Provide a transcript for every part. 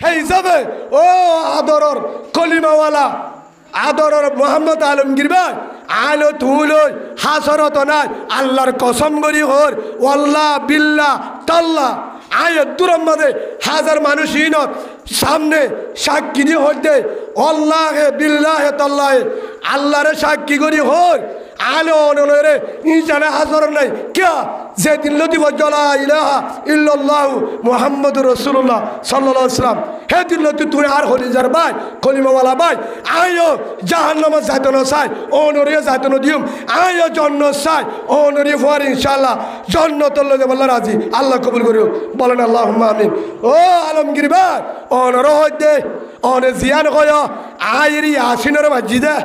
সেই হিসাবে ও আদরর কলিমাওয়ালা আদরর মোহাম্মদ আলমগীর ভাই আলো তুলই হাসরত নাই আল্লাহর কসম করি হর ওয়াল্লাহ বিল্লাহ তাল্লাহ আয়ের দূরের মধ্যে হাজার মানুষ ইনত সামনে সাক্ষী দিয়ে হইতে আল্লাহে বিল্লাহে তাল্লাহে আল্লাহরে সাক্ষী করি হর আলো অনরে ইনসানে হাজর নাই কে যেদিন লতিব জলা ইলাহা ইল্লাল্লাহু মুহাম্মাদুর রাসূলুল্লাহ সাল্লাল্লাহু আলাইহি ওয়াসাল্লাম হে দিন লতি তুই আর হলিজার ভাই কলিমাওয়ালা ভাই আয়ো জাহান্নামে যাইতো না চাই অনরে যাইতো না দিম আয়ো জান্নাত চাই অনরে ফর ইনশাআল্লাহ জান্নাতুল লগে আল্লাহ রাজি আল্লাহ কবুল করিও বলেন আল্লাহুম্মা আমিন ও আলমগীর ভাই অনর হইতে অনে জিয়ান কয় আইরি আসিনর মসজিদে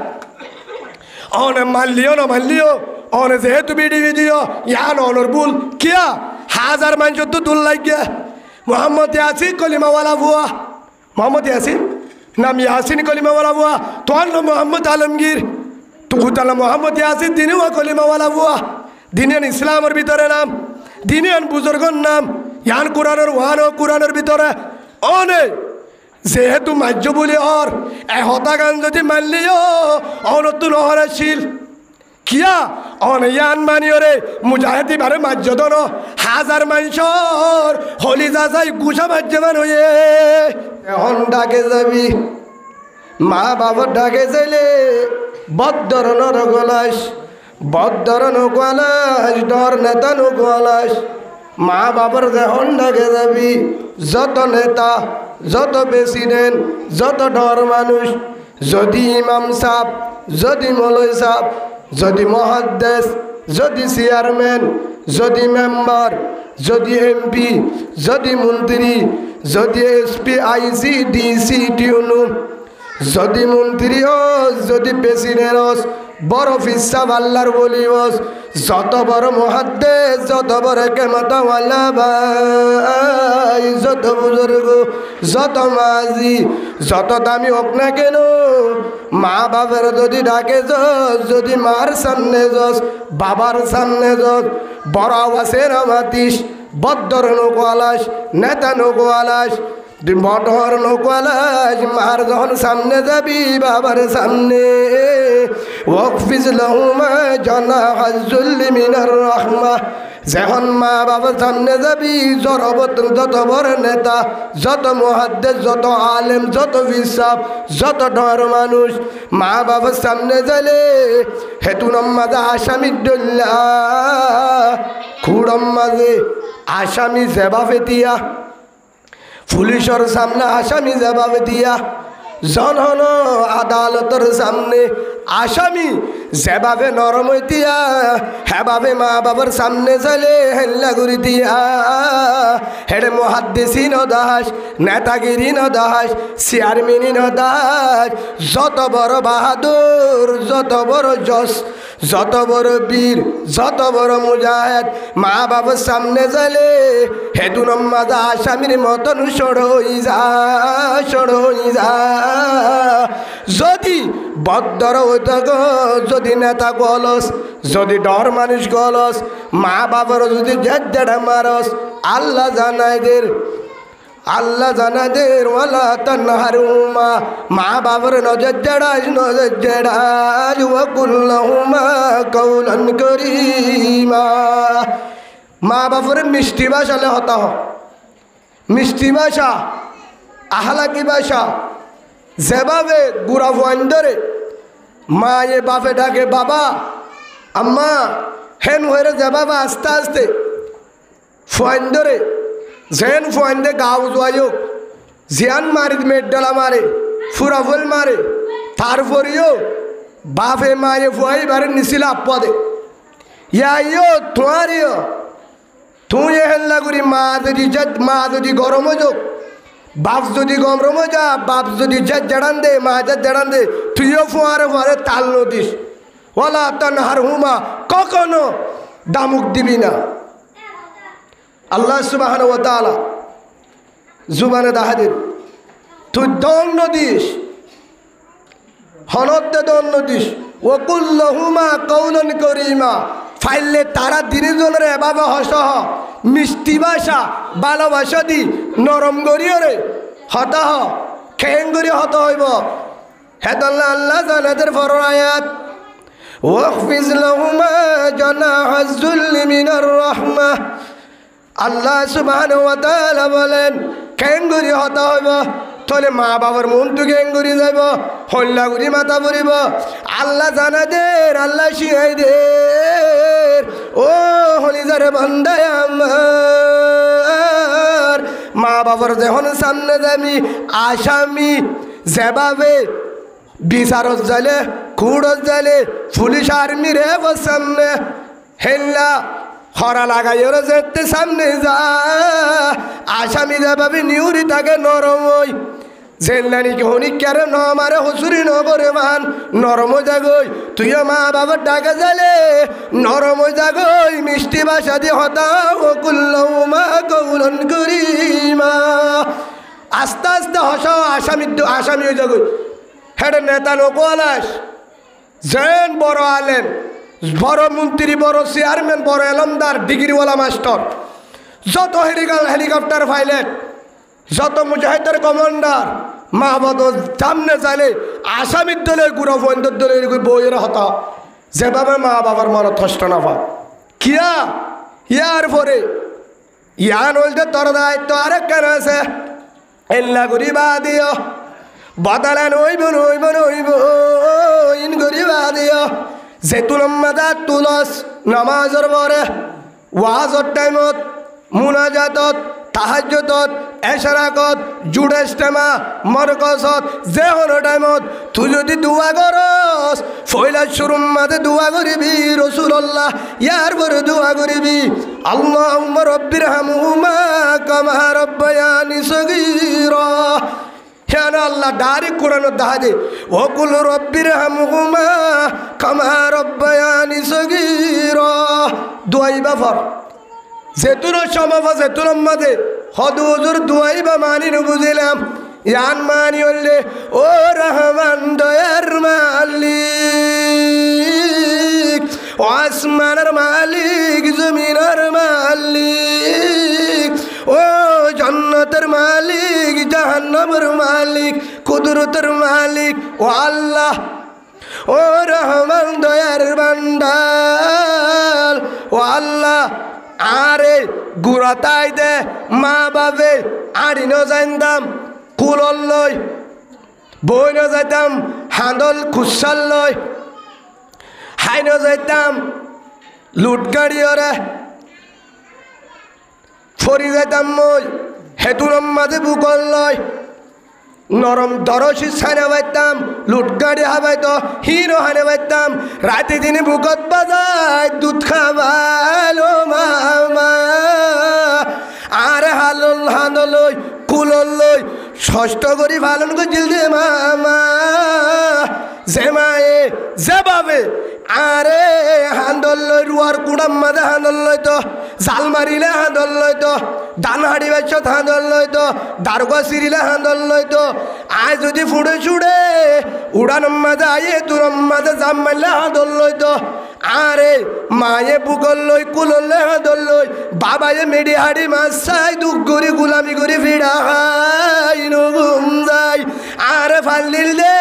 অনে মানলিও না মানলিও অনে যেহেতু বিডি দিও ইয়ান অনর বুল কিয়া হাজার মানুষ তো দুল লাগিয়া মোহাম্মদ ইয়াসিন কলিমাওয়ালা বুয়া মোহাম্মদ ইয়াসিন নাম ইয়াসিন কলিমাওয়ালা বুয়া তোর নাম মোহাম্মদ আলমগীর তুই তাহলে মোহাম্মদ ইয়াসিন দিনে কলিমাওয়ালা বুয়া দিনেন ইসলামের ভিতরে নাম দিনেন বুজুর্গর নাম ইয়ান কোরআনের ওয়ান ও কোরআনের ভিতরে অনে যেহেতু মাজ্য বলি অর এহতা গান যদি মানলিও অনতু নহরশীল কিয়া অনয়ান মানিয়রে মুজাহিদি বারে মাজ্য দন হাজার মানুষর হলি যা যাই গুছা মাজ্যমান হয়ে এখন ডাকে যাবি মা বাবার ডাকে যাইলে বদ্ধরণর গলাস বদ্ধরণ গলাস ডর নেতা গলাস মা বাবার যখন ডাকে যাবি যত নেতা যত প্রেসিডেন্ট যত ডর মানুষ যদি ইমাম সাহেব যদি মৌলভী সাহেব যদি মহাদ্দেশ যদি চেয়ারম্যান যদি মেম্বার যদি এমপি যদি মন্ত্রী যদি এসপি আইসি ডিসি টিউনু যদি মন্ত্রী হস যদি প্রেসিডেন্ট হস বড় ফিসাব আল্লাহর বলি হস যত বড় মহাদ্দেশ যত বড় কেমতাওয়ালা ভাই যত বুজুর্গ যত মাঝি যত দামি হোক না কেন মা বাবার যদি ডাকে যাস যদি মার সামনে যাস বাবার সামনে যাস বড় আওয়াজের মাতিস বদ্ধর নৌকালাস নেতা নৌকালাস বটর নৌকালাস মার যখন সামনে যাবি বাবার সামনে ওয়াকফিজ লাহুমা জানাহাজ্জুল্লি মিনার রাহমা যখন মা বাবার সামনে যাবি যত বড় নেতা যত মুহাদ্দিস যত আলেম যত ফিসাব যত ডর মানুষ মা বাবার সামনে যাইলে হেতুনম মাঝে আসামি ডল্লা খুড়ম মাঝে আসামি জবাবে দিয়া পুলিশের সামনে আসামি জবাবে দিয়া জনহন আদালতের সামনে আসামি যেভাবে নরম দিয়া হেভাবে মা বাবার সামনে চলে হেল্লা গুড়ি দিয়া হেড়ে মুহাদ্দিসিন দাস নেতাগিরি দাস চেয়ারম্যানি দাস যত বড় বাহাদুর যত বড় যশ যত বড় বীর যত বড় মুজাহিদ মা বাবার সামনে চলে হেতুন মাজা আসামির মতন সরই যা যদি বদ্ধর হইতে যদি নেতা গলস যদি ডর মানুষ গলস মা বাবার যদি জেডা মারস আল্লাহ জানাদের ওয়ালা তানহারুমা মা বাবার নজর জেড়াস ওয়া কুল্লাহুমা কাওলান করিমা মা বাবার মিষ্টি ভাষালে হতা হ মিষ্টি ভাষা আহলাকি ভাষা যেভাবে বুড়া ভয়ন্দরে মা এ বাপে ডাকে বাবা আম্মা হেন হয়ে যেভাবে আস্তে আস্তে ফয়ন্দরে যেন ফয়ন্দে গাও জোয়াইক জিয়ান মারি মেডালা মারে ফুরাফল মারে তারপরেও বাপে মায়ে ফুয়াই বারে নিছিল আপদে ইয়াইও তোমারিও তুই হেল্লা করি মা যদি গরম যোগ বাপ যদি গরম যা বাপ যদি জড়ান দে মা জড়ান দে তুইও ফুয়ারে তাল নদিস ওয়ালা তানহারহুমা কখনো দামুক দিবি না আল্লাহ সুবহানাহু ওয়া তাআলা জুবানে দাহাদির তুই দণ্ড দিস হনতে দণ্ড দিস ওয়া কুল্লাহুমা কাওলান করিমা ফাইলে তারা দিনজনের এভাবে হসহ মিষ্টি ভাষা ভালোবাসা দি নরম গড়িয়রে হতা হ খেঙ্গুরি হত হইব হেতল্লা আল্লাহ জানাদের ফর আয়াত ওয়াখফিজ লাহুমা জানাহাজ যুল্লি মিনার রাহমাহ আল্লাহ সুবহানাহু ওয়া তাআলা বলেন খেঙ্গুরি হত হইব তোলে মা বাবার মন তো খেঙ্গুরি যাইব হল্লাগুড়ি মাথা পড়িব আল্লাহ জানাদের আল্লাহ শিখাই দে ও হলিজারে বান্দায় আমার মা বাবার যখন সামনে যাবি আসামি যেভাবে বিচারত যাইলে খুঁড়ত যাইলে পুলিশ আর্মির সামনে হেল্লা হরা লাগাই ওরা যেতে সামনে যা আসামি যেভাবে নিউরি থাকে নরম ওই জেল্লানি কি হনিক কেরে ন মারে হুসুরি ন করে মান নরম জাগই তুইও মা বাবার ডাকে যালে নরম জাগই মিষ্টি ভাষা দিয়ে হতা ও কুল্লমা কৌলন করিমা আস্তে আস্তে হস আসামি হয়ে যাগই হেড নেতা লোকালাস জেন বড় আলেম বড় মন্ত্রী বড় চেয়ারম্যান বড় এলমদার ডিগ্রিওয়ালা মাস্টার যত হেলিকপ্টার পাইলট যত মুজাহিদের কমান্ডার মা বাবা সামনে চাইলে আসামির দলে গুড়া বন্ধুর দলে বইয়ের হতা যেভাবে মা বাবার মনে কষ্ট না পা কিয়া ইয়ার পরে ইয়ান হইতে তোর দায়িত্ব আরেক কেন আছে এল্লা করি বা দিও বদলা নইব নইব নইব ইন করি বা দিও যে তুলম্মাদা তুলস নামাজর পরে ওয়াজর টাইমত মুনাজাতত তাহাজ্জুদত এশরাকত জুডেস্তেমা মরকসত যে হলো টাইমত তুই যদি দোয়া করস ফয়লা শুরুর মাঝে দোয়া করিবি রাসূলুল্লাহ ইয়ার পরে দোয়া করিবি আল্লাহুম্মা রাব্বির হামহুমা কামা রাব্বায়ানি সগীরা কেন আল্লাহ ডাইরেক্ট কোরআন দেখা দে ওকুল রব্বির হামহুমা কামা রাব্বায়ানি সগীরা দোয়াইবা ফর যেতুর সমাফা যেতুর মাঝে হদু হুজুর দোয়াইবা মানি বুঝিলাম ইয়ান মানি হলে ও রহমান দয়ার মালিক ও আসমানের মালিক জমিনের মালিক ও জান্নাতের মালিক জাহান্নামের মালিক কুদরতের মালিক ও আল্লাহ ও রহমান দয়ার বান্দাল ও আল্লাহ আরে গুড়াতাই দে মা বাবে আড়ি ন যাইতাম কুলল লই বই ন যাইতাম হাঁদল খুসাল লই হাই ন যাইতাম লুটগাড়ি ওরে ফরি যাইতাম মই হেতুর মাঝে বুকল লই নরম দরশি ছানে বাইতাম লুটগাড়ি হাবাইতো হিরো হানে বাইতাম রাতে দিনে বুকত বাজায় দুধ খাবালো মামা আরে হালল হাঁদলই কুললই ষষ্ঠ করি পালন করছিল দে মামা যে মায়ে যেভাবে আরে হাঁদল লই রুয়ার কুড়াম মাঝে হাঁদল লই তো জাল মারিলে হাঁদল লই তো দান হাড়ি বাইছত হাঁদল লই তো দারগা সিরিলে হাঁদল লই তো আয় যদি ফুড়ে ছুড়ে উড়ান মাঝে আয়ে তুরম মাঝে জাম মারলে হাঁদল লই তো আরে মায়ে বুকল লই কুললে হাঁদল লই বাবায়ে মেডি হাড়ি মাছ চাই দুঃখ করি গুলামি করি ফিরা হাই নগুম যাই আরে ফাল্লিল দে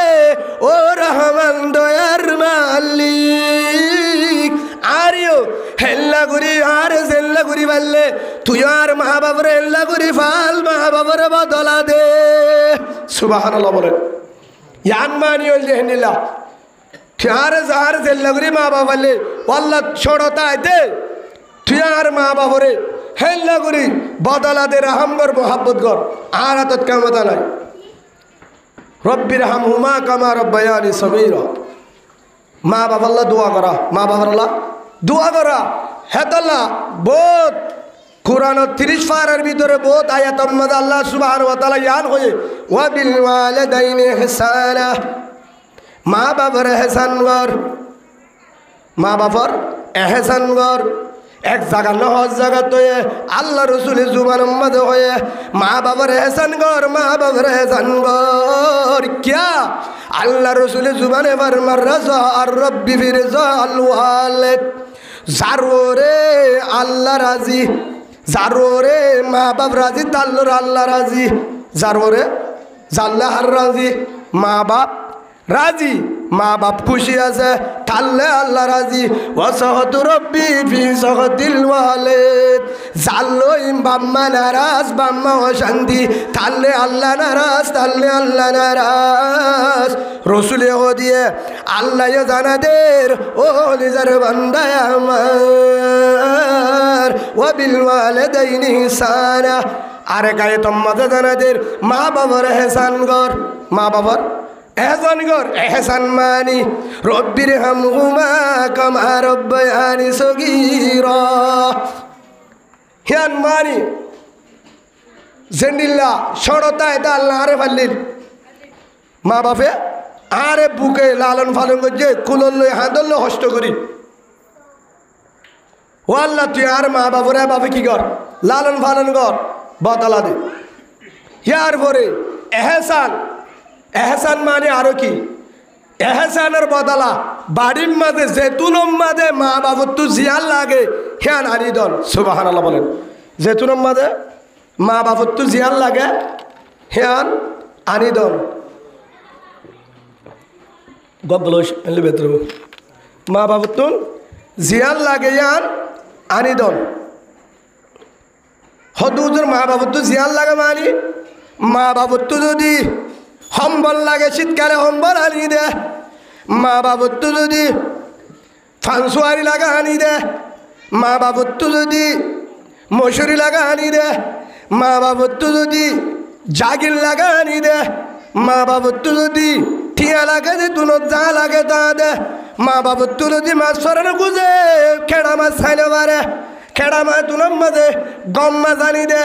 ও রহমান দয়ার মালিক আরিও হেল্লা করি আর জেল্লা করি পারলে তুই আর মা বাবার হেল্লা করি ফাল মা বাবার বদলা দে সুবহানাল্লাহ বলেন ইয়ান মানি হল যে হেনিলা আর যার জেল্লা করি মা বাবালে আল্লাহ ছড়তায় দে তুই আর মা বাবরে হেল্লা করি বদলা দে রাহাম কর মোহাব্বত কর আর আতত কামতা নাই রব্বির হামহুমা কামা রাব্বায়ানি সগীরা মা বাবাল্লাহ দোয়া করা মা বাবাল্লাহ দোয়া করা হেতাল্লাহ বহুত কোরআন 30 পারার ভিতরে বহুত আয়াত মধ্যে আল্লাহ সুবহানাহু ওয়া তাআলা ইয়ান হয়ে ওয়া বিল ওয়ালিদাইনি ইহসানা মা বাবার এহসান কর মা বাবার এহসান কর এক জায়গা নহজ জায়গা তো আল্লাহ রসুলের জুবান মধ্যে হয়ে মা বাবার এহসান কর মা বাবার এহসান কর क्या আল্লাহ রসুলের জুবানে ফরমান রাজা আর রব্বি ফি রিজাল ওয়ালিদ জারুরে আল্লাহ রাজি জারুরে মা বাপ রাজি তাল্লুর আল্লাহ রাজি যার পরে জাল্লা আর রাজি মা বাপ রাজি মা বাপ খুশি আছে তাহলে আল্লাহ রাজি ওয়াসাহতু রব্বি ফি সাখাতিল ওয়ালিদ জাল্লই বাম্মা নারাজ বাম্মা অশান্তি তাহলে আল্লাহ নারাজ তাহলে আল্লাহ নারাজ রসুলে ও দিয়ে আল্লাহ জানাদের ও নিজের বান্দা আমার ওয়া বিল ওয়ালিদাইনি ইহসানা আরে গায়ে তোমাদের জানাদের মা বাবার এহসান কর মা বাবার এহসান কর এহসান মানি রব্বির হামহুমা কামা রব্বায়ানি সগীরা হিয়ান মানি জেন্ডিল্লা সরতা এটা আল্লাহ আরে ফাল্লির মা বাপে আরে বুকে লালন ফালন করছে কুলল হাঁদল হষ্ট করি ও আল্লাহ তুই আর মা বাপরে বাপে কি কর লালন ফালন কর বদলা দে ইয়ার পরে এহসান এহসান মানে আরো কি এহসানের বদলা বাড়ির মাঝে জেতুনম মাঝে মা বাবুর তো জিয়ান লাগে হ্যান আনিদন সুবহানাল্লাহ বলেন জেতুনম মাঝে মা বাবুর তো জিয়ান লাগে হ্যান আনিদন গগল ভেতর মা বাবুর তো জিয়ান লাগে ইয়ান আনিদন হদুজুর মা বাবুর তো জিয়ান লাগে মানি মা বাবুর তো যদি হম্বল লাগে শীতকালে হম্বল আনি দে মা বাবুর তো যদি ফানসুয়ারি লাগা আনি দে মা বাবুর তো যদি মশুরি লাগা আনি দে মা বাবুর তো যদি জাগির লাগা আনি দে মা বাবুর তো যদি ঠিয়া লাগে যে তুনো যা লাগে তা দে মা বাবুর তো যদি মাছ সরানো গুজে খেড়া মাছ খাইলে পারে খেড়া মাছ তুনোর মাঝে গম মাছ আনি দে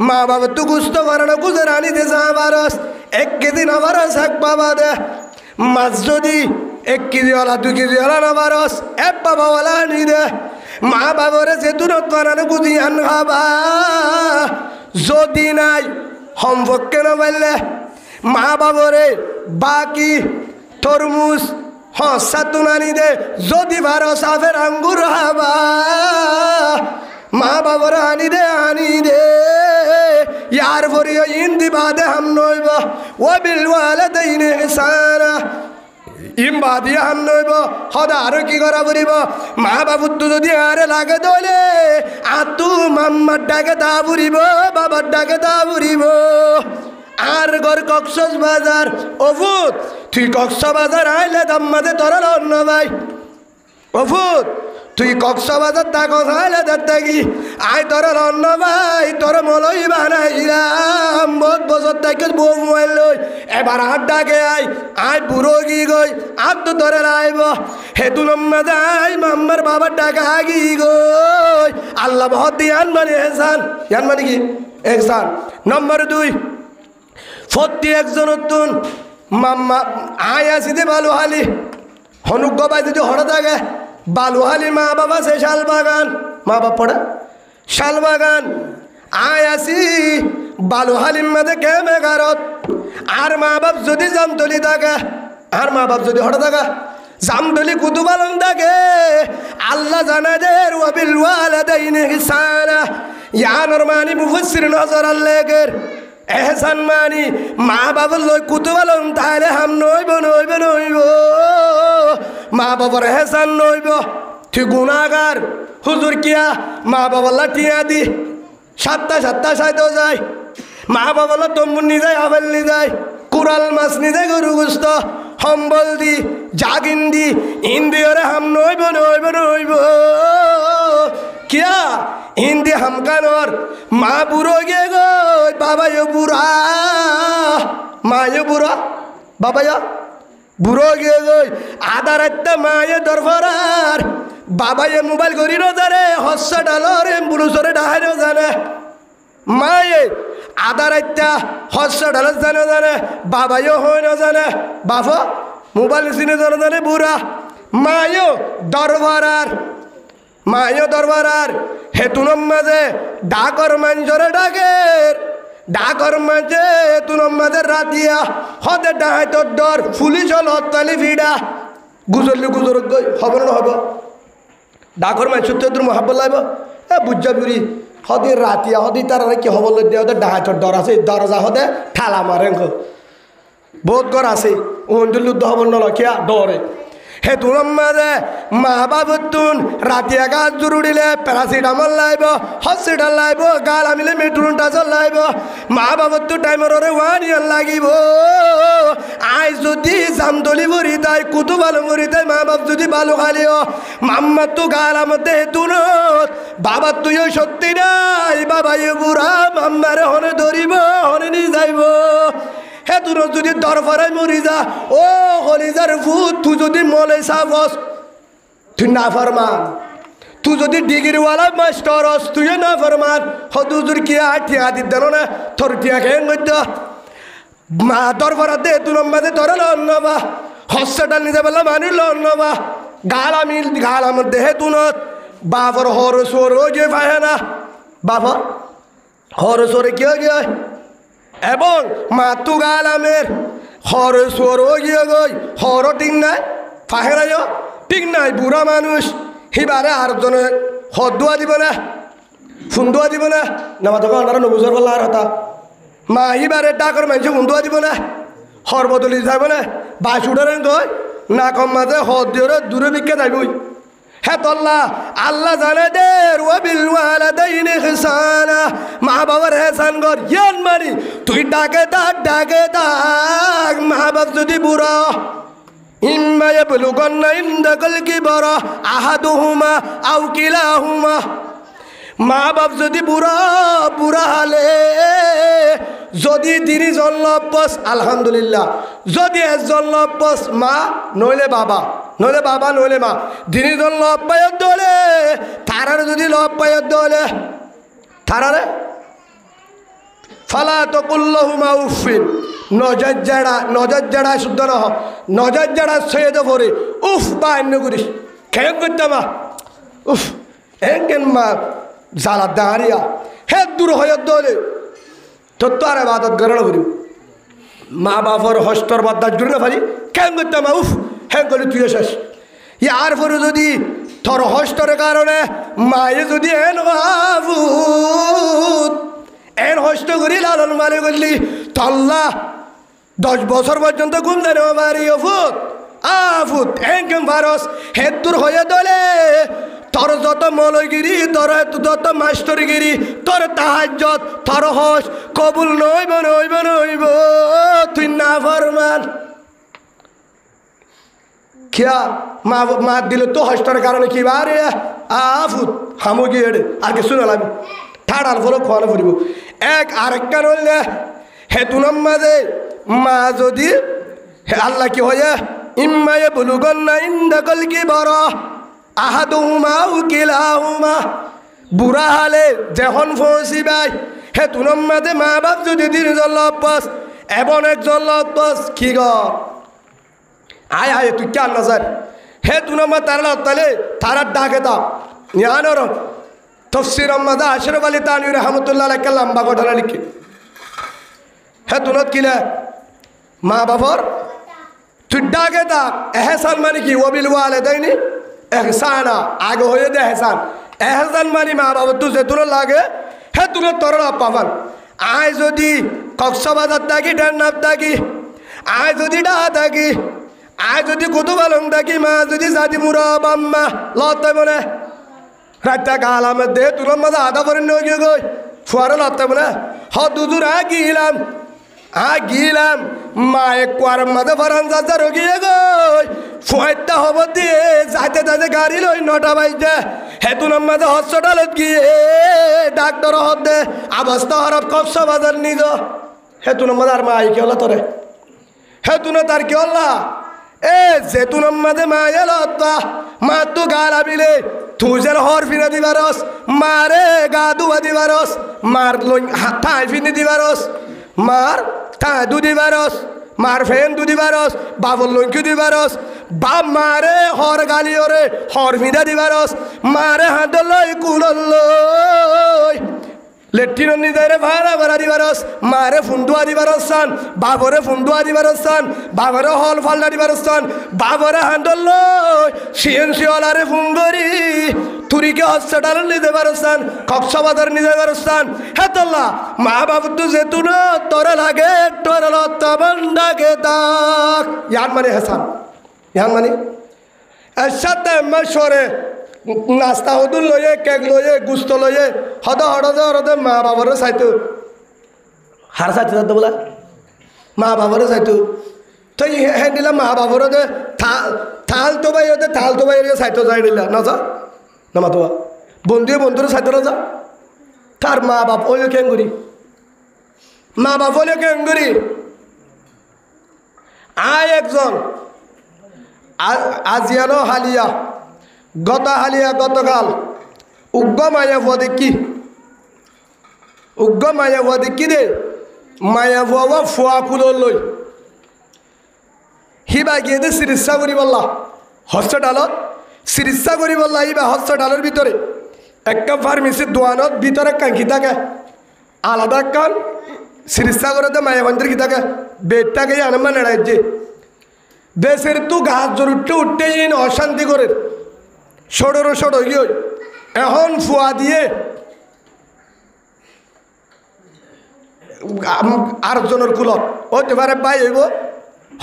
মা বাবুর তো গুস্ত করানো গুজে আনি দে যা বারস 1 কেজি না বারস এক বাবা দে মাছ যদি 1 কেজিওয়ালা 2 কেজিওয়ালা না বারস এক বাবাওয়ালা আনি দে মা বাবরে যে তুনত বানানো গুজি আন খাবা যদি নাই সম্পর্কে না বললে মা বাবরে বাকি তরমুজ সাতুন আনি দে যদি বারস আফের আঙ্গুর হাবা মা বাবরে আনি দে यार फरियो इंदी बादे हम नोइब व बिल वालिदैनि इहसाना इम बादिया हम नोइब हदा आरो की करा परिब मा बाबू तो যদি আরে লাগে দলে আতু মাম্মার ডাকে দা বুরিব বাবার ডাকে দা বুরিব আর গর কক্সস বাজার ওফুত তুই কক্স বাজার আইলে দাম্মাদে তোরা লন্ন ভাই ওফুত তুই কক্সবাজার তা কোথায় দেখি আয় তোর রন্ন ভাই তোর মলই বানাইলাম বহুত বছর থেকে বউ মোবাইল লই এবার হাত ডাকে আয় বুড়ো গি গই আর তো তোরে লাইব হেতু লম্মা যাই মাম্মার বাবার ডাকা আগি গই আল্লাহ বহুত দিয়ান মানে এহসান ইয়ান মানে কি এহসান নম্বর 2 ফত্তি একজন নতুন মাম্মা আয় আসিতে ভালো হালি হনুক বাই যদি হঠাৎ থাকে বালুহালি মা বাবা সে শাল বাগান মা বাপ পড়ে শাল বাগান আয় আসি বালুহালির মাঝে কেমে গারত আর মা বাপ যদি জামতলি থাকে আর মা বাপ যদি হঠাৎ থাকে জামতলি কুতুবালন থাকে আল্লাহ জানাদের ওয়া বিল ওয়ালিদাইনি ইহসানা ইয়ানর মানি মুফাসসির নজর আল্লাহর এহসান মানি মা বাবার লই কুতুবালন তাহলে হাম নইব মা বাবার এহসান নইব তুই গুনাহগার হুজুর কিয়া মা বাবার লাঠিয়া দি সাতটা সাইতেও যায় মা বাবার তম্বুর নি যায় আবেল নি যায় কুরাল মাছ নি যায় গরু গুস্ত সম্বল দি জাগিন দি ইন্দি ওরে হাম নইব কিয়া হিন্দি হামকানোর মা বুড়ো গে গই বাবায় বুড়া মায়ে বুড়া বাবায় বুড়ো গে গই আধা রাত্তা মায়ে দরফরার বাবায় মোবাইল করি নজারে হসপিটালর এম্বুলেন্সরে ডাহাইও জানে মায়ে আধা রাত্তা হসপিটালত জানে বাবায়ও হয় না জানে বাবা মোবাইল চিনে জানে বুড়া মায়েও দরবারার হেতুনম মাঝে ডাকর মাঞ্জরে ডাকর মাঝে হেতুনম মাঝে রাতিয়া হদে ডাহাই তোর ডর পুলিশ হল হত্যালি ভিড়া গুজরলি গুজর হব না হব ডাকর মাঞ্জ সত্য তোর মহাব্বত লাগব বুঝা বুড়ি হদি রাতিয়া হদি তারা কি হব দিয়ে ওদের ডাহাতর ডর আছে দরজা হদে ঠালা মারে বহুত ঘর আছে ওন্দুল যুদ্ধ হব নলকিয়া ডরে হে তুরম মাঝে মা বাবুতুন রাতিয়া গাছ জরুরিলে প্যারাসিটামল লাইব হসপিটাল লাইব গাল আমিলে মেট্রোন টাচল লাইব মা বাবুতু টাইমর ওয়ানিয়াল লাগিব আই যদি জামদলি ভরি তাই কুতু ভালো ভরি তাই মা বাপ যদি ভালো খালিও মাম্মা তু গাল আমতে হেতুনত বাবা তুইও সত্যি নাই বাবা এ বুড়া মাম্মারে হনে ধরিব হনে নিয়ে যাইব হে তোর যদি দরবারে মরি যা ও হলিজার ভূত তুই যদি মলে সাফস তুই না ফরমান তুই যদি ডিগ্রিওয়ালা মাস্টার হস তুই না ফরমান হদুজুর কি ঠিয়া দিত না তোর ঠিয়া খেয়ে মধ্য মা দরবারে দে তুর মাঝে তোর লন্নবা হসপিটাল নিতে বললাম মানি লন্নবা গাল আমার দেহে তুনত বাপর হর সোর গিয়ে পায় না বাপর হর সোরে কি গিয়ে এবং মাতু গালামের হর সোর গিয়ে গই হর ঠিক নাই ফাহেরাই ঠিক নাই বুড়া মানুষ হিবারে আর জনে হদুয়া দিব না ফুন্দুয়া দিব না নামা তখন আপনারা নবুজর বললা আর হতা মা হিবারে ডাকর মানুষ ফুন্দুয়া দিব না হর বদলি যাব না বাস উঠারেন গই না কম মাঝে হদ দিয়ে দূরে বিকে যাবই হ্যাঁ তল্লা আল্লাহ জানে দে ওয়াবিল ওয়ালাদাইনি ইহসানা মা বাবার হেসান কর ইয়ান মারি তুই ডাকে ডাক মা বাপ যদি বুড়া ইম্মা ইয়াবলুগান্না ইনদাকাল কিবারা আহাদুহুমা আও কিলাহুমা মা বাপ যদি বুড়া হালে যদি তিনি জল্লপস আলহামদুলিল্লাহ যদি একজন লপস মা নইলে বাবা নইলে মা দিনী জন লব পায়ত দলে তারারে যদি লব পায়ত দলে তারারে ফালা তকুল্লাহুমা উফিন নজর জেড়া শুদ্ধ নহ নজর জেড়া সৈয়দ ভরে উফ বা অন্য করিস খেয়ে করতে মা উফ একেন মা জ্বালা দাঁড়িয়া হে দূর হয়ে দলে তো তার আবাদত গ্রহণ করি মা বাপর হস্তর বাদ্দার জুড়ে না ফালি কেন করতে মা উফ হ্যাঁ করি তুই শেষ ইয়ার পরে যদি তোর হস্তরের কারণে মায়ে যদি এন হস্ত করি লালন মানে করলি তল্লা 10 বছর পর্যন্ত ঘুম দেন বাড়ি আফুত এন ভারস হে দূর হয়ে দলে তোর যত মলগিরি তোর যত মাস্টরগিরি তোর তাহাজ্জত তোর হস কবুল নইব তুই না ফরমান কিয়া মা দিলে তো হস্টের কারণে কি বারে আফুত হামু গিয়ে আগে শুনালাম ঠাড়ার ফলে খোয়ানো ফুরিব এক আরেকটা রইলে হেতুনাম মাঝে মা যদি আল্লাহ কি হয়ে ইম্মায়ে বুলুগান্না ইনদাকাল কিবারা আহাদুহুমা আও কিলাহুমা বুড়া হালে যখন পৌঁছিবাই হে তুনম মাঝে মা বাপ যদি তিনজন লপস এবং একজন লপস কি গর আয় তুই কেন নজর হে তুনম তারা লতালে তারা ডাকে দাও ইয়ানোর তফসির আম্মাদা আশরাফ আলী তানভীর রহমতুল্লাহ আলাইহি লম্বা ঘটনা লিখে হে তুনত কিলে মা বাপর তুই ডাকে দাও এহসান মানে কি ওয়াবিল ওয়ালিদাইনি এহসানা আগে হয়ে দে এহসান মানে মা বাবা তুই যে তুলো লাগে হে তুলো তোর পাবান আয় যদি কক্সবাজার থাকি ডেন্নাপ থাকি আয় যদি ডাহা থাকি আয় যদি কুতুবালং থাকি মা যদি জাতি মুরা বাম্মা লতে মনে রাত্তা গাল আমার দেহ তুলোর মাঝে আধা পরে নিয়ে গিয়ে গই ফুয়ারে লতে মনে হ দুজুর গিলাম মা এক কুয়ার মাঝে ফরান যাচ্ছে রগিয়ে গই ফুয়াইতে হব দিয়ে যাইতে গাড়ি লই 9টা বাজতে হেতুনার মাঝে হসপিটালত গিয়ে ডাক্তার হতে অবস্থা হরব কক্সবাজার নিজ হেতুনার মাঝে আর মা কি হলো তোরে হেতুনা তার কি হল্লা এ যেতুনার মাঝে মা এলো মা তু গালা বিলে তুজের হর ফিরে দিবারস মারে গা ধুয়া দিবারস মার লই ঠাই ফিনে দিবারস মার ঠাই দু দিবারস মার ফেন দু দিবারস বাবুর লঙ্কি দিবারস বাপ মারে হর গালি ওরে হর ফিরে দিবারস মারে হাত লই কুলল লই লেট্রিন নিজেরে ভাড়া দিবারস মারে ফুন্দুয়া দিবারস সান বাবরে ফুন্দুয়া দিবারস সান বাবরে হল ফাল্লা দিবারস সান বাবরে হাত লই সিএনসি ওলারে ফুঙ্গরি তুরিকে হসপিটাল নিতে পারস্তান কক্সবাজার নিতে পারস্তান হে তোল্লা মা বাবু তো যেতু না তোর লাগে তোর লতাবন্ডাকে তাক ইয়ান মানে হাসান ইয়ান মানে এর সাথে মশরে নাস্তা হদুল লয়ে কেক লয়ে গুস্ত লয়ে হদে মা বাবার চাইতো হার চাইতো যাতে বলা মা বাবার চাইতো তো হ্যাঁ দিলাম মা বাবার থাল তো ভাই চাইতো যাই দিলা না যা না মা তোমা বন্ধুর চাইতো না যা তার মা বাপ ওই কেঙ্গুরি মা বাপ হলে কেঙ্গুরি আয় একজন আজিয়ানো হালিয়া গতকাল উগ্র মায়া ভুয়া দেখি দে মায়া ভুয়া ফুয়া কুলো লই হিবা গিয়ে দে চিকিৎসা করি বললা হসপিটালত চিকিৎসা করি বললা হিবা হসপিটালের ভিতরে একটা ফার্মেসির দোয়ানত ভিতরে কাঙ্কি থাকে আলাদা কান চিকিৎসা করে দে মায়া মন্দির কি থাকে বেডটাকে আনম্বা নেড়াই যে দেশের তু গাছ জোর উঠতে অশান্তি করে সড়ো গিয়ে এখন ফুয়া দিয়ে আরেকজনের কুলত হইতে পারে পাই হইব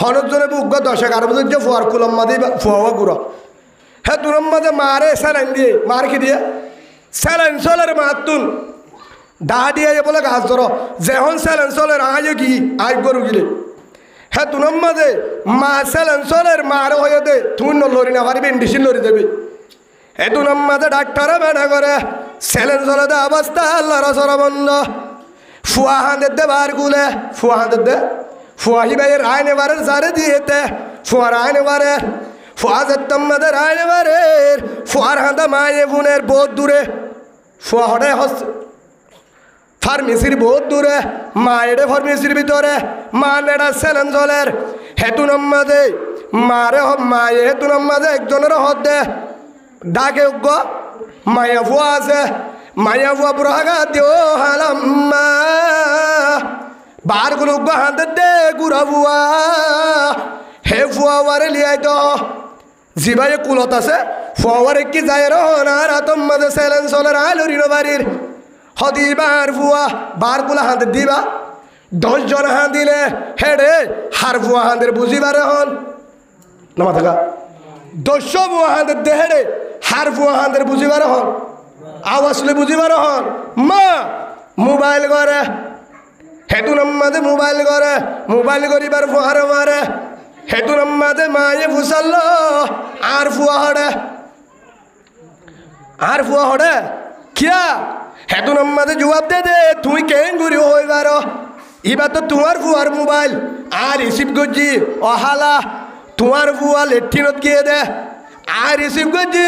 হনজনে উগ্র 10-11 বছর যে ফুয়ার কুলম মাদি ফুয়া গুড়ো হ্যাঁ দুরম মাঝে মারে স্যালাইন দিয়ে মার কি দিয়ে স্যালাইন চলের মাতুন দা দিয়ে বলে গাছ ধরো যেহন স্যালাইন চলের আয় কি আয় গরু গিলে হ্যাঁ দুরম মাঝে মা স্যালাইন চলের মার হয়ে দে তুমি লড়ি না পারবি ইন্ডিসিন লড়ি দেবে এ দুরম মাঝে ডাক্তারে বেনা করে স্যালাইন চলে দে অবস্থা আল্লাহর সরা বন্ধ ফুয়া হাঁদের দে বার গুলে ফুয়া হাঁদের দে ফুয়া হিবাইয়ের রায় নেবারের জারে দিয়েতে ফুয়া রায় নেবারের ফুয়া যেতাম মাদের রায় নেবারের ফুয়ার হাঁদা মায়ে বোনের বহুত দূরে ফুয়া হটে হস ফার্মেসির বহুত দূরে মা এডে ফার্মেসির ভিতরে মা নেড়া সেলেন জলের হেতু নম্মাদে মারে মায়ে হেতু নম্মাদে একজনের হদ দে ডাকে উগ্র মায়া ফুয়া আছে মায়া ফুয়া বুড়াগা দিও হালাম্মা বার গুলো হাত দে গুড়া বুয়া হে ফুয়ারে লিয়াই তো জিবাই কুলত আছে ফুয়ারে কি যায় রহনার আতম মাঝে সেলেন চলের আলোরির বাড়ির হদিবার ফুয়া বার গুলা হাত দিবা 10 জন হাত দিলে হেডে হার ফুয়া হাতের বুঝিবার হন নামা থাকা 200 ফুয়া হাতের দে হেডে হার ফুয়া হাতের বুঝিবার হন আওয়াজলে বুঝিবার হন মা মোবাইল করে হেতু নম্মাদে মোবাইল করিবার ফুয়ার মারে হেতু নম্মাদে মায়ে ফুসাল আর ফুয়া হড়ে কিয়া হেতু নম্মাদে জবাব দে তুই কেন ঘুরি হইবার এবার তো তোমার ফুয়ার মোবাইল আর রিসিভ করছি অহালা তোমার ফুয়া লেট্রিনত গিয়ে দে আর রিসিভ করছি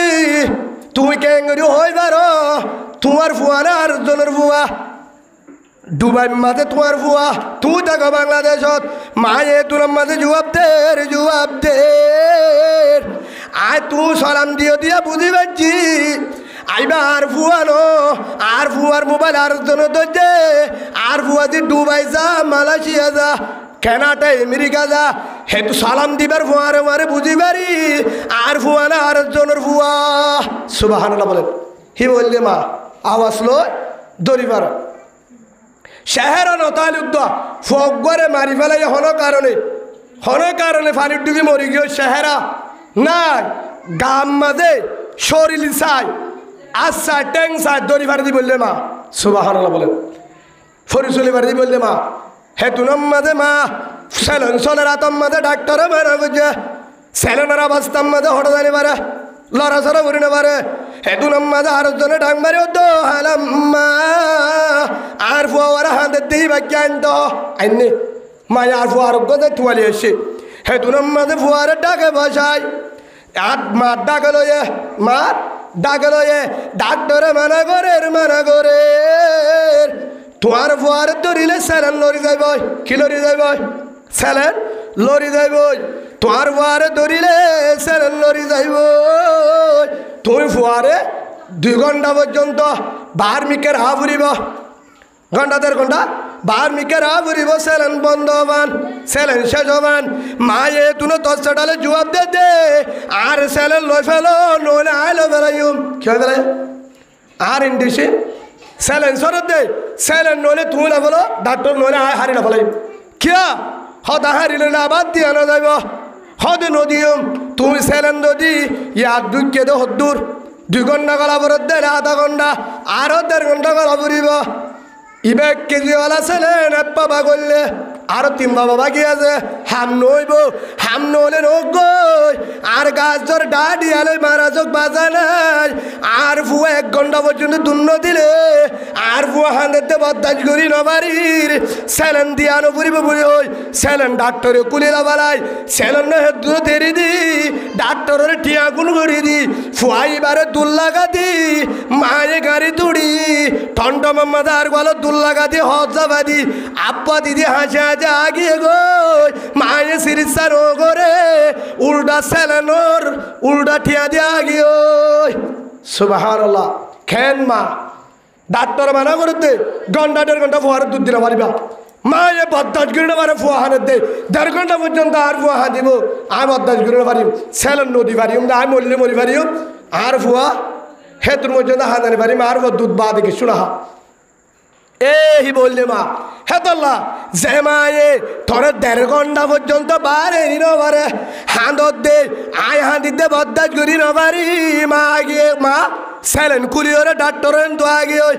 তুই কেন ঘুরি হইবার তোমার ফুয়া না আর জনের ফুয়া ডুবাই মাঝে তোমার ফুয়া তুই দেখো বাংলাদেশত মায়ে তোর মাঝে জবাব দে আয় তুই সালাম দিয়া বুঝি পাচ্ছি আইবা আর ফুয়া নো আর ফুয়ার মোবাইল আর জন দে আর ফুয়া দি ডুবাই যা মালয়েশিয়া যা কানাডা আমেরিকা যা হেতু সালাম দিবার ফুয়ারে মারে বুঝি পারি আর ফুয়া না আর জনের ফুয়া সুবহানাল্লাহ বলেন হি বললে মা আওয়াজ লো দরিবার শহর নতালুদ্দ ফগরে মারি ফেলাই হন কারণে ফানির ডুবি মরি গিয়ে শহরা না গাম মাঝে শরীর চাই আচ্ছা ট্যাং চাই দড়ি ফাড়ি দি বললে মা সুবহানাল্লাহ বলেন ফরি চলি ফাড়ি দি বললে মা হেতু মাঝে মা সেলন সলের আতম মাঝে ডাক্তারে মারা বুঝে সেলনের অবস্থার মাঝে হঠাৎ জানি পারে লড়াচড়া করি না পারে হেতু মাঝে আর জনে ডাং মারি তো হালাম্মা আর ফুয়ার হাতের দিই বাক্য আইনি মায়া আর ফুয়ার গদে তুয়ালি এসে হেতু মাঝে ফুয়ারের ডাকে বসাই আর মার ডাকে লয়ে ডাক্তারে মানা করে তোমার ফুয়ার ধরিলে স্যালেন লড়ি যাইব কি লড়ি যাইব স্যালেন লড়ি যাইব তোমার ফুয়ারে ধরিলে স্যালেন লড়ি যাইব তুমি ফুয়ারে 2 ঘন্টা পর্যন্ত বার মিকের হা ফুরিব ঘন্টা 1.5 ঘন্টা বার মিকেরা বুড়িব সেলেন বন্ধ হবান সেলেন শেষ হবান মায়ে তুনো তসটালে জবাব দে দে আর সেলেন লই ফেলো নইলে আইলো বেড়াইম কি হয় বেড়াই আর ইন্ডিসি সেলেন সরত দে সেলেন নইলে তুমি না বলো ডাক্তার নইলে আয় হারি না ফেলাই কিয়া হদা হারিলে না বাদ দিয়ে আনা যাইব হদ নদীম তুমি সেলেন নদী ইয়ার দুই কেদে হদ্দুর 2 ঘন্টা গলা বরত দে আধা ঘন্টা আরো 1.5 ঘন্টা গলা বরিব ইবে কেজিওয়ালা ছেলেন বাবা করলে আরো 3 বাবা বাকি আছে হাম নইলে নগই আর গাছ ধর ডাডি আলে মারা চোখ বাজা নাই আর ফুয়া 1 ঘন্টা পর্যন্ত দুন্ন দিলে আর ফুয়া হাঁদেতে বদাজ করি নবারির সেলেন দিয়ানো পুরিব পুরি হই সেলেন ডাক্তারে কুলিলা বালাই সেলেন হেদুর দেরি দি ডাক্তারের টিয়া গুণ করি দি ফুয়াইবারে দুল লাগা দি মায়ে গাড়ি তুড়ি ঠন্ড মামাদার গল দুল লাগা দি হজাবাদি আব্বা দিদি হাসে হাসে আগিয়ে গই মায়ে সিরিসা নো করে উল্টা সেলেনোর উল্টা ঠিয়া দিয়ে আগিয়ে সুবহানাল্লাহ খেন মা ডাক্তার মানা করতে ঘন্টা 1.5 ঘন্টা ফুয়ার দুধ দিলে পারিবা মায়ে বদাজ করে পারে ফুয়া হানে দে 1.5 ঘন্টা পর্যন্ত আর ফুয়া হা দিব আমি বদাজ করে পারিম সেলেন নদী পারিম আমি মরলে মরি পারিম আর ফুয়া হেতুর পর্যন্ত হানানি পারিম আর দুধ বা দেখি শোনা এই বললে মা হেতল্লা যে মায়ে তোরে 1.5 ঘন্টা পর্যন্ত বারে নিবারে হাঁদত দে আয় হাঁদিতে বদাজ করি নবারি মা গিয়ে মা সেলেন কুলিওরে ডাক্তারের তো আগে ওই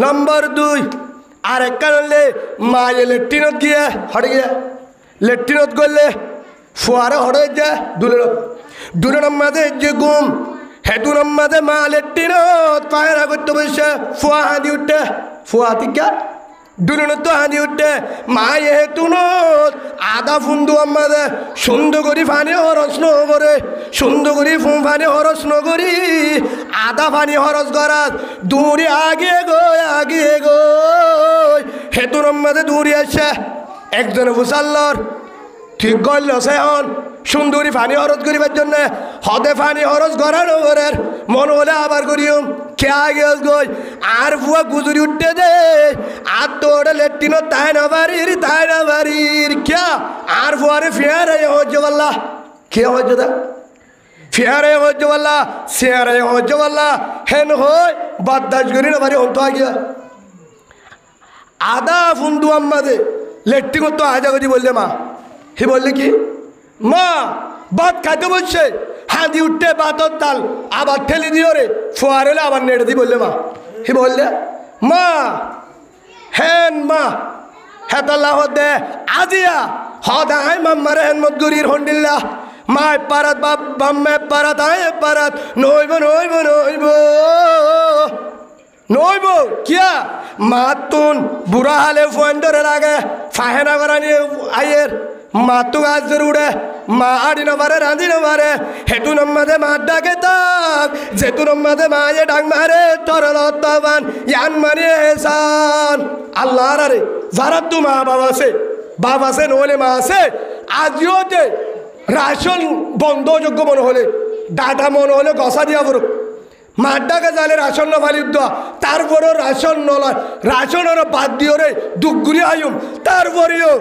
নম্বর 2 আর এক কারণে মায়ে লেট্রিনত গিয়ে হটে গিয়ে লেট্রিনত করলে ফুয়ারে হটে যায় দুলে নম্বরে যে গুম হেতু নম্বরে মা লেট্রিনত পায়রা করতে বসে ফুয়া হাঁদি উঠে ফুয়া তিকা দুলনত তো হাঁদি উঠে মায়ে হেতুনত আদা ফুন্দু আমাদের সুন্দর করি ফানি হরস নগরে সুন্দর করি ফানি হরস নগরি আদা ফানি হরস করাত দূরে আগে গই হেতুর আমাদের দূরে আসে একজনে ফুসাল্লর ঠিক করল সে হন সুন্দরী ফানি হরস করিবার জন্য হদে ফানি হরস করানো ঘরের মন হলে আবার করিও কে আগে গই আর ফুয়া গুজুরি উঠতে দে আর তোর লেট্রিনো তাই না বাড়ির ক্যা আর ফুয়ারে ফিয়ারে হজ্জ বল্লা কে হজ্জ দা ফিয়ারে হজ্জ বল্লা শেয়ারে হজ্জ বল্লা হেন হয় বাদাস করি না বাড়ি হতো আগে আদা ফুন্দু আম্মাদে লেট্রিনো তো আজা করি বললে মা হি বললে কি মা ভাত খাইতে বসছে হাঁদি উঠতে ভাতর তাল আবার ঠেলে দিও রে ফোয়ার হলে আবার নেড়ে দি বললে মা হি বললে মা হেন মা হেতাল্লাহ দে আজিয়া হদাই মাম্মারে হেন মত গরির হন্ডিল্লা মায় পারাত বাপ বাম্মে পারাত আয় পারাত নইব কিয়া মাতুন বুড়া হালে ফোন ধরে লাগে ফাহেনা করানি আয়ের মাতু গাছ উড়ে মা আড়ি নবারে রাঁধি নবারে হেতু নম্মাদে মা ডাকে তাক যেতু নম্মাদে মায়ে ডাক মারে তোর লত্তাবান ইয়ান মানে হেসান আল্লাহ রে যারা তু মা বাবা আছে নহলে মা আছে আজিও দে রাশন বন্ধযোগ্য মনে হলে ডাটা মনে হলে গসা দিয়া পড়ুক মাড্ডাকে জালে রাশন নফালি দেওয়া তারপরেও রাশন নলয় রাশনের বাদ দিও রে দুগুলি আয়ুম তারপরেও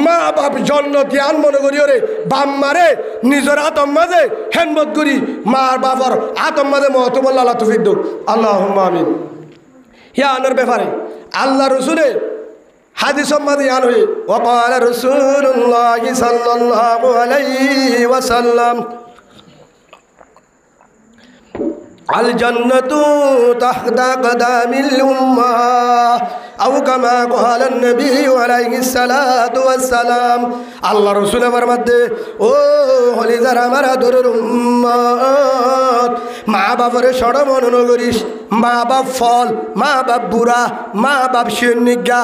মা বাপ জন্ম ধ্যান মনে করিও রে বাম মারে নিজের আতম মাঝে হেনমত করি মার বাবার আতম মাঝে মহতবল্লা আল্লাহ তুফিক দৌ আল্লাহ আমিন ইয়া আনার ব্যাপারে আল্লাহ রসুলে হাদিস সম্মাদে ইয়ান হয়ে ওয়াকাল রাসূলুল্লাহ সাল্লাল্লাহু আলাইহি ওয়াসাল্লাম আল জান্নাতু তাহতা কদামিল উম্মাহ আও কামা ক্বালা নবী আলাইহিস সালাতু ওয়াস সালাম আল্লাহ রাসূলের ফরমাতে ও হলি যারা আমার আদরের উম্মত মা বাবার সড় মনন করিস মা বাপ ফল মা বাপ বুড়া মা বাপ সৈনিকা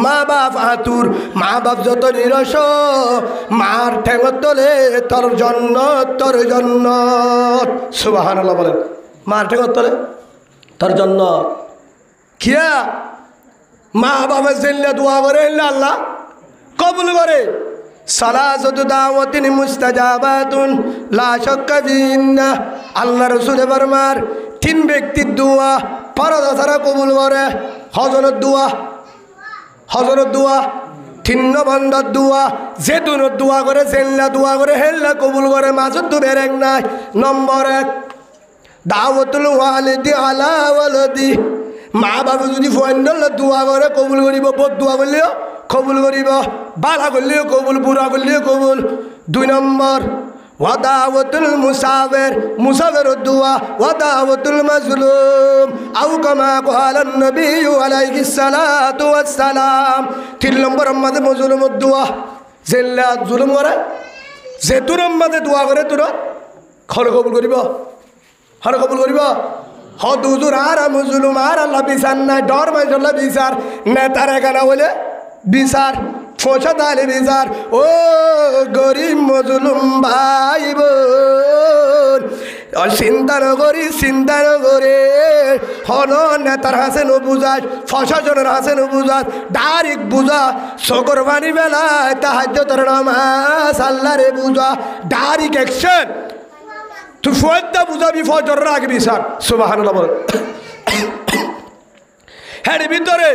মা বাপ আতুর মা বাপ যত নিরস মার ঠেঙত তলে তোর জন্নত সুবহানাল্লাহ বলেন মার ঠেঙত তলে তোর জন্নত কিয়া মা বাবা জেল্লা দোয়া করে আল্লাহ কবুল করে সালাসাতু দাওয়াতিন মুস্তাজাবাতুন লা শাক্কা ফিহিন্না আল্লাহ রাসূল ফরমার 3 ব্যক্তির দোয়া পরদা ছাড়া কবুল করে হজরত দোয়া হজরত দোয়া 3 নম্বর দোয়া যে দুনোর দোয়া করে জেল্লা দোয়া করে হেল্লা কবুল করে মাজত তো বেরেক নাই নম্বর 1 দাওয়াতুল ওয়ালিদি আলা ওয়ালাদি মা বাবা যদি ফয়নল দোয়া করে কবুল করিব বদ দোয়া করলেও কবুল করিব বালা করলেও কবুল বুড়া করলেও কবুল 2 নম্বর ওয়াদাওয়াতুল মুসাফির দোয়া ওয়াদাওয়াতুল মাজলুম আও কামা ক্বালান নবী আলাইহিস সালাতু ওয়াস সালাম 3 নম্বর আমাদে মাজলুমের দোয়া জেল্লা জুলুম করে যে তোর আমাদে দোয়া করে তোর খল কবুল করিব হর কবুল করিব হদ হুজুর আর মাজলুম আর আল্লাহ বিচার নাই ডর মাইজল্লাহ বিচার নেতার এখানে বলে বিচার ফোঁসা তালে বিচার ও গরিব মজলুম ভাই বোন চিন্তা নগরে হন নেতার হাসে বুঝাস প্রশাসনের হাসে বুঝাস ডাইরেক্ট বুঝা শকর পানি বেলায় তাহাজ্জুদের নামাজ আল্লাহ রে বুঝা ডাইরেক্ট অ্যাকশন তুই ফয়দা বুঝাবি ফজর রাখবি স্যার সুবহানাল্লাহ বল হ্যাঁ ভিতরে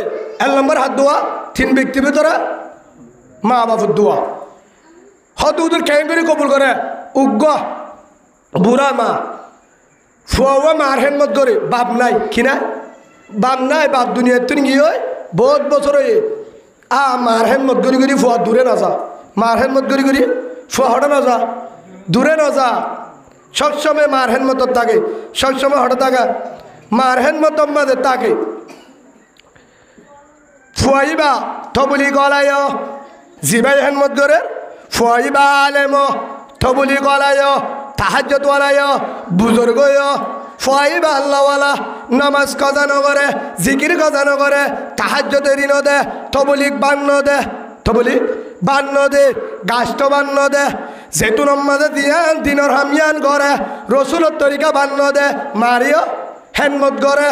1 নম্বর হাত দোয়া 3 ব্যক্তির ভিতরে মা বাবার দোয়া হদুদুর কেন করে কবুল করে উগ্র বুড়া মা ফুয়া মার হেনমত করে বাপ নাই কিনা বাপ নাই বাপ দুনিয়ার তুই গিয়ে বহুত বছর হয়ে মার হেনমত করি করি ফুয়া দূরে না যা মার হেনমত করি করি ফুয়া হটে না যা দূরে না যা সবসময় মার হেনমত থাকে সবসময় হটে থাকা মার হেনমত আমাদের থাকে ফুয়াইবা থবলি গলায় জিবাই হেনমত করে ফুয়াইবা আলেম থবলি গলায় তাহাজ্জুদ ওয়ালায় বুজুর্গ ফুয়াইবা আল্লাহওয়ালা নামাজ কাজা নগরে জিকির কাজা নগরে তাহাজ্জুদের ঋণ দে থবলিক বান্ন দে থবলিক বান্ন দে গাছটো বান্ন দে যেতুন মাঝে দিয়ান দিনর হামিয়ান করে রসুলের তরিকা বান্ন দে মারিও হেনমত করে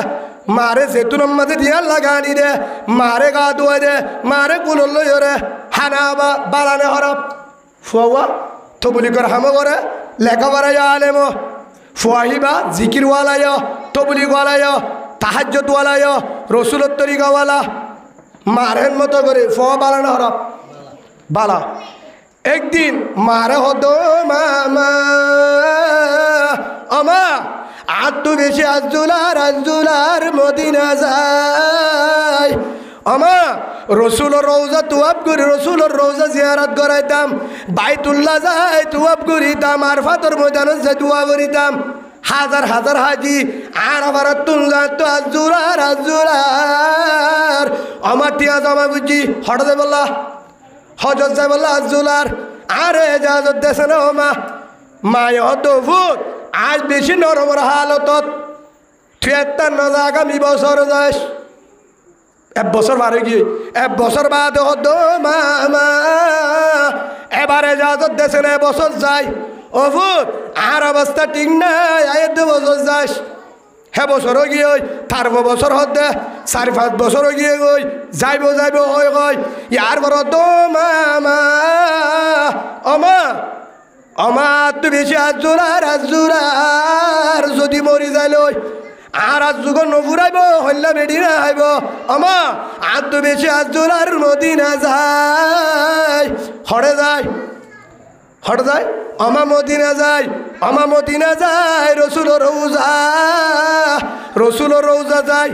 মারে যেতুন মাঝে দিয়ান লাগানি দে মারে গা ধুয়ে দে মারে কুলল রে হানা বা বালানে হরপ ফুয়া থবলি কর হাম করে লেখাপড়া আলেম ফুয়াহিবা জিকির ওয়ালায় তবলি ওয়ালায় তাহাজ্জুদ ওয়ালায় রসুলের তরিকা ওয়ালা মারের মতো করে ফুয়া বালানে হরপ বালা একদিন মারে হতো মামা আমা আত্মু বেশি আজুলার মদিনা যায় আমা রসুলের রওজা তুয়াব করি রসুলের রওজা জিয়ারত করাইতাম বাইতুল্লাহ যাই তুয়াব করিতাম আর ফাতর ময়দানত যাই দোয়া করিতাম হাজার হাজার হাজি আর আবার তুললা তো আজুলার আমার টিয়া জমা বুঝি হঠাৎ বললা হজরত যাই বললা আজুলার আরে এজাজত দেশে না মা মায় হতো ভূত আজ বেশি নরমর হালতত তুই একটা নজা আগামী বছর যাস 1 বছর বারে গিয়ে 1 বছর বাদ হতো মামা এবারে এজাজত দেশে না বছর যাই ও ভূত আর অবস্থা ঠিক নাই আয় 2 বছর যাস হ্যাঁ বছরও গিয়ে তার বছর হতে 4-5 বছরও গিয়ে গই যাইব হয় কয় ইয়ার বড় তো মামা অমা আমার তো বেশি আজুরার যদি মরি যাই লই আর আজ যুগ নফুরাইব হল্লা বেডি না আইব আমা আর তো বেশি আজুরার মদিনা যায় হড়ে যায় আমা মদিনা যায় রসুলের রৌজা যায়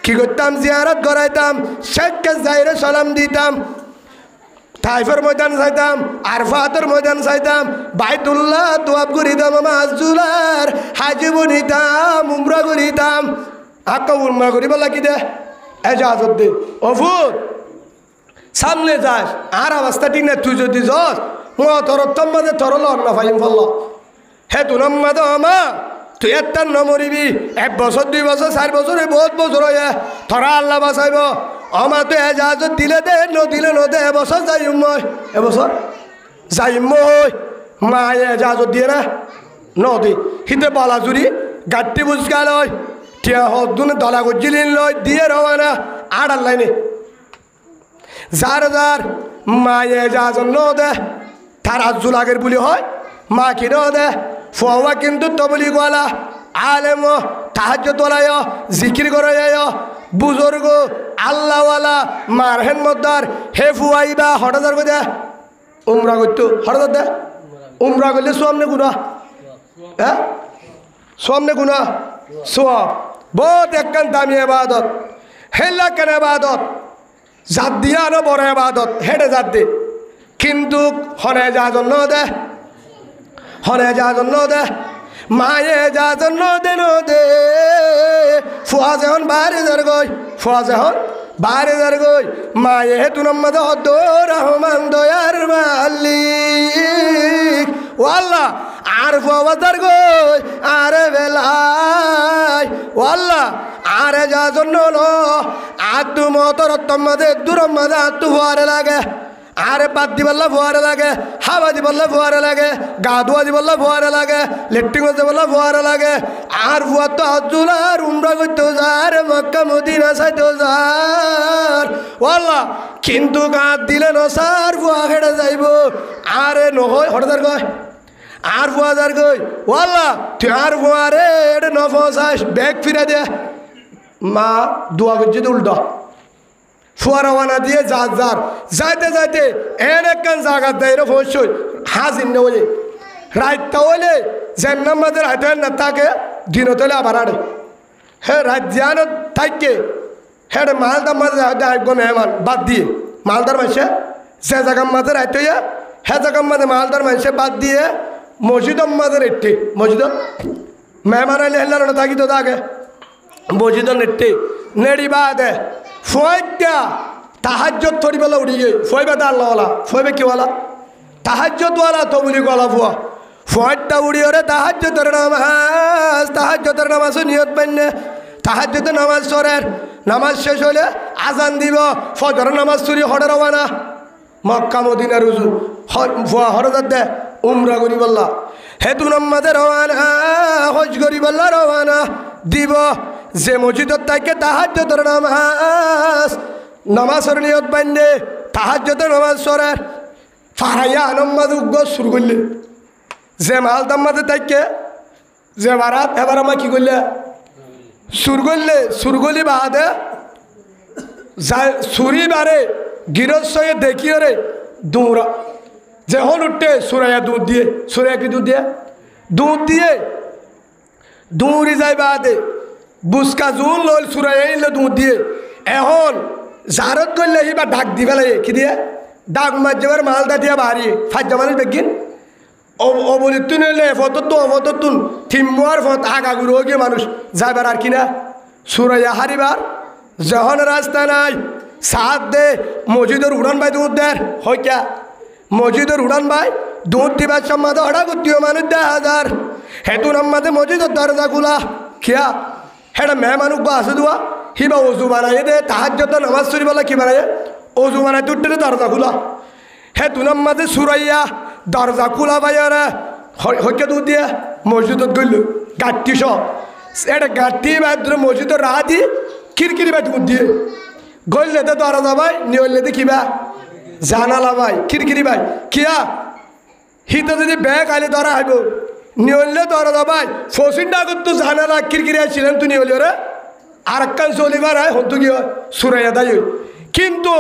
কি করতাম জিয়ারত করাইতাম শেখকে যাইরে সালাম দিতাম তাইফের ময়দান চাইতাম আরফাতের ময়দান চাইতাম বাইতুল্লাহ তোয়াব করিতাম আমা আজুলার হাজি বনিতাম উমরা করিতাম আক্কা উমরা করিব লাগি দে এজাজত দে অফুর সামনে যাস আর অবস্থা ঠিক না তুই যদি যাস তোর মাঝে তোর লন্না ফাইম ফল হে তুন মাঝে আমা তুই একটা নমরিবি 1 বছর 2 বছর 4 বছর বহুত বছর হয়ে তোরা আল্লাহ বাঁচাইব আমা তো এজাজত দিলে দে নদিলে নদে এবছর যাইম মই এবছর যাইম মই মায়ে এজাজত দিয়ে না নদী হিতে বালাজুরি গাঠটি বুঝকা লয় টিয়া হদুন দলা গজিলিন লয় দিয়ে রওয়ানা আর আল্লাইনে যার মায়ে এজাজত ন দে তার আজুল আগের বলি হয় মা কি ন দে ফুয়া কিন্তু তবলি গলা আলেম তাহাজ্জুদ ওয়ালায় জিকির করে বুজুর্গ আল্লাহওয়ালা মারহেন মদ্দার হে ফুয়াইবা হঠাৎ দে উমরা করতো হঠাৎ দে উমরা করলে সামনে গুণা হ্যাঁ সামনে গুণা সোয়াব বহুত একখান দামি এবাদত হেলা কেন এবাদত জাত দিয়া আনো বড় এবাদত হেডে জাত দে কিন্তু হনে যা জন্য দে হনে যা জন্য দে মায়ে যা জন্য দে ফুয়া যখন বাইরে যার গই ফুয়া যখন বাইরে যার গই মায়ে তু নম্মদ হদ রহমান দয়ার মালিক ওয়াল্লাহ আর ফুয়া যার গই আরে বেলায় ওয়াল্লাহ আরে যা জন্য লো আতু মতর তম্মাদে দুরম্মাদে আতু ফুয়ারে লাগে আরে বাদ দি বললে ফুয়ারে লাগে হাওয়া দি বললে ফুয়ারে লাগে গা ধোয়া দি বললে ফুয়ারে লাগে লেট্রিন করতে বললে ফুয়ারে লাগে আর ফুয়ার তো আব্দুল্লাহ উমরা করতেও যার মক্কা মদিনা চাইতেও যার ওয়াল্লাহ কিন্তু গাঁত দিলে নসার ফুয়া খেড়ে যাইব আরে নহয় হঠাৎ কয় আর ফুয়া যার কই ওয়াল্লাহ তুই আর ফুয়ারে এটা নফসাস ব্যাগ ফিরে দে মা দোয়া করছে তো উল্টো ফুয়ারা ওয়ানা দিয়ে যার যাইতে যাইতে এন একখান জায়গা দেয় অবশ্যই হাজির না বলে রাতটা হলে যেন আমাদের হাতে না তাকে দিন হলে আবার আড়ে হ্যাঁ রাত জিয়ানো থাকে হ্যাঁ মালদার মাঝে আসবো মেহমান বাদ দিয়ে মালদার মাসে যে জায়গার মাঝে রাইতে হ্যাঁ জায়গার মাঝে মালদার মাসে বাদ দিয়ে মসজিদর মাঝে রেটে মসজিদ মেহমান আইলে হেলার থাকি তো তাকে মসজিদর নেটে নেড়ি বাদে ফয়টা তাহাজ্জত থরি বেলা উড়ি গে ফয়বে তা আল্লাহওয়ালা ফয়বে কিওয়ালা তাহাজ্জতওয়ালা তো বলি গলা ফুয়া ফয়টা উড়ি ওরে তাহাজ্জতের নামাজ নিয়ত পাইনে তাহাজ্জতের নামাজ সরের নামাজ শেষ হলে আজান দিব ফজর নামাজ চুরি হরে রওয়ানা মক্কা মদিনা রুজু ফুয়া হরজাত দে উমরা করি বললা হেতু নামাজে রওয়ানা হজ করি বললা রওয়ানা দিব যে মসজিদত থাকে তাহাজ্জতের নামাজের নিয়ত বান্ধে তাহাজ্জতের নামাজ সরের ফারাইয়া আনম্মাদ উগ্র শুরু করলে যে মালদার মাঝে থাকে যে বারাত এবার আমার কি করলে সুর করলি বাদে সুরি বারে গিরস্বয়ে দেখিয়ে রে দৌড়া যখন উঠে সুরাইয়া দুধ দিয়ে সুরাইয়া কি দুধ দিয়ে দৌড়ি যায় বাদে বুসকা জুন লল সুরাইলে দুধ দিয়ে এখন জারত করলে বা ডাক দি ফেলে কি দিয়ে ডাক মাঝেবার মালদা দিয়ে বাড়ি ফাজ্জা মানুষ বেগিন অবলিতুন এলে ফততুন থিমার ফত আগাগুলো গিয়ে মানুষ যাইবার আর কিনা সুরাইয়া হারিবার যখন রাস্তা নাই সাত দে মসজিদের উড়ান ভাই দুধ দেয় হইয়া মসজিদের উড়ান ভাই দুধ দিবার সম্মাদে হঠাৎ করতেও মানুষ 10,000 হেতু নাম্মাদে মসজিদের দরজা খোলা খেয়া হেটা মেহমানুক বা আছে দুয়া হিবা অজু বানাই দে তাহাজ্জত নামাজ চুরি বলা কি বানাই অজু বানাই তুটে দরজা খোলা হে তুনার মাঝে সুরাইয়া দরজা খোলা বাইরে হইকে দুধ দিয়ে মসজিদত গইল গাঁটি সব এটা গাঁটি বাদ মসজিদের রাতি খিরকিরি বাই দুধ দিয়ে গইলে তো দরজা ভাই নিয়লে দে কিবা জানালা ভাই খিরকিরি ভাই কিয়া হিতে যদি ব্যাগ আইলে ধরা হইব নিয়লে দরজা ভাই ফসিনটা করতো জানালা খিরকিরি ছিলেন তুই নিয়লি রে আর একখান চলিবার হয় হতো কি সুরাইয়া দাই কিন্তু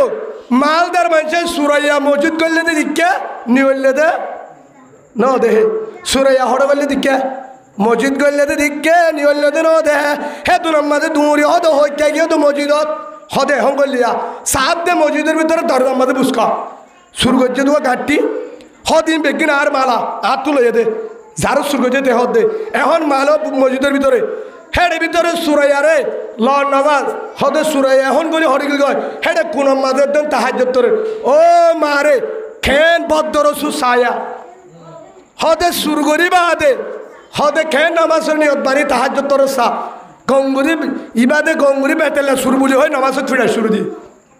মালদার মানুষের সুরাইয়া মসজিদ করলে দে দিকে নিয়লে দে ন দেহে সুরাইয়া হড়ে বললে দিকে মসজিদ করলে দে দিকে নিয়লে দে ন দেহে হে তোর মাঝে দূরি হতো হইয়া গিয়ে তো মসজিদত হদে হং করলিয়া সাত দে মসজিদের ভিতরে দরজার মাঝে বুসকা শুরু করছে তোমার ঘাটটি হদিন বেগিন আর মালা আর তুলে দে যারও শুরু করছে দেহ দে এখন মালো মসজিদের ভিতরে হেডে ভিতরে সুরাইয়া রে ল নামাজ হদে সুরাইয়া এখন বলি হরিগিল গয় হেডে কোন মাঝের দেন তাহাজ্জত তোরে ও মারে খেন বদ্দর সুসায়া হদে সুর করি বাদে হদে খেন নামাজের নিয়ত বাড়ি তাহাজ্জত তোর সা গঙ্গুরি ইবাদে গঙ্গুরি বেতেলে সুর বুলি হয় নামাজত ফিরে শুরু দি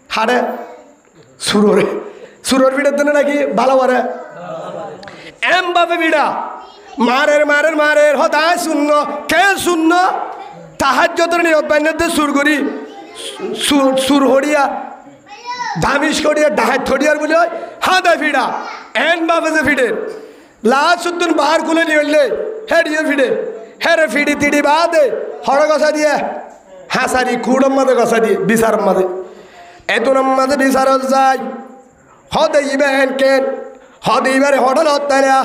হারে সুররে সুরর ফিডের জন্য নাকি ভালো করে এম বাবে বিড়া মারের মারের মারের হদায় শূন্য কে শূন্য তাহাজ্জতের নিয়ত বান্যতে সুর করি সুর হরিয়া দামিশ করিয়া ডাহাত থরিয়ার বলে হয় হাদা ফিডা এন বাবে যে ফিডে লাশ সুতুন বাহার খুলে নিয়ে হ্যাঁ ডিয়ে ফিডে হ্যাঁ রে ফিডি তিডি বাদে হড় গসা দিয়ে হাসারি কুড়ম মাঝে গসা দিয়ে বিচার মাঝে এতুনাম মাঝে বিচার যায় হদে ইবেন কেন হদে ইবারে হডল হত্যারা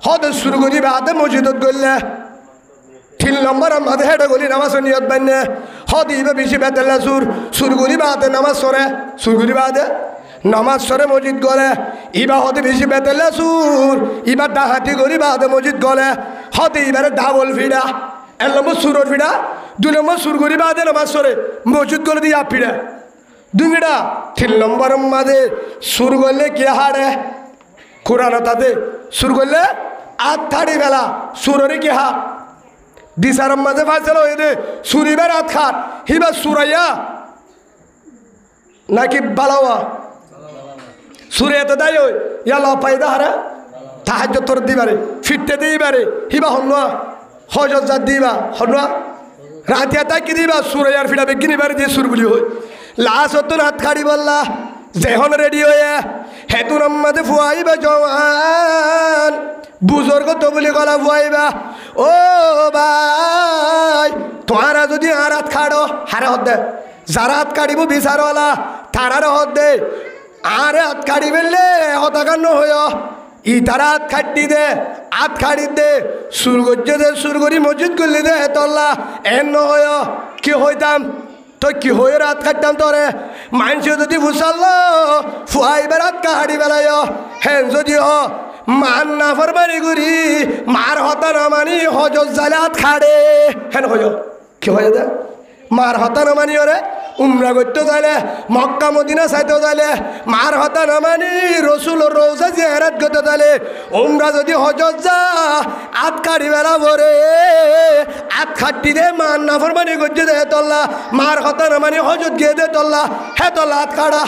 হদে শুরু করি বাদে মসজিদত গড়লে 3 নম্বর মাঝে হেঁটে গলি নামাজ নিয়ত বান্নে হদে ইবে বেশি বেতেলা সুর করি বাদে নামাজ সরে সুর করি বাদে নামাজ সরে মসজিদ গলে ইবা হতে বেশি বেতেলে সুর ইবা ডাহাতি করি বাদে মসজিদ গলে হতে ইবারে ডাবল ফিডা 1 নম্বর সুরর ফিডা 2 নম্বর সুর করি বাদে নামাজ সরে মসজিদ গলে দিয়ে ফিডা 2 ফিডা 3 নম্বর মাঝে সুর করলে কে হাড়ে কোরআন তাতে সুর করলে 8:30 বেলা সুররে কে হা বিচারম মাঝে ফাইসলা হয়ে দে সুরিবার 8 খাট হিবা সুরাইয়া নাকি বালাওয়া সুরে এত দায় ওই ইয়ালা পায়দা হারা তাহাজ্জুদ তোর দিবারে ফিরতে দিবারে হিবা হন্না হজত জাত দিবা হন্না রাতিয়া তাকি দিবা সুরে আর ফিরা বেগিনি বারে দিয়ে সুরগুলি হই লাশ হতো রাত খাড়ি বললা যেহন রেডি হয়ে হেতুর মাঝে ফুয়াইবা জওয়ান বুজুর্গ তো বলি গলা ফুয়াইবা ও ভাই তোরা যদি আর হাত খাড়ো হারে হদ দে যারা হাত কাড়িব বিচারওয়ালা তারার হদ দে আরে হাত কাড়ি বেললে হতাকান্ন হইয় ই তারা হাত খাটি দে হাত খাড়ি দে সুর গজ্জে দে সুর করি মসজিদ করলি দে তল্লা এন হয় কি হইতাম তো কি হয়ে রাত খাটতাম তোরে মানুষ যদি বুঝাল ফুয়াইবার হাত কাহাড়ি বেলায় হেন যদি হ মান না ফরমানি করি মার হতা না মানি হজত জালে হাত খাড়ে হেন হই কি হয়ে দে মার হতা না মানি ওরে উমরা করতে যাইলে মক্কা মদিনা চাইতে যাইলে মার হতা না মানি রসুল রোজা জিয়ারত করতে যাইলে উমরা যদি হজত যা আত কাড়ি বেলা ভরে আত খাটি দে মান না ফরমানি করছে দে তল্লা মার হতা না মানি হজত গিয়ে দে তল্লা হে তল্লা আত খাড়া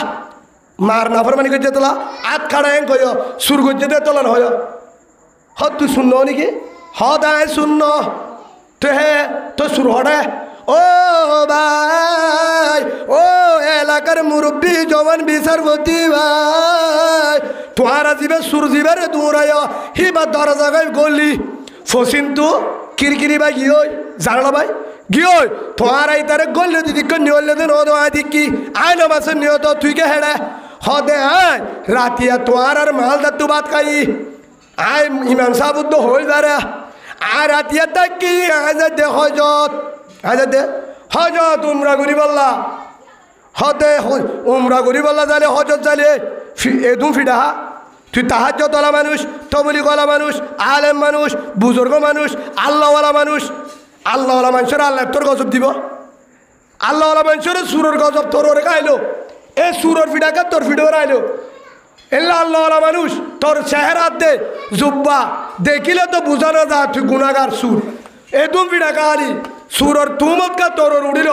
মার না ফরমানি করছে তোলা আত খাড়া এং কই সুর করছে দে তোলা হয় হ তুই শুনল নাকি হ দায় শূন্য তো হে তো সুর হড়ে ও ভাই ও এলাকার মুরব্বী জওয়ান বিচারপতি ভাই তোরা যাবে সুর যাবে দৌড়ায় হিবা দরজা গাই গলি ফসিন তু কিরকিরি ভাই গিয়ে জানলা ভাই গিয়ে তোরা ইতারে গলে দিদি নিয়লে দিন ও আদি কি আয় নমাসের নিয়ত তুই কে হেড়ে হদে আয় রাতিয়া তোর আর মালদা তু বাত খাই আয় ইমাম সাহুদ্দ হয়ে যারে আর রাতিয়া দেখ কি আজ দে হজত আজ দে হজত উমরা করি বললা হদে উমরা করি বললা যালে হজত যালে এদুম ফিডা তুই তাহাজ্জুদ ওয়ালা মানুষ তবলিগ ওয়ালা মানুষ আলেম মানুষ বুজুর্গ মানুষ আল্লাহওয়ালা মানুষ আল্লাহওয়ালা মানুষের আল্লাহ তোর গজব দিব আল্লাহওয়ালা মানুষের সুরের গজব তোর ওরে খাইলো এ সুরের ফিডাকে তোর ফিডো আইলো এল্লা আল্লাহওয়ালা মানুষ তোর চেহারাত দে জুব্বা দেখিলে তো বুঝানো যা তুই গুণাগার সুর এদুম ফিডা কাহারি সুরর তুমত কা তোর উড়িল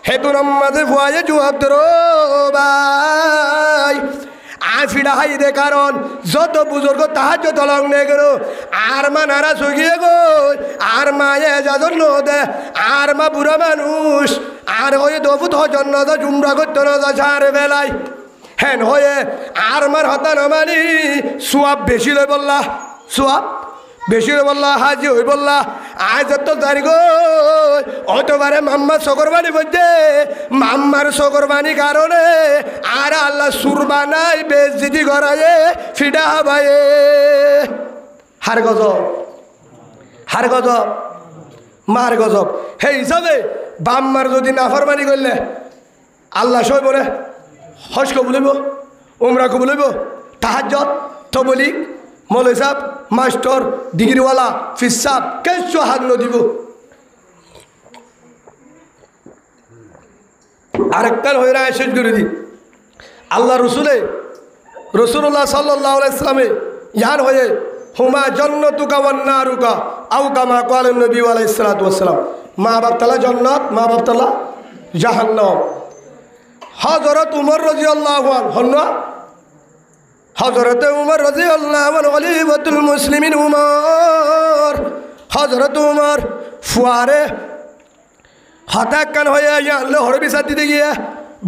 হেতু নামাজে ফুয়াইয়ে জুয়াব ধরো ভাই আর ফিডা হাই দে কারণ যত বুজুর্গ তাহাজ্জুদ তলং নে গেল আর মা নারা সগিয়ে গো আর মায়ে যাজন দে আর মা বুড়া মানুষ আর হয়ে দফুত হজন্য দা জুমরা করতে না যা ছাড় বেলায় হেন হয়ে আর মার হতা না মানি সোয়াব বেশি লই বললা সোয়াব বেশি বললা হাজি হই বললা আজ তো জানি গো অতবারে মাম্মা সকরবানি বলছে মাম্মার সকরবানি কারণে আর আল্লাহ সুরবানাই বেজিদি করায়ে ফিডা ভাইয়ে হার গজব মার গজব সেই হিসাবে বাম্মার যদি নাফরমানি করলে আল্লাহ সই বলে হজ কবুলিব উমরা কবুলিব তাহাজ্জুদ তবলিগ মৌলভী সাহেব মাস্টার ডিগ্রিওয়ালা ফিস সাহেব কেসু হাত দিব আরেকটার হয়ে রায় শেষ করে দিই আল্লাহ রসুল্লাহ সাল্লাল্লাহু আলাইহি ইসলামে ইয়ার হয়ে হুমা জন্নতুকা ওয়ান নারুকা আও কামা ক্বালা নবী আলাইহিস সালাতু ওয়াস সালাম মা বাপ তালা জান্নাত মা বাপ তালা জাহান্নাম হযরত উমর রাদিয়াল্লাহু আনহু হন্না হযরত উমর রাদিয়াল্লাহু আনহু খলিফাতুল মুসলিমিন উমর হযরত উমর ফুয়ারে হঠাৎ কান হয়ে আল্লাহ হরবি সাথে দিতে গিয়ে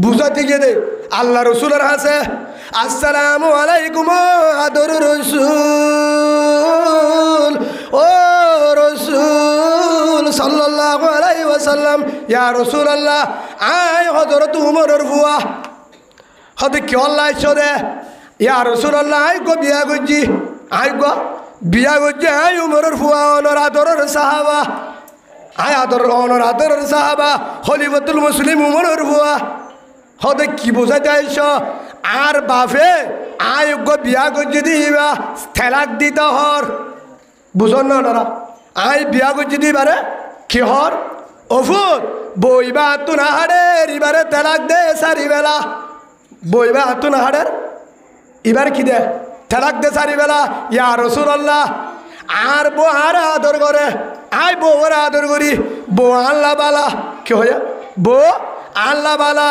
বুঝাতে গিয়ে দে আল্লাহ রসুলের হাসে আসসালামু আলাইকুম আদর রসুল ও রসুল সাল্লাল্লাহু আলাইহি ওয়াসাল্লাম ওয়াসাল্লাম ইয়া রাসূলুল্লাহ আই হযরত উমরের ফুয়া হতে কি আল্লাহ ইসদে ইয়া রাসূলুল্লাহ আই গো বিয়া গজি আই গো বিয়া গজি আই উমরের ফুয়া অনর আদরের সাহাবা আই অনর আদরের সাহাবা খলিফাতুল মুসলিম উমরের ফুয়া হতে কি বোঝা যাইছ আর বাপে আই গো বিয়া গজি দিবা তেলাক দিতে হর বুঝন না ওনারা আই বিয়া গজি দিবারে কি হর অফুর বইবা তুন হাড়ের এবারে তেলাক দে সারি বেলা বইবা হাতুন হাড়ের এবার কি দে তেলাক দে সারি বেলা ইয়া রাসূলুল্লাহ আর বউ আর আদর করে আই বউর আদর করি বউ আল্লাহ বালা কি হয়ে বউ আল্লাহ বালা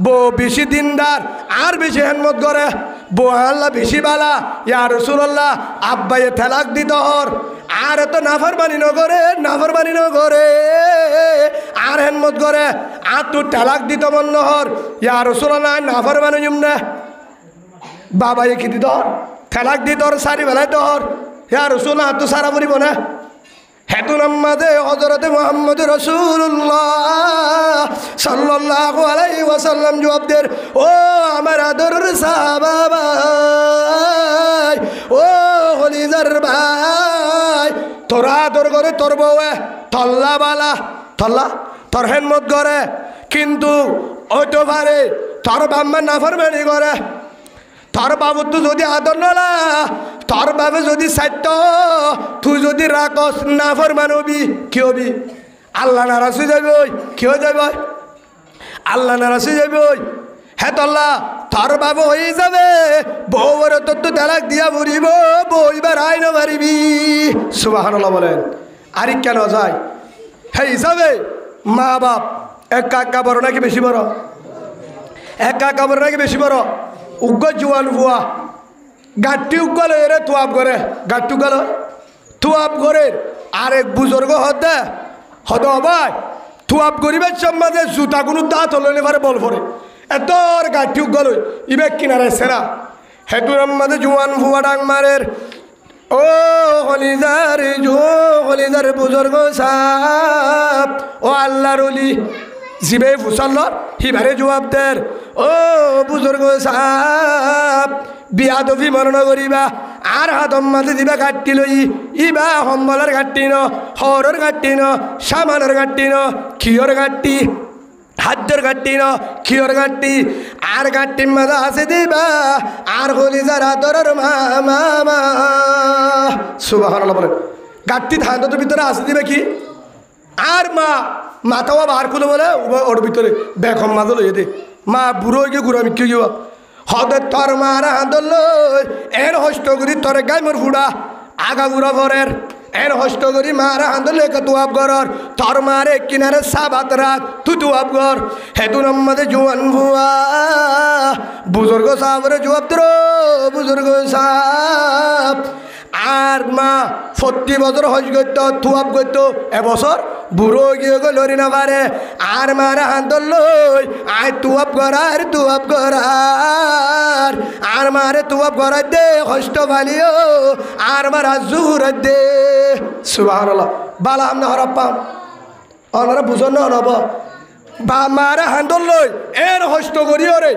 বউ বেশি দিনদার আর বেশি হেনমত করে বউ আল্লাহ বেশি বালা ইয়া রাসূলুল্লাহ আব্বায়ে তেলাক দিত হর আর তো নাফরমানি ন করে আর হেনমত করে আর তুই তেলাক দিত মন হর ইয়া রাসূলুল্লাহ নাফরমানি জুমনে বাবায়ে কি দিত হর তেলাক দিত হর সারি বেলায় তো হর ইয়া রাসূলুল্লাহ তো সারা পড়িব না হেতু নামাজে হযরত মুহাম্মদ রাসূলুল্লাহ সাল্লাল্লাহু আলাইহি ওয়াসাল্লাম জবাব দেন ও আমার আদরের সাহাবা ভাই ও খলিজার ভাই তোরা আদর করে তোর বউয়ে তল্লা বালা তল্লা তোর হেনমত করে কিন্তু ওইতো পারে তোর বাম্মা নাফরমানি করে তোর বাবু তো যদি আদর নলা তোর বাবে যদি সাইত তুই যদি রাখস নাফরমান হবি কি হবি আল্লাহ নারাজ হয়ে যাবে কি হয়ে যাবে আল্লাহ নারাজ হয়ে যাবে হ্যাঁ তল্লা তোর বাবু হয়ে যাবে বউর তোর তো তেলাক দিয়া ভরিব বইবার আই না পারিবি সুবহানাল্লাহ বলেন আরে কেন যায় হ্যাঁ হিসাবে মা বাপ এক কাকা বড় নাকি বেশি বড় এক কাকা বড় নাকি বেশি বড় উগ্র জোয়ান ফুয়া গাঠটি উগ্গল এরে তুয়াব করে গাঠটু গেল তুয়াব করে আরেক বুজুর্গ হতে হদ ভাই তুয়াব গরিবের সম্বন্ধে জুতা কোনো দাঁত হলে পারে বল পরে এত গাঠটি উগ্গল ইবে কিনারে সেরা হেতুর মাঝে জোয়ান ফুয়া ডাং মারের ও হলিদার বুজুর্গ সাপ ও আল্লাহর ওলি জিবে ফুসাল্লর হিবারে জবাব দের ও বুজুর্গ সাপ বিয়াদফি মরণ করিবা আর হাতম মাঝে দিবা ঘাটটি লই ইবা সম্বলের ঘাটটি ন হরর ঘাটটি ন সামানের ঘাটটি ন খিয়র ঘাটটি হাদ্যর ঘাটটি ন খিয়র ঘাটটি আর ঘাটটির মাঝে আছে দিবা আর হলিজার আদরের মামা সুবহানাল্লাহ বলেন ঘাটটি ধানের ভিতরে আছে দিবে কি আর মা মাথাও বাহার খুলে বলে ওর ভিতরে বেখম মাঝে লইয়ে দে মা বুড়ো গিয়ে ঘুরা মিকে গিয়ে হদে তোর মারা হাঁদল এর হস্ত করি তোর গাই মোর ফুড়া আগা গুড়া ভরের এর হস্ত করি মারা হাঁদল তুয়াব গরর তোর মারে কিনারে সাবাত রাখ তুই তুয়াব গর হেতু নম্মদে জোয়ান ভুয়া বুজুর্গ সাহরে জবাব দর বুজুর্গ সাহ আর মা 40 বছর হজ করত তুয়াব করত এবছর বুড়ো গিয়ে গো লরি না পারে আর মারা হাঁদল লই আয় তুয়াব করার আর মারে তুয়াব করার দে কষ্ট ভালিও আর মারা জুর দে সুবহানাল্লাহ বালা আমনা হরাপ্পাম ওনারা বুঝন না হব বা মারা হাঁদল লই এর হস্ত করিও রে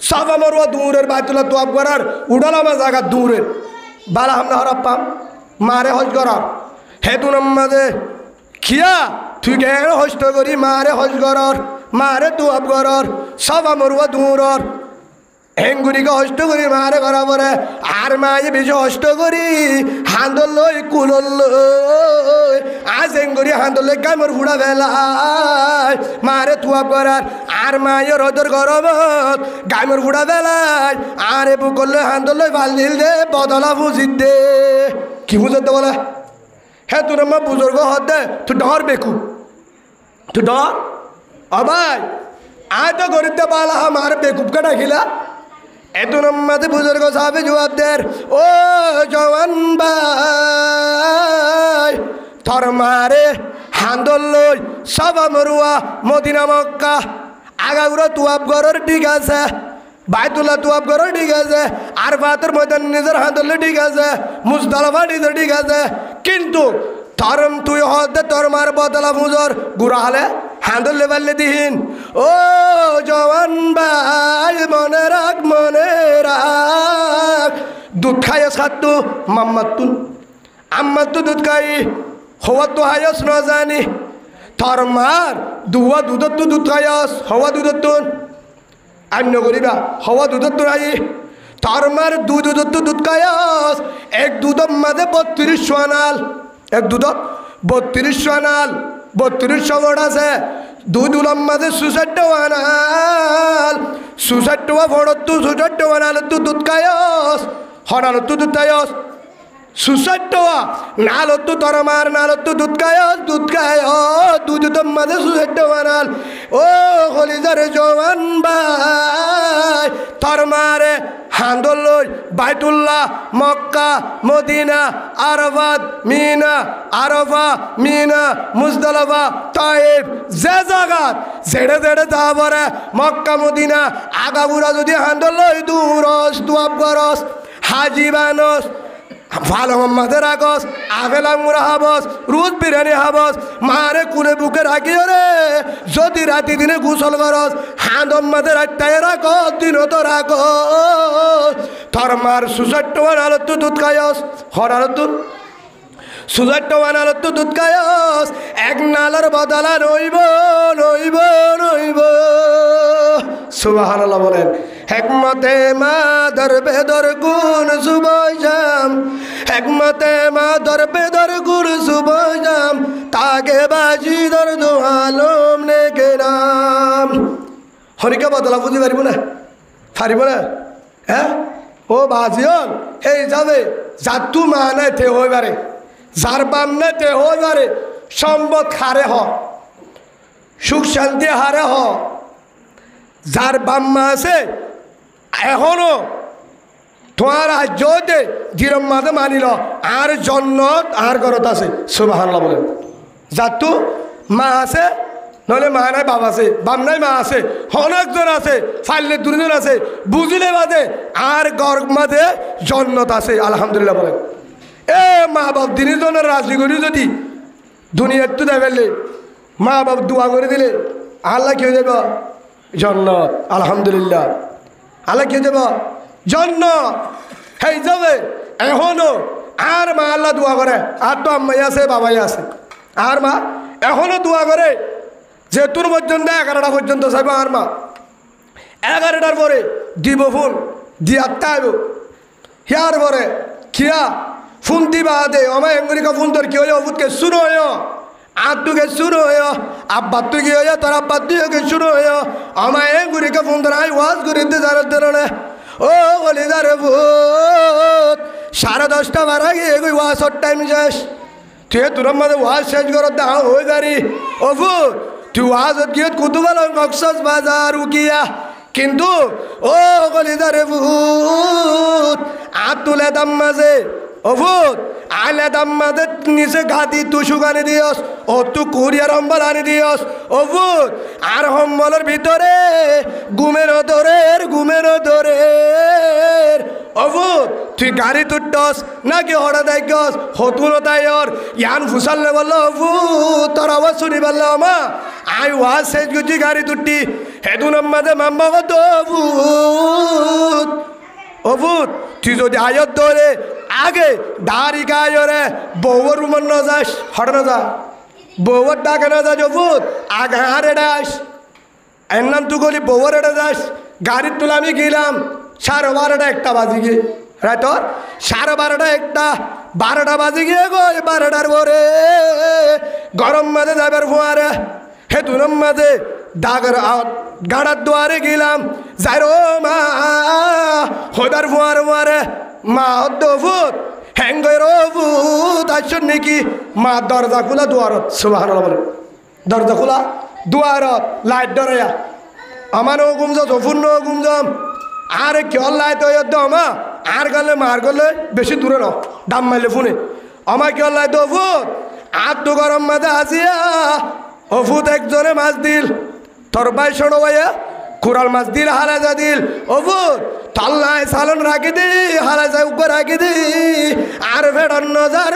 সাফা মরুয়া দূরের বাইতুল্লাহ তুয়াব করার উড়ালামা জায়গা দূরের বালা আমনা হরাপ্পাম মারে হজ করার হেতু নামাজে খিয়া তুই কেন হস্ত করি মারে হজ করর মারে তুয়াব করর সাফা মরুয়া দূরর হেঙ্গুরিকে হস্ত করি মারে করা পরে আর মায়ে বেশি হস্ত করি হাঁদল লই কুলল লই আজ হেঙ্গুরি হাঁদল লই গামর ফুড়া বেলায় মারে তুয়াব করার আর মায়ে রোদর গরমত গামর ফুড়া বেলায় আর এ বুকলে হাঁদল লই ভাল দিল দে বদলা বুঝিত দে কি বুঝতে বলে হ্যাঁ তোর মা বুজুর্গ হতে তুই ডর বেকু তুই ডর অবাই আয় তো গরিবতে বালা আমার বেকুবকে ডাকিলা এত নম্মাতে বুজুর্গ সাহেব জবাব দের ও জওয়ান ভাই তোর মারে হাঁদল লই সাবা মরুয়া মদিনা মক্কা আগাগুড়া তুয়াব গরর ঠিক আছে বাইতুল্লাহ তুয়াব গরর ঠিক আছে আর বাতের ময়দান নিজের হাঁদলে ঠিক আছে মুজদালিফা নিজের ঠিক আছে কিন্তু তোর তুই হতে তোর মার বদলা মুজর গুড়া হলে হাঁদলে পারলে দিহিন ও জওয়ান ভাই মনে রাখ দুধ খাইস খাতু মাম্মাতুন আম্মা তো দুধ খাই হওয়া তো হায়স ন জানি থর মার দুয়া দুধত তো দুধ খায়স হওয়া দুধত তুন আন্য করিবা হওয়া দুধত তো আই থর মার দুধত তো দুধ খায়স এক দুধর মাঝে 32 আনাল এক দুধত 32 আনাল 32 বড় আছে দুধ উলাম মাঝে 66 আনাল 66 বড় তো 66 আনাল তো দুধ খায়স হরাল তো দুধ খায়স 66 নালতো তরমার নালতো দুধ খায় দুধ মাঝে 66 আনাল ও হলিদারে জওয়ান ভাই তরমারে হান্দল বাইতুল্লাহ Mecca Medina Arfa Mina Muzdalifah Taif যে জায়গাত জেড়ে যাবরে মক্কা মদিনা আগাবুরা যদি হান্দল দূরস দুয়াব গরস হাজি বানস ভালো মামাদের আগস আভেলাঙ্গুরা হাবস রোজ বিরিয়ানি হাবস মারে কুলে বুকে রাখিও রে যদি রাতি দিনে গোসল করস হাঁদম মাদের আটটায় রাখস দিনও তো রাখস থর মার 66 আনালত তো দুধ খায়স হরালত তো 66 আনালত তো দুধ খায়স এক নালার বদলা রইব সুবহানাল্লাহ বলেন হেকমতে মা দরবেদর গুণ সুবজাম হেকমতে মা দরবেদর গুণ সুবজাম তাকে বাজি দর দো আলম নে কে নাম হরিকা বদলা বুঝি পারিব না হ্যাঁ ও বাজিয়ন এই যাবে জাতু মা নাই তে হইবারে যার বাম নাই তে হইবারে সম্পদ হারে হ সুখ শান্তি হারে হ যার বাম্মা আছে এখনো তোমার রাজ্যতে জিরম মাঝে মানিল আর জন্নত আর ঘরত আছে সুবহানাল্লাহ বলেন যার তো মা আছে নহলে মা নাই বাপ আছে বাপ নাই মা আছে অনেকজন আছে ফাইলে দুজন আছে বুঝিলে বাদে আর ঘর মাঝে জন্নত আছে আলহামদুলিল্লাহ বলেন এ মা বাপ দিনের জন্য রাজি করি যদি দুনিয়ার তো দেবেলে মা বাপ দোয়া করে দিলে আল্লাহ কি হয়ে যাবে জন্নত আলহামদুলিল্লাহ আল্লাহ কি যাব জন্নত হেই যাবে এখনো আর মা আল্লাহ দোয়া করে আর তো আম্মাই আছে বাবাই আছে আর মা এখনো দোয়া করে যে তোর পর্যন্ত 11টা পর্যন্ত যাবে আর মা 11টার পরে দিব ফোন দিয়ে আত্মাইব হিয়ার পরে খিয়া ফোন দিবা দে আমার এঙ্গুরিকা ফোন তোর কি হয়ে অবুতকে শুরু হয়ে আত্মুকে শুরু হয়ে আব্বা তুই কি হয়ে তোর আব্বা তুই শুরু হয়ে আমার এঙ্গুরিকা ফোন তোর আই ওয়াজ করিতে যারা ধরনে ও বলি যারে ভূত 10:30 বার আগে এগুই ওয়াজর টাইম যাস তুই তোর মাঝে ওয়াজ শেষ করত দা হয়ে গাড়ি ও ভূত তুই ওয়াজত গিয়ে কুতুবাল কক্সস বাজার উকিয়া কিন্তু ও বলি যারে ভূত আতুলে দাম মাঝে ও ভূত আলে দাম মাঝে নিচে ঘাতি তু সুগানি দিয়স ও তু কুরিয়ার হম্বল আনি দিয়স ও ভূত আর হম্বলের ভিতরে ঘুমের দরের ও ভূত তুই গাড়ি তুটস নাকি হঠাৎ দেখস হতুন তাইর ইয়ান ফুসালে বলল ও ভূত তোর আওয়াজ শুনি বলল আমা আই ওয়াজ শেষ গুছি গাড়ি তুটি হেতুন মাঝে মাম্মা কত ভূত ও ভূত তুই যদি আয়ত ধরে আগে দাড়ি গায়রে বউর রুমন ন যাস হঠাৎ না যা বউর ডাকে না যা ভূত আগে হারে ডাস এর নাম তুই গলি বউর এটা যাস গাড়ির তুলে আমি গেলাম 12:30 একটা বাজি গিয়ে রাত 12:30 একটা 12টা বাজি গিয়ে গো 12টার পরে গরম মাঝে যাবার ফোয়ারে হে তুনম মাঝে ডাগর গাড়ার দুয়ারে গেলাম যাই রো মা হইবার ফোয়ারে মা ভূত হ্যাঙ্গর ভূত আসছেন নাকি মা দরজা খোলা দুয়ারত সুবহানাল্লাহ বলে দরজা খোলা দুয়ারত লাইট ডরাইয়া আমার ও গুমজ জফুন ন গুমজম আর কেউ লাইট আমা আর গেলে মার গেলে বেশি দূরে ন দাম মারলে ফোনে আমার কেউ লাইট ভূত আর তো গরম মাঝে আসিয়া ও ভূত একজনে মাছ দিল তোর বাই শোনো ভাইয়া কুড়াল মাছ দিল হারাজা দিল ও ভূত তল্লায় সালন রাখি দি হালাই যায় উপর রাখি দি আর ভেড়ন নজার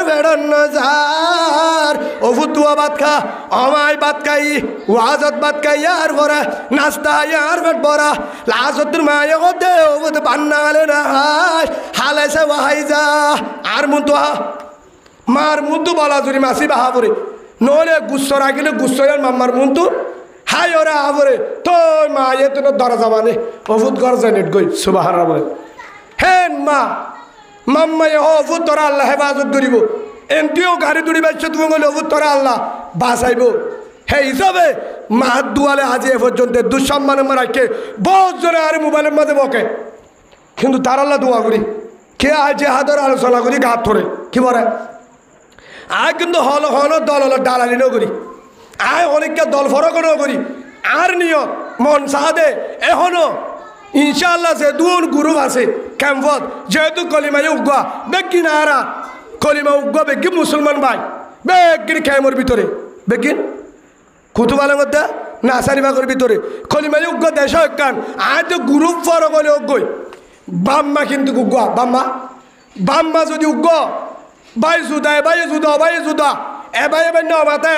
ও ফুতুয়া ভাত খা আমায় ভাত খাই ওয়াজত ভাত খাই আর ভরা নাস্তা আর পেট ভরা লাজত মায়ে হতে ও বান্নালে না হালাই সে ওয়াহাই যা আর মুতুয়া মার মুন্তু বলা জুরি মাসি বাহা পরে নলে গুচ্ছ রাখিলে গুচ্ছ মাম্মার মুন্তু হাই ওরা আবরে তো মা এ তো দরজা মানে অভূত গরজা নেট গই সুবহানাল্লাহ বলে হেন মা মাম্মা এ অভূত তোরা আল্লাহ হেফাজত করিব এমতিও গাড়ি দুড়ি বাইছ তুমি বলে অভূত তোরা আল্লাহ বাঁচাইব হে হিসাবে মা দুয়ালে আজি এ পর্যন্ত দুঃসম্মান রাখে বহুত জনে আর মোবাইলের মাঝে বকে কিন্তু তার আল্লাহ দোয়া করি কে আজ হাতের আলোচনা করি গাত ধরে কি বলে আয় কিন্তু হল হল দল হল ডালালি করি আয় অনেককে দল ফরকও করি আর নিয়ত মন সাদে এখনো ইনশাআল্লাহ সে দুন গ্রুপ আছে ক্যাম্পত যেহেতু কলিমায় উগ্গা বেগি না আরা কলিমা উগ্গা বেগি মুসলমান ভাই বেগির ক্যামর ভিতরে বেগিন কুতুবালের মধ্যে নাসারিবাগের ভিতরে কলিমায় উগ্গা দেশ কান আয় তো গ্রুপ ফরক হলে উগ্গই বাম্মা কিন্তু উগ্গা বাম্মা যদি উগ্গা বাই জুদা বাই জুদা এবাই ন মাতা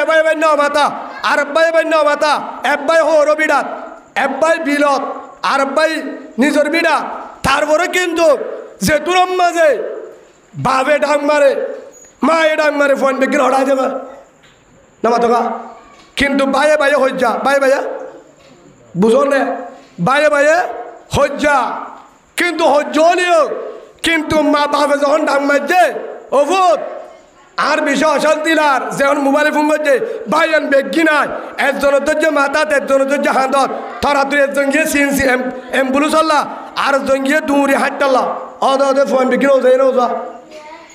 আর এবাই ন মাতা এবাই হর বিড়াত এবাই বিলত আর এবাই নিজের বিড়া তারপরে কিন্তু যে তুরম মাঝে বাবে ডাং মারে মা এ ডাং মারে ফোন বিক্রি হঠাৎ যাবে না মাতকা কিন্তু বাইয়ে হজ্জা বাইয়ে বুঝো নে বাইয়ে হজ্জা কিন্তু হজ্জ হলেও কিন্তু মা বাবে যখন ডাং মারছে অভূত আর বিষয় অশান্তিলার যেমন মোবাইলে ফোন করছে ভাইয়ান বেগি নাই একজনের ধৈর্য মাথাত একজনের ধৈর্য হাতত থরা তুই একজন গিয়ে সিএনসি অ্যাম্বুলেন্স হল্লা আর একজন গিয়ে দৌড়ি হাঁটতাল্লা অদে ফোন বিক্রি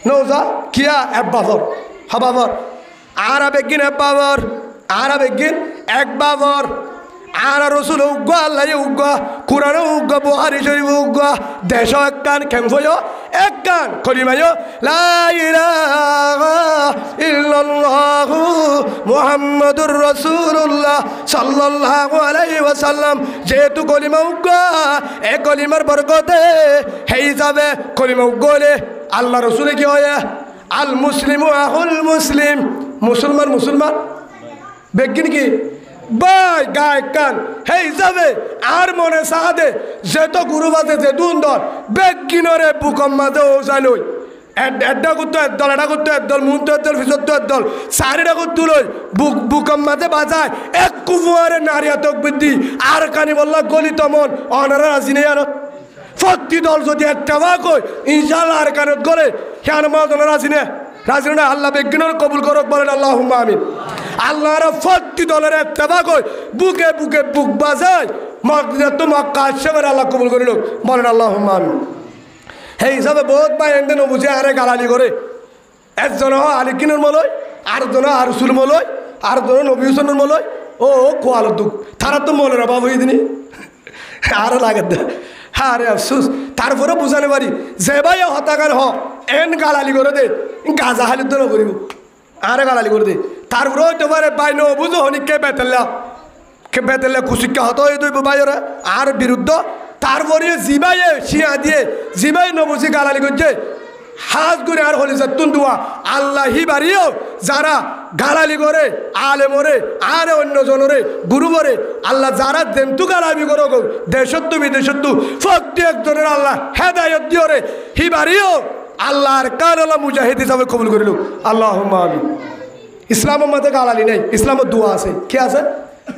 নৌজা কিয়া একবাবর হবাবর আর বেগিন একবাবর আর বেগিন একবাবর আর রসুল উগ্গ আল্লাহ উগ্গ কোরআন উগ্গ বুখারী শরীফ উগ্গ দেশ একখান খেমফয় একখান কলিমায় লা ইলাহা ইল্লাল্লাহু মুহাম্মাদুর রাসূলুল্লাহ সাল্লাল্লাহু আলাইহি ওয়াসাল্লাম যেহেতু কলিমা উগ্গ এ কলিমার বরকতে হেই যাবে কলিমা উগ্গলে আল্লাহ রসুলে কি হয় আল মুসলিমু আহুল মুসলিম মুসলমান বেগিন কি বাই গায় কান হে হিসাবে আর মনে সাহাদে যেত গুরু বাজে যে দুন্দর বেগিনরে বুকম মাঝে ওসাইলই এড্ডা করতো একদল এটা করতো একদল মুন তো একদল ফিসত তো একদল চারিটা করতো লই বুকম মাঝে বাজায় এক কুফুয়ারে নারিয়া তক বৃদ্ধি আর কানি বললা গলি তমন অনারা রাজি নেই আনো প্রতি দল যদি একটা বা কই ইনশাল্লাহ আর কানত গলে কেন মজনা রাজি নে আল্লাহ বেগিনের কবুল করক বলেন আল্লাহুম্মা আমিন আল্লাহর প্রতি দলের একটা কই বুকে বুক বাজায় মক্কা মক্কা আসবে আল্লাহ কবুল করিল বলেন আল্লাহুম্মা আমিন সেই হিসাবে বহুত ভাই এনতে নবুঝে আরে গালালি করে একজন আলিকিনের মলয় আরেকজন আরসুল মলয় আরেকজন নবী হুসেনের মলয় ও কোয়াল দুঃখ তারা তো মনের অভাব হয়ে দিনি আরো লাগে আরে আফসুস তারপরে বুঝাতে পারি যে ভাই হতাকার হ এন গালালি করে দে গাজা হালি তো করিব আরে গালালি করে দে তারপরে হইতে পারে বাই ন বুঝো হনি কে বেতেল্লা কুশিক্ষা হতো এই দুই ভাইরা আর বিরুদ্ধ তারপরে জিবাইয়ে শিয়া দিয়ে জিবাই নবুঝি গালালি করছে হাজ করে আর হলি তুন দুয়া আল্লাহি বাড়িও যারা গালালি করে আলেমরে আর অন্য জনরে গুরুবরে আল্লাহ যারা দেন্তু গালামি করো গো দেশত্ব বিদেশত্ব প্রত্যেক জনের আল্লাহ হেদায়ত দিও রে হি বাড়িও আল্লাহর কারলা মুজাহিদ হিসাবে কবুল করিল আল্লাহুম্মা আমিন ইসলামের মধ্যে গালালি নেই ইসলামের দোয়া আছে কি আছে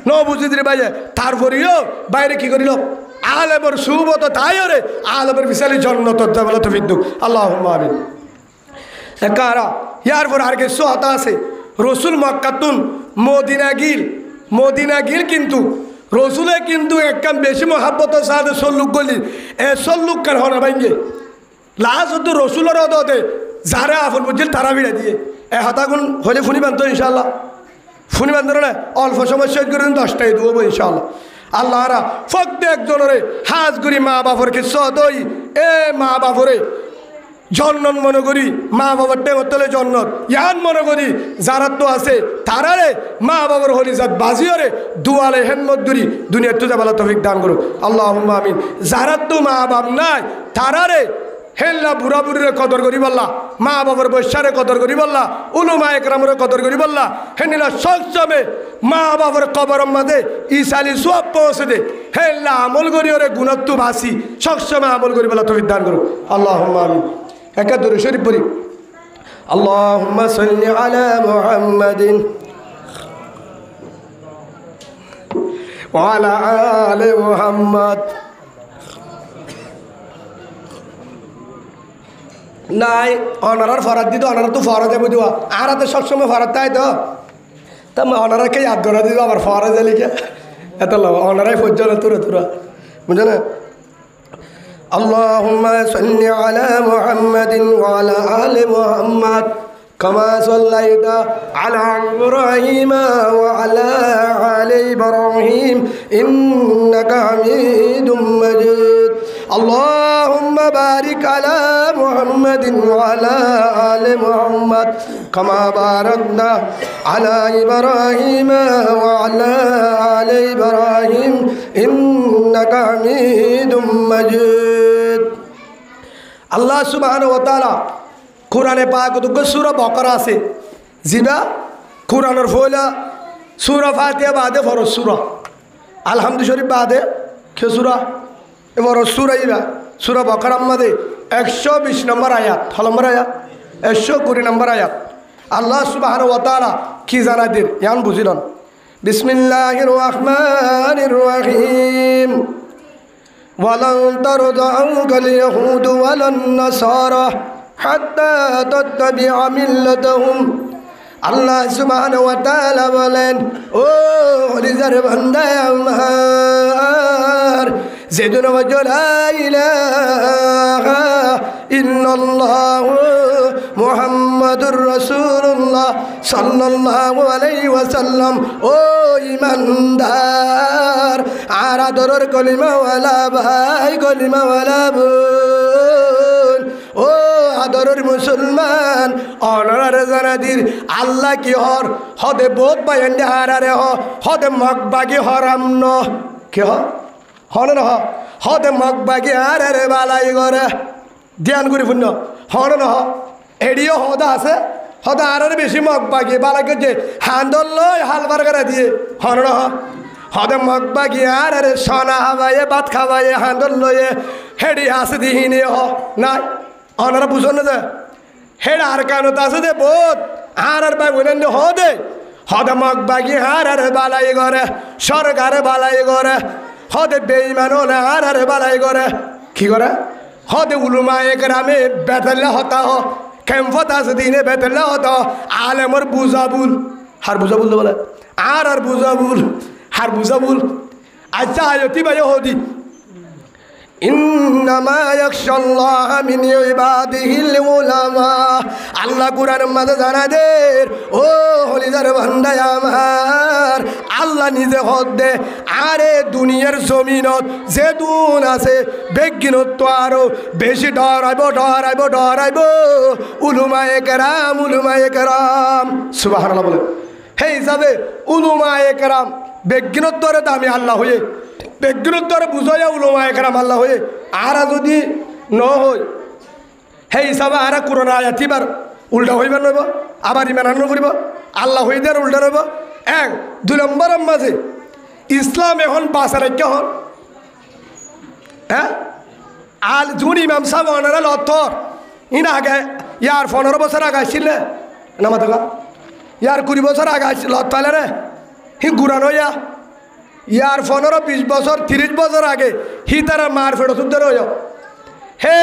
ন বুঝি দিলে বাইরে তারপরেও বাইরে কি করিল আলেমর সুবত তাই রে আলেমের বিশালী জন্নত বলে তো বিদ্যুৎ আল্লাহুম্মা আমিন কারা ইয়ার পর আর কিছু হতা আছে রসুল মক্কাতুন মদিনা গিল কিন্তু রসুলে কিন্তু একদম বেশি মহাব্বতের সাথে সল্লুক গলি এ সল্লুক কেন হনা ভাইঙ্গে লাস্ট হতো রসুলের হতে যারা আফল বুঝছিল তারা ভিড়ে দিয়ে এ হতাগুন হলে ফুনি বান্ধ ইনশাল্লাহ ফুনি বান্ধ না অল্প সময় শেষ করে 10টাই দেবো ইনশাল্লাহ আল্লাহরা প্রত্যেক জনরে হাজ করি মা বাপরকে সদই এ মা বাপরে জন্নত মনে করি মা বাবার টেঙর তলে জন্নত ইয়ান মনে করি যারা তো আছে তারারে মা বাবার হলিজাত বাজিওরে দুয়ালে হেনমত দুরি দুনিয়ার তুজা বালা তৌফিক দান করো আল্লাহুম্মা আমিন। যারা তো মা বাপ নাই তারারে হেল্লা বুড়া বুড়িরে কদর করি বললা, মা বাবার বৈশারে কদর করি বললা, উলুমা একরামরে কদর করি বললা, হেনিলা সবসমে মা বাবার কবর মাঝে ইসালি সব পৌঁছে দে হেল্লা আমল করি ওরে গুণত্ব ভাসি সবসময় আমল করি বলা তৌফিক দান করো আল্লাহুম্মা আমিন। একা দরুদ শরীফ পড়ি। আল্লাহুম্মা সাল্লি আলা মুহাম্মাদিন ওয়া আলা আলি মুহাম্মাদ। নাই অনারার ফরাত দিত, অনারা তো ফরা যাবো দিবা আর হাতে সবসময় ফরাত তাই তো তা অনারাকে ইয়াদ করা দিত আবার ফরা যায় লিখে এত লাভ অনারাই পর্যন্ত তোরা তোরা বুঝো না। اللهم صل على محمد وعلى آل محمد كما صليت على إبراهيم وعلى آل إبراهيم إنك حميد مجيد. اللهم بارك على محمد وعلى آل محمد كما باركنا على إبراهيم وعلى آل إبراهيم إنك حميد مجيد. আল্লাহ সুবহানাহু ওয়া তাআলা কোরআনে পাক দুগ সূরা বাকারা আছে জিবা কোরআনের ফয়লা সূরা ফাতিহা বাদে ফরজ সূরা আলহামদু শরীফ বাদে কে সূরা এবার সূরা ইবা সূরা বাকারা মধ্যে 120 নম্বর আয়াত হল নম্বর আয়াত 120 নম্বর আয়াত আল্লাহ সুবহানাহু ওয়া তাআলা কি জানাদের ইয়ান বুঝিলেন। বিসমিল্লাহির রহমানির রহিম। ولن ترضى عنك اليهود ولا النصارى حتى تتبع ملتهم. আল্লাহ সুবহানাহু ওয়া তাআলা বলেন, ও হলিজার বান্দা আমার, যেদিন লা ইলাহা ইল্লাল্লাহু মুহাম্মাদুর রাসূলুল্লাহ সাল্লাল্লাহু আলাইহি ওয়াসাল্লাম, ও ইমানদার আর আদরের কলিমাওয়ালা ভাই কলিমাওয়ালা বোন, ও আদরের মুসলমান অনার জানাদির আল্লাহ কি হর হদে বোধ বায়ান হারারে হদে মগবাগি হরাম ন কি হন ন হদে মগবাগি হারারে বালাই করে ধ্যান করি পুণ্য হন ন এডিও হদা আছে হদা আরে বেশি মগবাগি বালাকে যে হান্দল লই হালবার করে দিয়ে হন ন হদে মগবাগি আরে সোনা হাবায়ে ভাত খাওয়ায়ে হান্দল লয়ে হেডি হাসি দিহিনে হ নাই অনারা বুঝুন না হেড আর কেন আছে দে বোধ আর ভাই বলেন হদে হদে মগবাগি আর বালাই করে সরকারে বালাই করে হদে বেঈমান হলে আর বালাই করে কি করে হদে উলুমা একরামে বেতল্লা হতা হ কেমফত আছে দিনে বেতল্লা হতা আলেমর বুঝাবুল হার বুঝাবুল বলে আর বুঝাবুল হার বুঝাবুল আচ্ছা আয়তি ভাই হদি ইন্নামা ইয়াখশাল্লাহ মিন ইবাদিহিল উলামা। আল্লাহ কুরআনের মাঝে জানাদের, ও হলিদার বান্দা আমার, আল্লাহ নিজে হদ দে আরে দুনিয়ার জমিনত যে দুন আছে বেগিনত তো আরো বেশি ডরাইব ডরাইব ডরাইব উলুমায়ে কেরাম সুবহানাল্লাহ বলে। হে হিসাবে উলুমায়ে কেরাম বেগিনত্বরে দামি আল্লাহ হয়ে বেগিনত্বরে বুঝাইয়া উলুমা একরাম আল্লাহ হয়ে আর যদি ন হই সেই হিসাবে আর কোরআন আয়াতিবার উল্টা হইবার নইব আবার ইমান আন্ন করিব আল্লাহ হয়ে দেওয়ার উল্টা রইব। এক দুই নম্বরের মাঝে ইসলাম এখন বাসার ঐক্য হন হ্যাঁ আল জুন ইমাম সাহেব অনারা লথর ইন আগে ইয়ার 15 বছর আগে আসছিল না মাথা ইয়ার 20 বছর আগে আসছিল লত পাইলে রে হি গুরানো ইয়ার 15-20 বছর 30 বছর আগে হি তারা মার ফেরত উদ্ধার হইয়া হে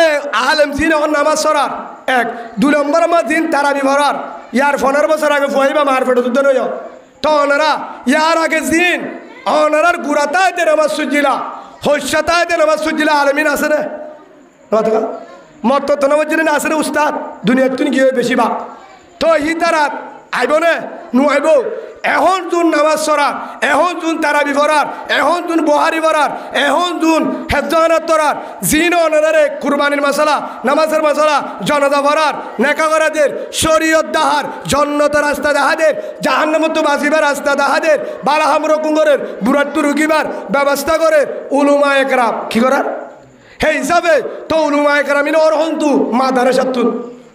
আলেম জিন এখন নামাজ সরার এক দুই নম্বর আমার দিন তারা বিভরার ইয়ার 15 বছর আগে ফহিবা মার ফেরত উদ্ধার হইয়া তো ওনারা ইয়ার আগে জিন ওনারার গুড়াতায় দে নামাজ সুজিলা হস্যাতায় দে নামাজ সুজিলা আলমিন আছে রে মত তো নামাজ জিন আছে রে উস্তাদ দুনিয়ার তুই গিয়ে বেশি বা তো হি তারা আইব নে নু আইব এখন যোন নামাজ সরার, এখন যোন তারাবি পড়ার, এখন যোন বহারি পড়ার, এখন যোন হেফজানাত তরার, জিন অনারে কুরবানির মশলা, নামাজের মশলা, জনতা পড়ার, নেকা করাদের, শরীয়ত দাহার, জন্নতের রাস্তা দাহাদের, জাহান্নামত বাঁচিবার রাস্তা দাহাদের, বালাহাম রকুঙ্গরের বুড়াট্টু রুকিবার ব্যবস্থা করে উলুমা একরাম কি করার হে হিসাবে তো উলুমা একরামিন ওর হন্তু মাদারেসাতুন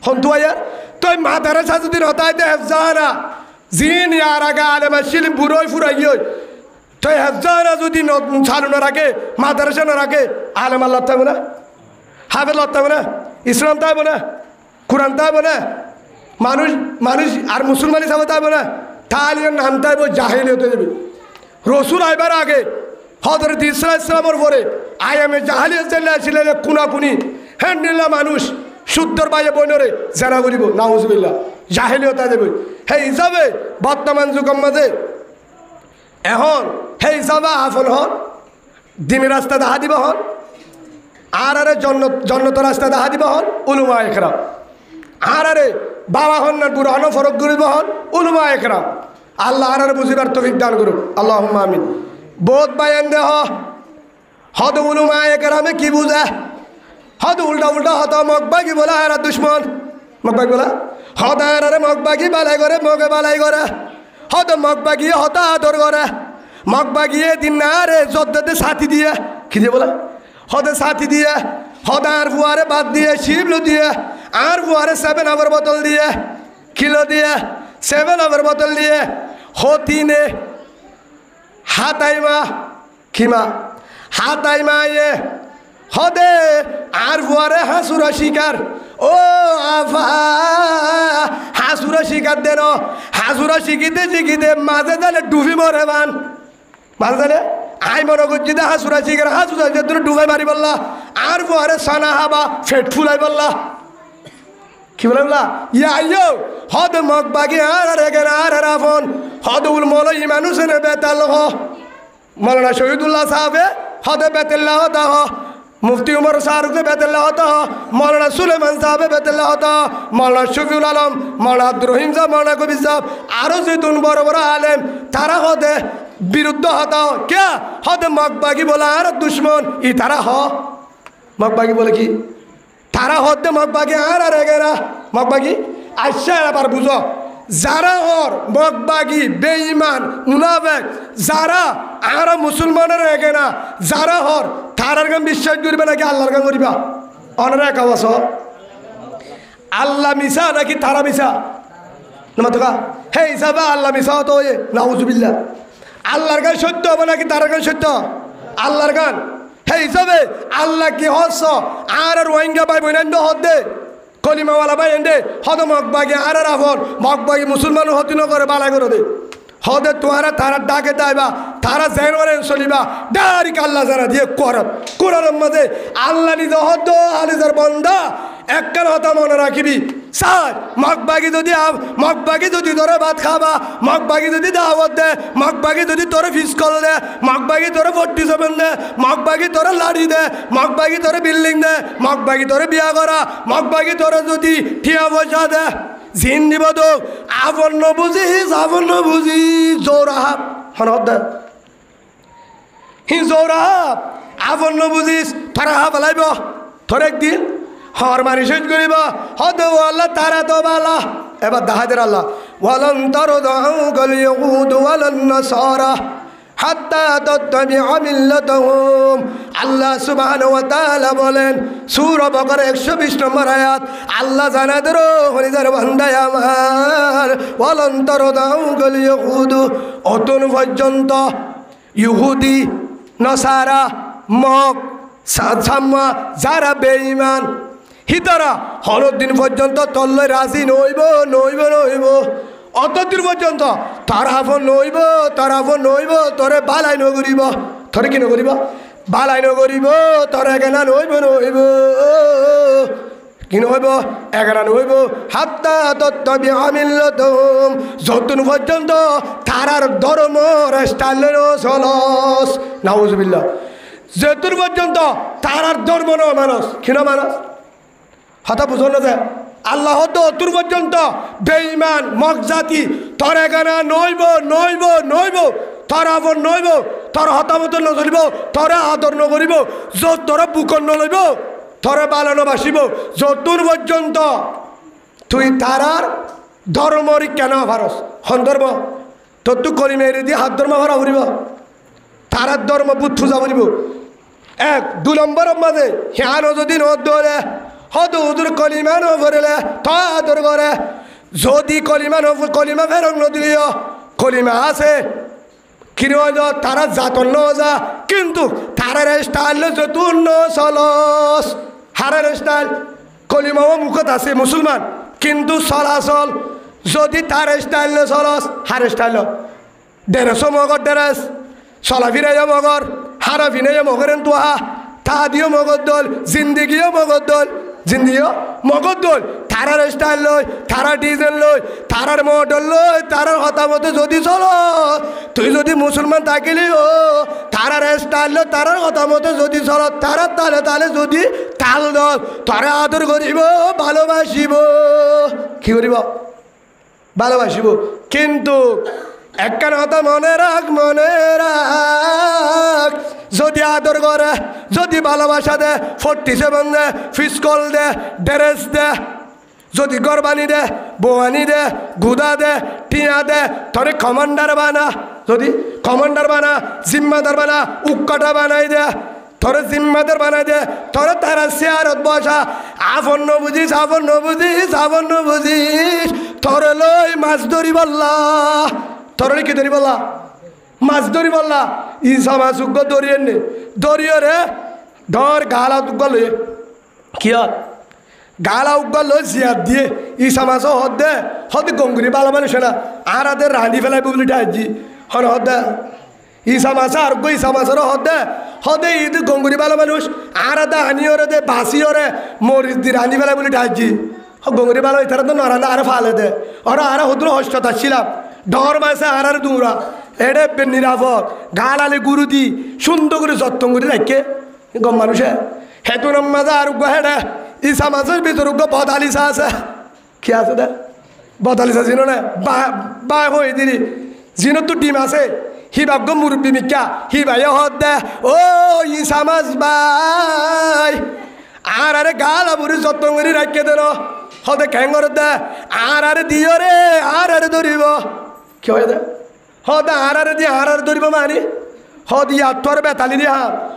হন্তু আয়ার তো মাদারেসা যদি হতাইতে হেফজানা জিন ইয়ার আগে আলেমা শিল বুড়োই ফুরাইয় তো হেফজানা যদি চালু না রাখে, মাদারেসা না রাখে, আলেম আল্লাহ তাইব না, হাফেজ লত্তাইব না, ইসলাম তাইব না, কোরআন তাইব না, মানুষ আর মুসলমানি সাবে তাইব না, তাহলে নাম তাইব জাহিল হতে যাবে। রসুল আইবার আগে হযরত ঈসা ইসলামের পরে আয়ামে জাহালিয়াত চলে কুনাকুনি হ্যান্ডিল্লা মানুষ শুদ্ধর বাইরে বইনরে জেনা করিব নাউজুবিল্লাহ জাহিলিয়ত দেবে। সেই হিসাবে বর্তমান যুগের মাঝে এখন সেই হিসাবে আফল হন দিনের রাস্তা দেখা দিব হন আর জন্নত রাস্তা দেখা দিব হন উলুমা একরাম আর বাবা হন না বুড়া হন ফরক করিব হন উলুমা একরাম। আল্লাহ আর বুঝিবার তৌফিক দান করুক আল্লাহুম্মা আমিন। বোধ বায়ান দেহ হদ উলুমা একরামে কি বুঝে হদ উল্টা উল্টা হত মগবাগি বলা আর দুশ্মন মগবাগি বলা হদ আর মগবাগি বালাই করে মগে বালাই করে হদ মগবাগি হত আদর করে মগবাগিয়ে দিন না রে যদ্দতে সাথী দিয়ে কি দিয়ে বলা হদে সাথী দিয়ে হদ আর ফুয়ারে বাদ দিয়ে শিবলো দিয়ে আর ফুয়ারে 7 আবার বোতল দিয়ে কিলো দিয়ে 7 আবার বোতল দিয়ে হতিনে হাতাইমা কিমা হাতাইমা ইয়ে হদে আর ফুয়ারে হাসুরা শিকার ও আফা হাসুরা শিকার দেন হাসুরা শিখিতে শিখিতে মাঝে জালে ডুবি মরে বান মাঝে জালে আই মনে করছি দে হাসুরা শিকার হাসুরা তুমি ডুবাই মারি বললা আর ফুয়ারে সানা হাবা ফেট ফুলাই বললা কি বলে বলা ইয়া আইয়ো হদ মগ বাগি আর রেগেন আর রাফন হদ উল মল ইমানুসেন বেতাল হ মৌলানা শহীদুল্লাহ সাহেবে হদে বেতাল্লাহ হতা হ মুফতি উমর শাহরুখে বেতাল্লাহ হতা হ মৌলানা সুলেমান সাহেবে বেতাল্লাহ হতা মৌলানা শফিউল আলম মৌলানা আব্দুর রহিম সাহেব মৌলানা কবির সাহেব আরো যেতুন বড় বড় আলেম তারা হদে বিরুদ্ধ হতা কে হদে মগবাগি বলা আর দুশ্মন ই তারা হ মগবাগি বলে কি তারা হতে মগবাগি আর রেগেরা মগবাগি আচ্ছা এবার বুঝো যারা ওর মগবাগি বেঈমান মুনাফিক যারা আর মুসলমানের রেগে না যারা হর তারার গান বিশ্বাস করবে নাকি আল্লাহর গান করিবা অনরা কাওয়াস আল্লাহ মিশা নাকি তারা মিশা না তো হে হিসাবে আল্লাহ মিশা তো ওয়ে নাউজুবিল্লাহ আল্লাহর গান সত্য হবে নাকি তারার গান সত্য আল্লাহর গান হে হিসাবে আল্লাহ কি হস আর রোহিঙ্গা ভাই বোন হদে কলিমাওয়ালা ভাই এন্ডে হদ মগবাগি আর রাফন মগবাগি মুসলমান হতি ন করে বালা করে দে হদে তোহারা তারা ডাকে দাইবা তারা জেনরে চলিবা ডাইরেক্ট আল্লাহ যারা দিয়ে করত কোরআনের মধ্যে আল্লাহ নিজে হদ আলিজার বন্দা একখান হতা মনে রাখিবি স্যার মগবাগি যদি তোরে ভাত খাবা মগবাগি যদি দাওয়াত দে মগবাগি যদি তোরে ফিসকল দে মগবাগি তোরে 47 দে মগবাগি তোরে লাড়ি দে মগবাগি তোরে বিল্ডিং দে মগবাগি তোরে বিয়া করা মগবাগি তোরে যদি ঠিয়া পয়সা দে জিন দিব তো আপন বুঝি জোরাহাব হনদ দে হি জোরাহাব আপন বুঝিস তারা বলাইব তোর একদিন হর মারি শেষ করিব হদ আল্লাহ তারা তো বালা এবার দাহাদের আল্লাহ ওয়ালান তারদাউল ইয়াহুদ ওয়ালান নাসারা হাত্তা তাত্তাবিআ মিল্লাতাহুম আল্লাহ সুবহানাহু ওয়া তাআলা বলেন সূরা বাকারা 120 নম্বর আয়াত আল্লাহ জানাদের হরিদার বান্দা আমার ওয়ালান তারদাউল ইয়াহুদ অতন পর্যন্ত ইহুদি নাসারা মগ সামা যারা বেঈমান হিতারা হলদিন পর্যন্ত তল্লে রাজি নইব অতদিন পর্যন্ত তার হাফন নইব তোরে বালাই নগরিব তোরে কি নগরিব বালাই নগরিব তোরে এখানা নইব কি নইব এখানা নইব হাত্তা তাত্তাবিআ মিল্লাতাহুম যতদিন পর্যন্ত তারার ধর্ম স্টাইলের চলস নাউজুবিল্লাহ যতদিন পর্যন্ত তারার ধর্ম ন মানুষ কি না মানুষ হতা বুঝো না যে আল্লাহ তো অতুর পর্যন্ত বেঈমান মগজাতি তোর এখানে নইব নইব নইব তোর আবর নইব তোর হতামত নচলিব তোরে আদর নকরিব যত তোরা বুকন নলইব তোরে বালানো বাসিব যতুর পর্যন্ত তুই তারার ধর্মরি কেন ভারস সন্দর্ভ তোর তো কলিমা এড়ে দিয়ে হাত ধর্ম ভরা ভরিব তারার ধর্ম বুদ্ধ যাব দিব 1 2 নম্বরের মাঝে হিয়ানো যদি নদরে হদ উদুর কলিমা নভরেলে তা আদর করে যদি কলিমা ফেরক নদিও কলিমা আছে কিরজ তারা জাতন যা কিন্তু তারার স্টাইল যতুন চলস হারের স্টাইল কলিমাও মুখত আছে মুসলমান কিন্তু চলাচল যদি তার স্টাইল চলস হার স্টাইল ডেরেস মগর ডেরেস চলা ফিরাইয়া মগর হারা ফিনাইয়া মগরেন তোহা তা দিও মগর দল জিন্দিগিও মগর দল জিন্দিও মগর দল তারার স্টাইল লই তারা ডিজাইন লই তারার মডেল লই তারার হতামতে যদি চলো তুই যদি মুসলমান থাকিলি ও তারার স্টাইল লই তারার হতামতে যদি চলো তারার তালে তালে যদি তাল দল তারা আদর করিব ভালোবাসিব কি করিব ভালোবাসিব কিন্তু একখান কথা মনে রাখ যদি আদর করে যদি ভালোবাসা দে 47 দে ফিসকল দে ড্রেস দে যদি গরবানি দে বোয়ানি দে গুদা দে টিয়া দে তোরে কমান্ডার বানা যদি কমান্ডার বানা জিম্মাদার বানা উক্কাটা বানাই দে তোরে জিম্মাদার বানাই দে তোরে তারা চেয়ারত বসা আফন বুঝিস তোরে লই মাছ ধরি বললা তোরে কি ধরি বললা মাছ ধরি বললা ইসা মাছ উগ্গ দরিয়ে নে দরিয়ে রে ধর গালা উগ্গ লই কি গালা উগ্গ লই জিয়াদ দিয়ে ইসা মাছ হদ গঙ্গুরি বালা মানুষ না আর আদের রাঁধি ফেলাই বুবলি ডাজি হন হদ ইসা মাছ আর গো ইসা মাছের হদে ঈদ গঙ্গুরি বালা মানুষ আর আদা আনিওরে দে বাসিওরে মরিচ দি রাঁধি ফেলাই বলি ডাজি গঙ্গুরি বালা ইতারা তো নরানা আর ফালে দে ওরা আর হদ্র হস্ত ছিলাম ডর মাসে আর দৌড়া এড়ে নিরাপদ গালালে গুরু দি সুন্দর করে যত্ন করে রাখে গম মানুষে হেতুর মাঝে আর হেডে ইসা মাছের ভিতর বদালিসা আছে কি আছে দে বদালিসা জিনো না বা হয়ে দিলি জিনো তো ডিম আছে হি ভাগ্য মুরব্বী মিকা হি ভাই হদ দে ও ইসা মাছ ভাই আর আরে গালা বুড়ি যত্ন করে রাখে দেন হদে খ্যাঙ্গর দে আর দিও রে আর ধরিব কি হয় দে হদে আর দিয়ে আর ধরিব মানি হদ ইয়ার বেতালি দিয়া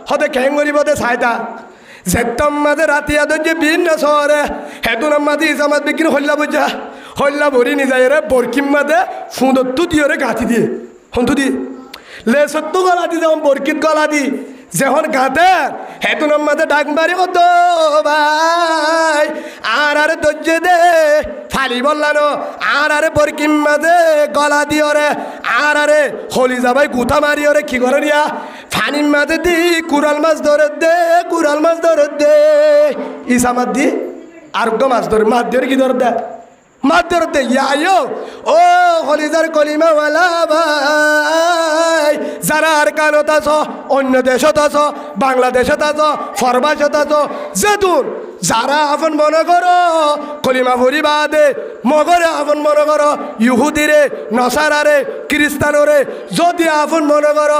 হদে খ্যাং করিব দে সাইতা যেতম মাঝে রাতি আদর যে ভিন্ন শহরে হেতুন মাঝে ইসামাত বিক্রি হল্লা ভরি নিজাই রে বরকিম মাঝে ফুঁদত্তু দিয়ে রে গাঁথি দিয়ে হন্তু দি লেসত্তু গলা দি যেমন বরকিত গলা দি যখন গাঁতে হেতুন মাঝে ডাক মারি কত ভাই আর ধৈর্য দে ফালি বললানো আর বরকিম মাঝে গলা দিও রে আর হলি যাবাই গুথা মারিও রে কি করে নিয়া ফানির মাঝে দি কুড়াল মাছ ধরে দে ইসামাত দি আর মাছ ধরে মাছ ধরে কি ধরে দে মাছ ধরে দে ইয়াইও ও হলিজার কলিমাওয়ালা ভাই যারা আর কানত আছো অন্য দেশত আছো বাংলাদেশত আছো ফরবাসত আছো যেদুর যারা আপন মনে করো কলিমা ভরি বাদে মগরে আপন মনে করো ইহুদিরে নসারারে খ্রিস্টানরে যদি আপন মনে করো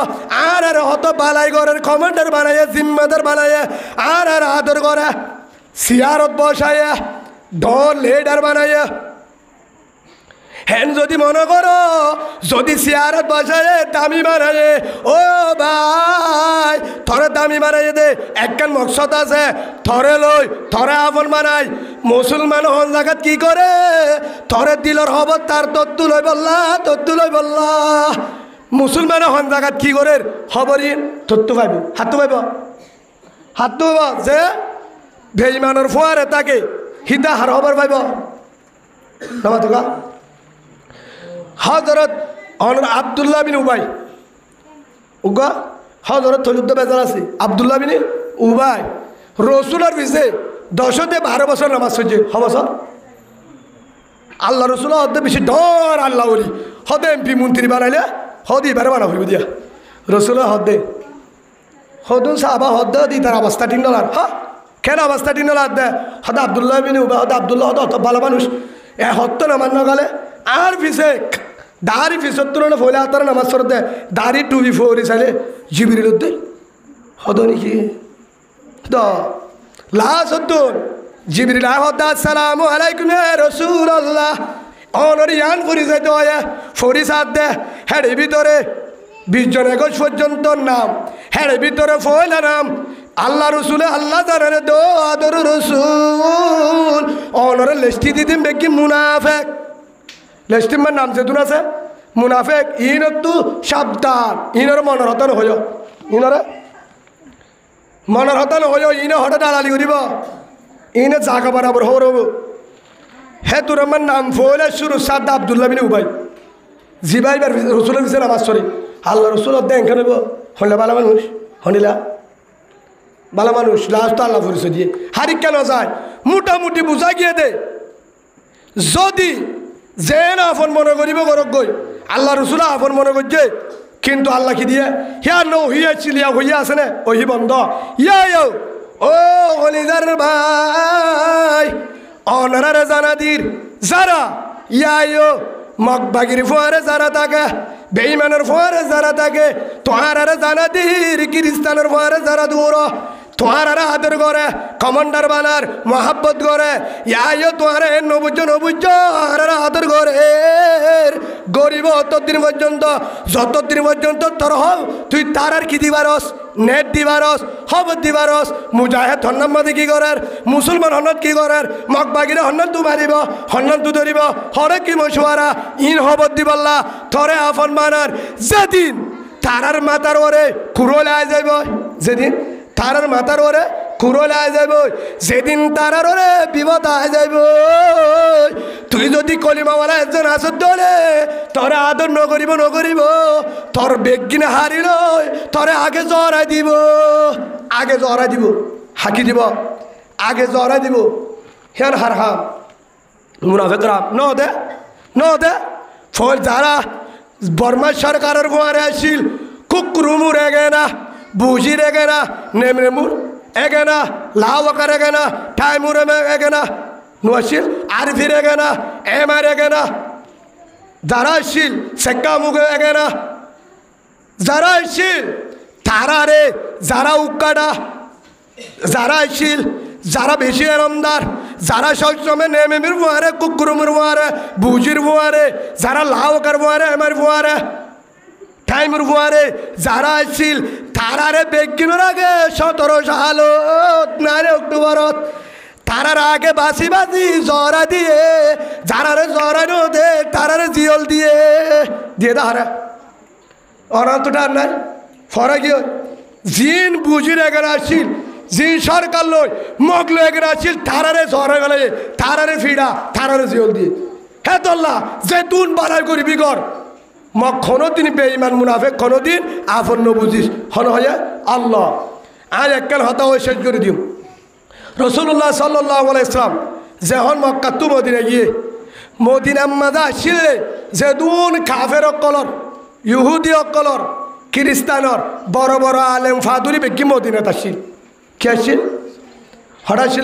আর হত বালাই ঘরের কমান্ডার বানাইয়ে জিম্মাদার বানাইয়ে আর আদর করে সিয়ারত বসাইয়া ঢোল লিডার বানাইয়া হেন যদি মনে করো যদি সিয়ারত বসায় দামি বানায় ও ভাই থরে দামি বানাই দে একখান মকসদ আছে থরে লই থরে আপন বানাই মুসলমান হন জায়গাত কি করে থরে দিলর হব তার তত্তু লই বললা মুসলমান হন জায়গাত কি করে হবরি তত্তু পাইব হাত পাইব যে বেঈমানের ফুয়ারে তাকে হিতা হার হবার পাইব নামা তোকা হজরত আব্দুল্লাহ বিন উবাই উগা হজরত থলুদ্দ বেজার আছে আব্দুল্লাহ বিন উবাই রসুলের পিছে 10-12 বছর নামাজ হয়েছে বছর আল্লাহ রসুল হদে বেশি ডর আল্লাহ বলি হদে এমপি মন্ত্রী বানাইলে হদ এবারে বানা হইব দিয়া রসুল হদে হদুন সাহাবা হদ দি তার অবস্থা $3 হ্যাঁ কেন অবস্থা টিন লাদ দে হয়তো আবদুল্লাহ বিন উবা হয়তো আবদুল্লাহ হতো অত ভালো মানুষ এ হত্য নামাজ নগালে আর ফিসে দাড়ি ফিসর তুলনা ফলে আতার নামাজ সর দে দাড়ি টুবি ফোরি চাইলে জিবির উদ্দিন হতো নাকি তো লাশ হতুন জিবরিল আহদ আসসালামু আলাইকুম ইয়া রাসূলুল্লাহ অনর ইয়ান ফরি যাইতে হয় ফরি সাদ দে হেড়ে ভিতরে 20 জন 21 পর্যন্ত নাম হেড়ে ভিতরে ফয়লা নাম আল্লাহ রসুল আল্লাহ জানারে দো আদর রসুল অনর লিস্টি দিদিম বেকি মুনাফিক লিস্টি মান নাম যেতুন আছে মুনাফিক ইনতু সাবধান ইনর মনরতন হইও ইনরে মনরতন হইও ইনে হঠাৎ দালালি করিব ইনে জাগা বরাবর হরব হে তোর আমার নাম ফলে শুরু সাদ আব্দুল্লাহ বিন উবাই জিবাই বার রসুলের পিছনে নামাজ সরি আল্লাহ রসুল দেন কেন হলে ভালো মানুষ হনিলা ভালো মানুষ লাস্ট তো আল্লাহ পরিচয় দিয়ে হারি কেন যায় মোটামুটি বুঝা গিয়ে দে যদি যে না আপন মনে করিব গরক গই আল্লাহ রসুল আপন মনে করছে কিন্তু আল্লাহ কি দিয়ে হিয়া নৌ হিয়া চিলিয়া হইয়া আছে না ওহি বন্ধ ইয়া ও হলিদার ভাই অনারে জানাদির যারা ইয়া মগবাগির ফোয়ারে যারা থাকে বেঈমানের ফোয়ারে যারা থাকে তোহারে জানাদির খ্রিস্টানের ফোয়ারে যারা দূর তোহারে আদর করে কমান্ডার বানার মহাব্বত করে ইয়া তোহারে নবুজ্জ আর আদর করে গরিব ততদিন পর্যন্ত যতদিন পর্যন্ত তোর হল তুই তার আর কি দিবারস নেট দিবারস হবত দিবারস মুজাহেদ হন্নাম মাদি কি করার মুসলমান হন্নত কি করার মগবাগিরে হন্নত তু মারিব হন্নত তু ধরিব হরে কি মশুয়ারা ইন হবত দিবল্লা থরে আফন মানার যেদিন তারার মাতার ওরে কুরলে আয় যাইব যেদিন তারার মাতার ওরে কুরলে আয় যাইব যেদিন তারার ওরে বিপদ আয় যাইব তুই যদি কলিমাওয়ালা একজন আসত দলে তোরে আদর নকরিব তোর বেগিনে হারিল তোরে আগে জড়াই দিব হাকি দিব আগে জড়াই দিব হেন হার হাম মুনাফিকরা ন দে ফল যারা বর্মা সরকারের ফোয়ারে আসিল কুকুরুমুর এগে না বুঝির এগে না নেমরেমুর এগে না লাওয়াকার এগে না টাইমুর এগে না নোয়াশিল আরফির এগে না এমার এগে না যারা আসিল সেক্কা মুখে এগে না যারা আসিল তারারে যারা উক্কাডা যারা আসিল যারা বেশি আরামদার যারা সবসময় নেমেমির ফোয়ারে কুকুরুমুর ফোয়ারে বুঝির ফোয়ারে যারা লাওয়াকার ফোয়ারে এমার ফোয়ারে টাইমুর ফোয়ারে যারা আসিল তারারে বেগিনোর আগে 17 সালত নারে অক্টোবরত তারার আগে বাসি জরা দিয়ে যারারে জরানো দে তারারে জিয়ল দিয়ে তাহারা অনান্তটা আর নাই ফরা কি জিন বুঝির এগারে আসিল জিন সরকার লই মগলো এগারে আসিল তারারে জরা গেলে তারারে ফিডা তারারে জিয়ল দিয়ে হে তোল্লা যে তুন বাড়াই করবি কর মগ কোনোদিন বেঈমান মুনাফিক কোনোদিন আপন বুঝিস হন হয়ে আল্লাহ আর এককাল হতা হয়ে শেষ করে দিও রসুল্লাহ সাল্লাল্লাহু আলাইহি সাল্লাম যখন মক্কা তু মদিনা গিয়ে মদিনা মাদা আসিলে যে দুন কাফের অকলর ইহুদি অকলর খ্রিস্টানর বড় বড় আলেম ফাদুরি বেকি মদিনাত আসিল কি আসিল হঠাৎ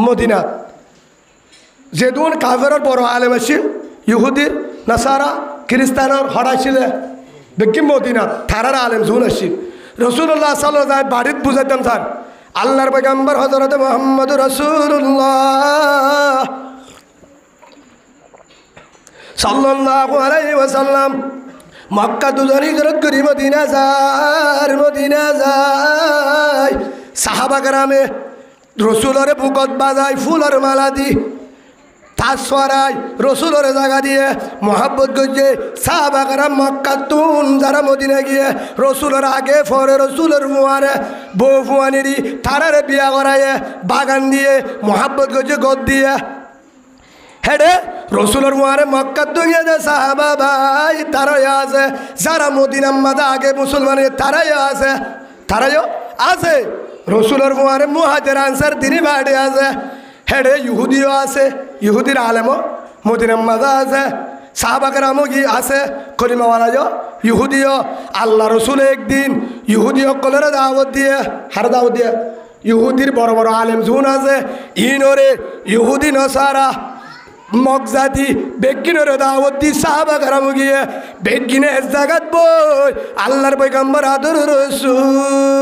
মদিনাত যে দুন কাফের বড় আলেম আসিল ইহুদির নাসারা খ্রিস্টানর হঠাৎ বেকি মদিনাত থারার আলেম জুন আসিল রসুল্লাহ সাল্লাল্লাহু বাড়িত বুঝাইতাম স্যার আল্লাহর পয়গম্বর হযরত মুহাম্মদ রাসূলুল্লাহ সাল্লাল্লাহু আলাইহি ওয়াসাল্লাম মক্কা দুজন হিজরত করে মদিনা যায় সাহাবা কেরামে রসুলরে বুকত বাজায় ফুলের মালা দি তাসওয়ারায় রসুলের জায়গা দিয়ে মহাব্বত করছে সাহাবা কেরাম মক্কা তুন যারা মদিনা গিয়ে রসুলের আগে পরে রসুলের মুয়ারে বউ ফুয়ানিরি তারারে বিয়া করাইয়ে বাগান দিয়ে মহাব্বত করছে গদ দিয়ে হেডে রসুলের মুয়ারে মক্কা তুন গিয়ে সাহাবা ভাই তারাই আছে যারা মদিনা মাদা আগে মুসলমানের তারাইও আছে রসুলের মুয়ারে মুহাজির আনসার তিনি বাড়ি আছে হেডে ইহুদিও আছে ইহুদির আলেমও মদিনা মাদা আছে সাহাবা কেরামও কি আছে কলিমাওয়ালাও ইহুদিও আল্লাহ রসুল একদিন ইহুদি সকলের দাওয়াত দিয়ে হার দাওয়াত দিয়ে ইহুদির বড় বড় আলেম জুন আছে ইনরে ইহুদি নসারা মগজাতি বেগিনের দাওয়াত দি সাহাবা কারাম গিয়ে বেগিনে জাগাত বই আল্লাহর পয়গম্বর আদর রাসূল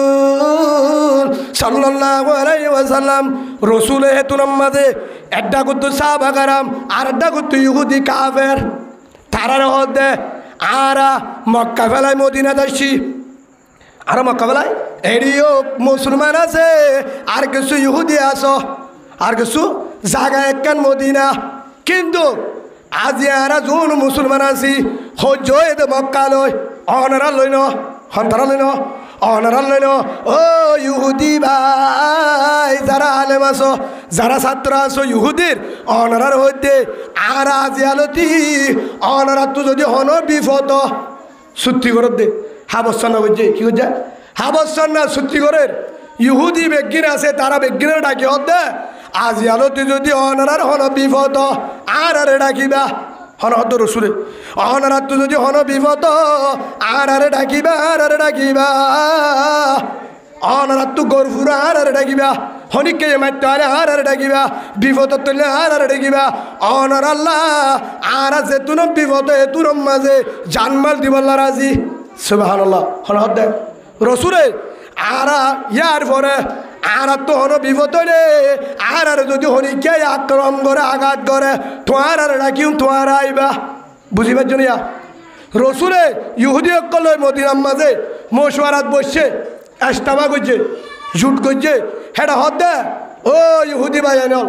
সাল্লাল্লাহু আলাইহি ওয়াসাল্লাম রাসূল হেতুন মাঝে একটা গুত্ত সাহাবা কারাম আর একটা গুত্ত ইহুদি কাফের তারার হদে আরা মক্কা ফেলায় মদিনা যাচ্ছি আর মক্কা ফেলায় এরিও মুসলমান আছে আর কিছু ইহুদি আছো আর কিছু জায়গা একখান মদিনা কিন্তু আজি আরা যোন মুসলমান আছি সহ্য এতে মক্কা লয় অনারা লই ন সন্তারা লই ন অনারা লই ন ও ইহুদি ভাই যারা আলেম আছো যারা ছাত্র আছো ইহুদির অনারার হইতে আর আজি আলতি অনারা তো যদি হন বিপদ সত্যি করে দে হাবস্থান না করছে কি করছে হাবস্থান না সত্যি করে ইহুদি বেগিন আছে তারা বেগিনের ডাকি হতে আজি আলোতে যদি অনারার হন বিপদ আর আরে ডাকিবা হন হত রসুলে অনারার তো যদি হন বিপদ আর আরে ডাকিবা আর আরে ডাকিবা অনারার তো গরফুরা আর আরে ডাকিবা হনিকে মারতে আরে আর আরে ডাকিবা বিপদ তুললে আর আরে ডাকিবা অনার আল্লাহ আর আছে তুন বিপদ এ তুর মাঝে জানমাল দিবল্লা রাজি সুবহানাল্লাহ হন হত রসুলে আরা ইয়ার পরে আর তো হন বিপদ রে আর যদি হরিকে আক্রমণ করে আঘাত করে তোমার আর ডাকিও তোমার আইবা বুঝিবার জন্য রসুলে ইহুদি অকল মদিনার মাঝে মশওয়ারাত বসছে এস্তামা করছে জুট করছে হেটা হদ দে ও ইহুদি ভাই আনল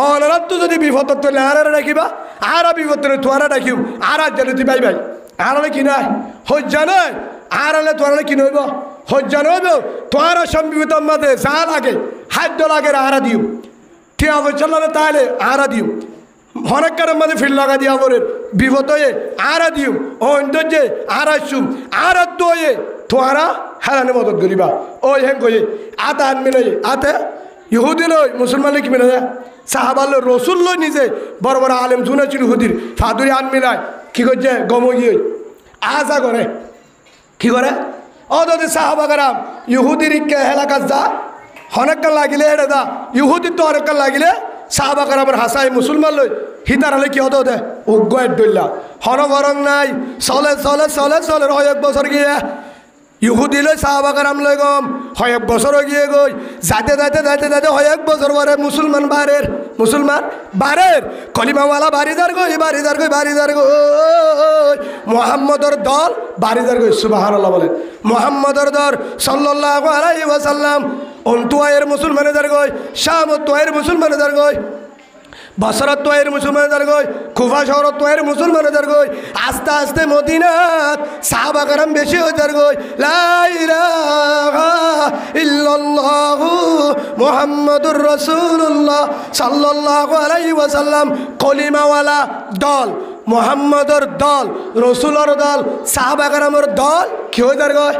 অনারাত তো যদি বিপদ তোলে আর ডাকিবা আর বিপদ তোলে তোমার ডাকিও আর জানে তুই ভাই ভাই আর কি নাই হজ্জা নয় আর আলে তোমার কি নইব হজ্জা নইব তোমার সম্বিত মাঝে যা লাগে খাদ্য লাগে আরা দিও ঠিক আছে চললে তাহলে আরা দিও অনেককার মাঝে ফিল লাগা দিয়া বলে বিপদ হয়ে আরা দিও ও যে আর আসুম আর তো হয়ে তোমারা হেরানে মদত করিবা ও হেন কয়ে আতা আন মিলে আতে ইহুদি লই মুসলমান কি মিলে সাহাবাল রসুল লই নিজে বড় বড় আলেম শুনেছিল ইহুদির ফাদুরি আন মিলায় কি করছে গম গিয়ে আজা করে কি করে ও যদি সাহাবাগারাম ইহুদির এলাকার যা অনেককাল লাগিলে এটা দা ইহুদির তো অনেককাল লাগিলে সাহাবাগারামের হাসাই মুসলমান লই হিতার হলে কি হতো দে উগ্র ডল্লা হন বরং নাই চলে চলে চলে চলে এক বছর গিয়ে ইহুদি লই সাহাবাগারাম লই গম এক বছর গিয়ে গই যাইতে যাইতে যাইতে যাইতে এক বছর পরে মুসলমান বারের কলিমাওয়ালা বাড়িদার গই মোহাম্মদর দল বাড়িদার গই সুবহানাল্লাহ বলেন মোহাম্মদর দল সাল্লাল্লাহু আলাইহি ওয়াসাল্লাম অন্তুয়ায়ের মুসলমানেদের গই শাম তোয়ের মুসলমানেদের গই বসরত তোয়ের মুসলমানেদের গই কুফা শহরত তোয়ের মুসলমানেদের গই আস্তে আস্তে মদিনাত সাহাবাগারাম বেশি হইতার গই লা ইলাহা ইল্লাল্লাহু মুহাম্মাদুর রাসূলুল্লাহ সাল্লাল্লাহু আলাইহি ওয়াসাল্লাম কলিমাওয়ালা দল মুহাম্মদর দল রসুলর দল সাহাবাগারামের দল কি হইতার গই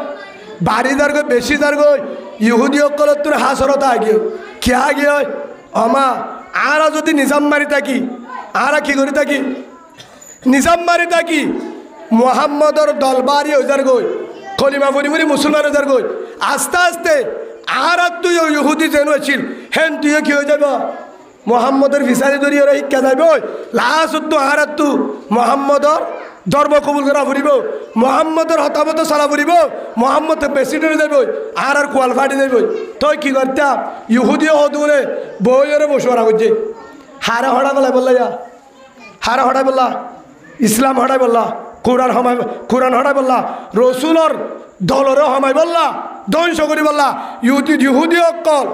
বাড়িদার গই বেশি দার গই ইহুদি অকলত তোর হাসরত আগিয়ে কি আগিয়ে আমা আরা যদি নিজাম মারি থাকি আরা কি করি থাকি নিজাম মারি থাকি মোহাম্মদর দল বাড়ি হইজার গই কলিমা ফুরি ফুরি মুসলমান হইজার গই আস্তে আস্তে আর তুই ইহুদি যেন ছিল হেন তুই কি হয়ে যাব মোহাম্মদের ফিসারি ধরিয়ে শিক্ষা যাইব লাস্ট তো আর তু মোহাম্মদর ধর্ম কবুল করা ফুরিব মোহাম্মদর হতামত চলা ফুরিব মোহাম্মদ প্রেসিডেন্ট যাইব আর কোয়ালিফাইড যাইব তই কি করতাম ইহুদিও হদুরে বইরে বসরা করছে হারে হড়া বলা বললা হারে হড়াই বললা ইসলাম হড়াই বললা কোরআন হড়াই বললা রসুলর দলরে হমাই বললা ধ্বংস করি বললা ইহুদি অকল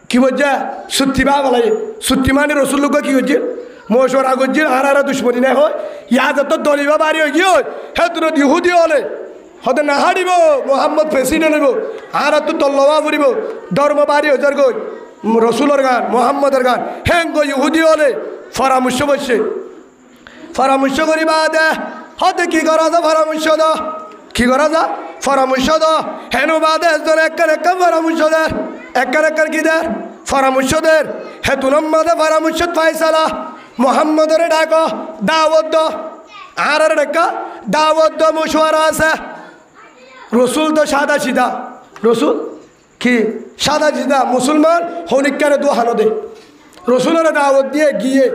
কি বলছে সত্যি বা বলাই সত্যি মানে রসুল লোক কি করছে মশরা করছে আর দুশ্মনী নাই হয় ইয়াদের তো দলিবা বাড়ি হয়ে গিয়ে হে তোর ইহুদি হলে হতে না হারিব মোহাম্মদ প্রেসিডেন্ট হইব আর তো তল্লবা ফুরিব ধর্ম বাড়ি হজার গই রসুলের গান মোহাম্মদের গান হেন গো ইহুদি হলে পরামর্শ বসছে পরামর্শ করিবা দে হতে কি করা যা পরামর্শ দ কি করা যা পরামর্শ দ হেন বাদে একটা পরামর্শ দে একার কি দে পরামর্শ দের হে তুলম মাদে পরামর্শ ফাইসালা মোহাম্মদরে ডাক দাওয়াত আর ডাকা দাওয়াত মশওয়ারা আছে রসুল তো সাদা সিধা রসুল কি সাদা জিদা মুসলমান হনিকারে দোহানো দে রসুলের দাওয়াত দিয়ে গিয়ে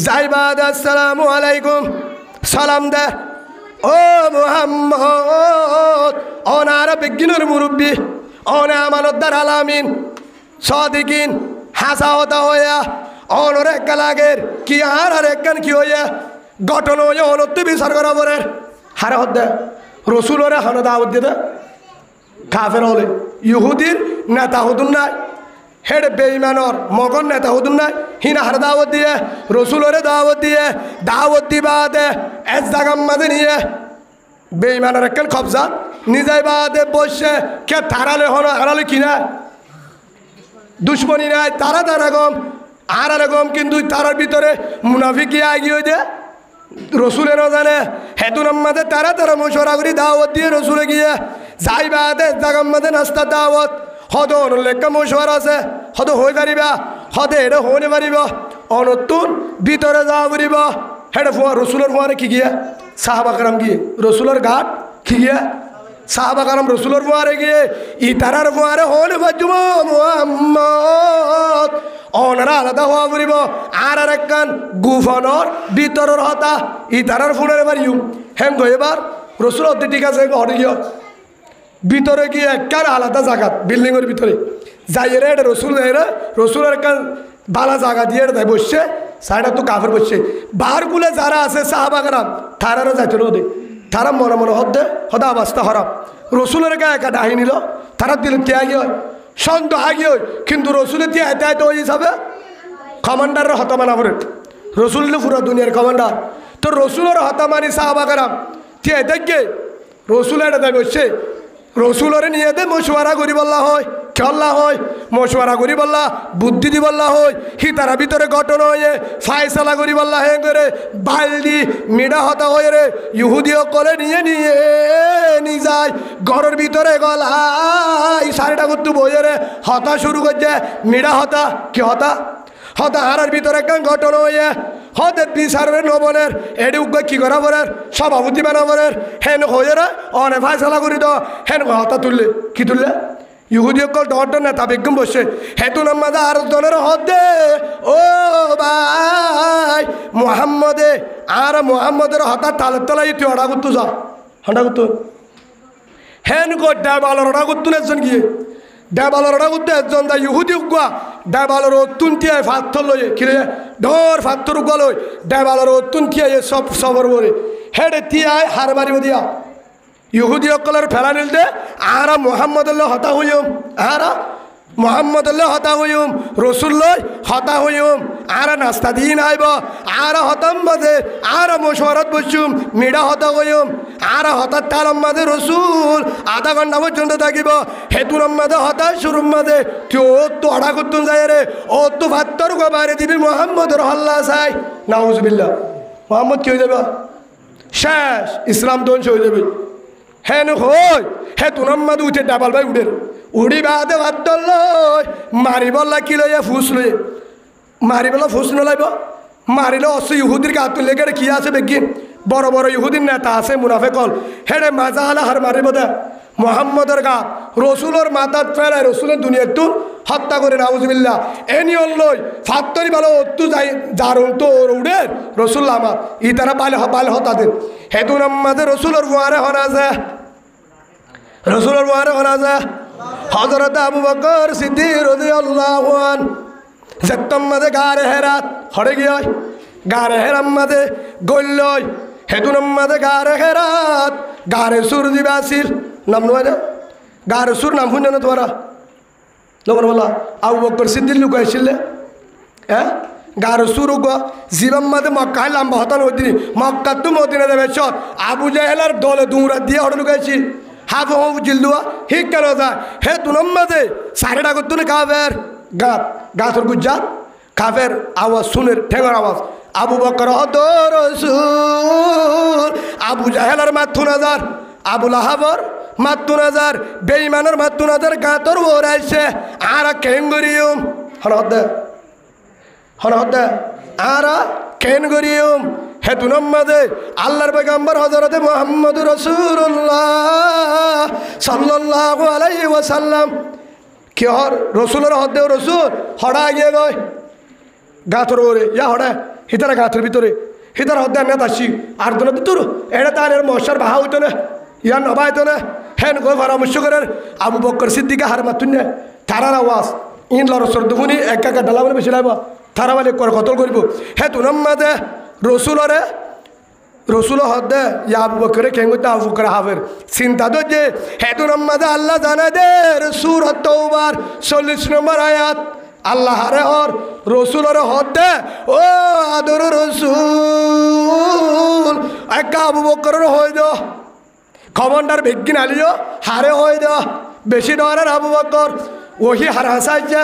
যাইবাদ আসসালামু আলাইকুম সালাম দে ও মুহাম্মদ ওনার বিজ্ঞানের মুরব্বী ওনা আমানতদার আলামিন সাদিকিন হাসাওতা হইয়া অনর একা লাগের কি আর একখান কি হইয়া গঠন হইয়া অনত্য বিচার করা পরে হারে হদ দে রসুলরে হানো দাওয়াত দিয়ে দে কাফের হলে ইহুদির নেতা হতুন নাই হেড বেঈমানর মগন নেতা হতুন নাই হিনা হার দাওয়াত দিয়ে রসুলরে দাওয়াত দিবা দে এক জায়গার মাঝে নিয়ে বেঈমানের একখান কবজা নিজাই বাদে বসে কে তারালে হনো হারালে কিনা দুশ্মনী নাই তারা গম আর গম কিন্তু তারার ভিতরে মুনাফিকি আগিয়ে দে রসুলের জানে হেতুন আমাদে তারা মশওয়ারা করি দাওয়াত দিয়ে রসুলে গিয়ে যাইবা দে জাগার মধ্যে নাস্তা দাওয়াত হদ লেখা মশওয়ারা আছে হদ হয়ে পারিবা হদে এটা হয়ে পারিব অনতুন ভিতরে যাওয়া পারিব হেডে রসুলের ফুয়ারে কি গিয়া সাহাবাকরাম গিয়ে রসুলের ঘাট কি গিয়া সাহাবাকরাম রসুলের ফুয়ারে গিয়ে ই তারার ফুয়ারে হলে বাজুম মুহাম্মদ অনারা আলাদা হওয়া পড়িব আর একখান গুফানোর ভিতরের হতা ই তারার ফোনের এবার হেম এবার রসুল অতি ঠিক আছে হটে গিয়ে ভিতরে গিয়ে একখান আলাদা জায়গা বিল্ডিংয়ের ভিতরে যাই রে এটা রসুলের একখান বালা জায়গা দিয়ে দেয় বসছে সাইডা তো কাফের বসছে বারগুলো যারা আছে সাহাবাকরাম তারারও যাইতে রোদে তারা মনে মনে হদা অবস্থা হরাপ রসুলের গায়ে একা ডাহি নিল তারা দিল ত্যাগী হয় সন্ত আগি হয় কিন্তু রসুলের ত্যাগ ওই হিসাবে কমান্ডারের হতা মানা পড়ে রসুল পুরো দুনিয়ার কমান্ডার তো রসুলের হতা মানি সাহাবাকরাম ত্যাগ দেখে রসুলের এটা বসছে রসুলরে নিয়ে দে মশওয়ারা করি বললা হয় খেলা হয় মশওয়ারা করি বললা বুদ্ধি দি বললা হয় হি তারা ভিতরে গঠন হয়ে ফায়সালা করি বললা হে করে বালদি মিডা হতা হয়ে রে ইহুদিও করে নিয়ে যায় ঘরের ভিতরে গলাই সাড়েটা করতে বইয়ে রে হতা শুরু করছে মিডা হতা কি হতা হারার ভিতরে একখান ঘটন হয়ে হতে বিচারের নবনের এটি উগ্র কি করা পরের সভাপতি বানা পরের হেন হয়ে রে অনে ফায়সালা করি তো হেন হতা তুললে কি তুললে ইহুদি অকল ডর নেতা বেগম বসে হেতুন আমাদের আর জনের হদে ও ভাই মোহাম্মদের হঠাৎ তালের তলায় তুই অডা করতো যা হন্ডা করতো হেন কো ডাবালর অডা করতো একজন গিয়ে ডাবালর অডা করতো একজন দা ইহুদি উগুয়া ডাবালর অতুন টিয়ায় ফাত্তর লয়ে কিরে ধর ফাত্তর উগুয়া লই ডাবালর অতুন টিয়ায় সব সবর বলে হেডে টিয়ায় হার মারিব দিয়া ইহুদি অকলের ফেলা নিল দে আর মোহাম্মদুল্লাহ হতা হইম আর মোহাম্মদুল্লাহ হতা হইম রসুল্লয় হতা হইম আর নাস্তা দিন আইব আর হতাম মাঝে আর মশওয়ারত বসুম মিডা হতা হইম আর হঠাৎ তার মাঝে রসুল আধা ঘন্টা পর্যন্ত থাকিব হেতুর মাঝে হতা শুরুর মাঝে কেউ তো অডা করতুন যায় রে ও তো ভাত্তর গোবারে দিবি মোহাম্মদের হল্লা চাই নাউজুবিল্লাহ মোহাম্মদ কি হয়ে যাবে শেষ ইসলাম ধ্বংস হয়ে যাবে হেন হই হে তুনাম্মাদ উঠে ডাবাল ভাই উঠে উড়ি বাদে ভাত লই মারিবল্লা কি লইয়া ফুস লই মারিবলা ফুস নলাইব মারিলে অস ইহুদির গা তুললে গেলে কি আছে বেগিন বড় বড় ইহুদির নেতা আছে মুনাফেকল হেডে মাজা হালা হার মারিব দে মোহাম্মদের গা রসুলের মাথার ফেলায় রসুলের দুনিয়ার তুন হত্যা করে নাউজুবিল্লাহ এনি লই ফাত্তরি ভালো অত্তু যাই যার তো উড়ে রসুল আমার ই তারা পালে হতা দেন হেতুন আমাদের রসুলের বুয়ারে হনা যায় রসুলের বুয়ারে হনা যায় হযরত আবু বকর সিদ্দিক রাদিয়াল্লাহু আনহু যেতম মাঝে গারে হেরাত হড়ে গিয়ে গারে হেরাম মাঝে গল্লই হেতুন মাঝে গারে হেরাত গারে সুর দিবাসির নাম নয় না গারে সুর নাম শুনে না তোরা লোকের বলা আবু বকর সিদ্দিক লুকাইছিলে হ্যাঁ গারে সুর গো জীবন মাঝে মক্কায় লম্বা হতান হইতিনি মক্কা তো মদিনা দেবে চত আবু জাহেলার দলে দুমরা দিয়ে হড়ে লুকাইছিল হাফ হম জিলদুয়া ঠিক কেন যায় হে তুনম মাঝে সাড়েটা করতো না কাফের গাথর গুজ্জাত কাফের আওয়াজ শুনের ঠেঙার আওয়াজ আবু বকর হত রসুল আবু জাহেলার মাথুন হাজার আবু লাহাবর মাথুন হাজার বেঈমানের মাথুন হাজার গাতর ওরাইছে আর কেঙ্গরিয়ম হনহদ্দে আর কেঙ্গরিয়ম হে তুনম মাঝে আল্লাহর পয়গম্বর হযরতে মুহাম্মদ রাসূলুল্লাহ সাল্লাল্লাহু আলাইহি ওয়াসাল্লাম কি হর রসুলের হদ্দে রসুল হড়া গিয়ে গয় গাথর ওরে ইয়া হড়া হিতারা গাথর ভিতরে হিতার হদ্দে নেত আসি আর দোনো তোর এটা তার এর মশার বাহা হইতো না ইয়ার নবা হইতো না হেন গো পরামর্শ করেন আবু বকর সিদ্দিকা হার মাতুন না তারার আওয়াজ ইন লরসর দুগুনি একা ডালা বলে বেশি লাগব তারা বলে কতল করব হে তুনম মাদে রসুলরে রসুল হদ্দে ইয়া আবু বকরে কেঙ্গুতে আবু বকর হাফের চিন্তা তো যে হে তুনম মাদে আল্লাহ জানা দে সূরা তাওবার 40 নম্বর আয়াত আল্লাহ হারে হর রসুলরে হদ্দে ও আদর রসুল একা আবু বকরের হয়ে দো কমান্ডার বিজ্ঞান আলিও হারে হয়ে দো বেশি ডরের আবু বকর ওহি হার হাসাইছে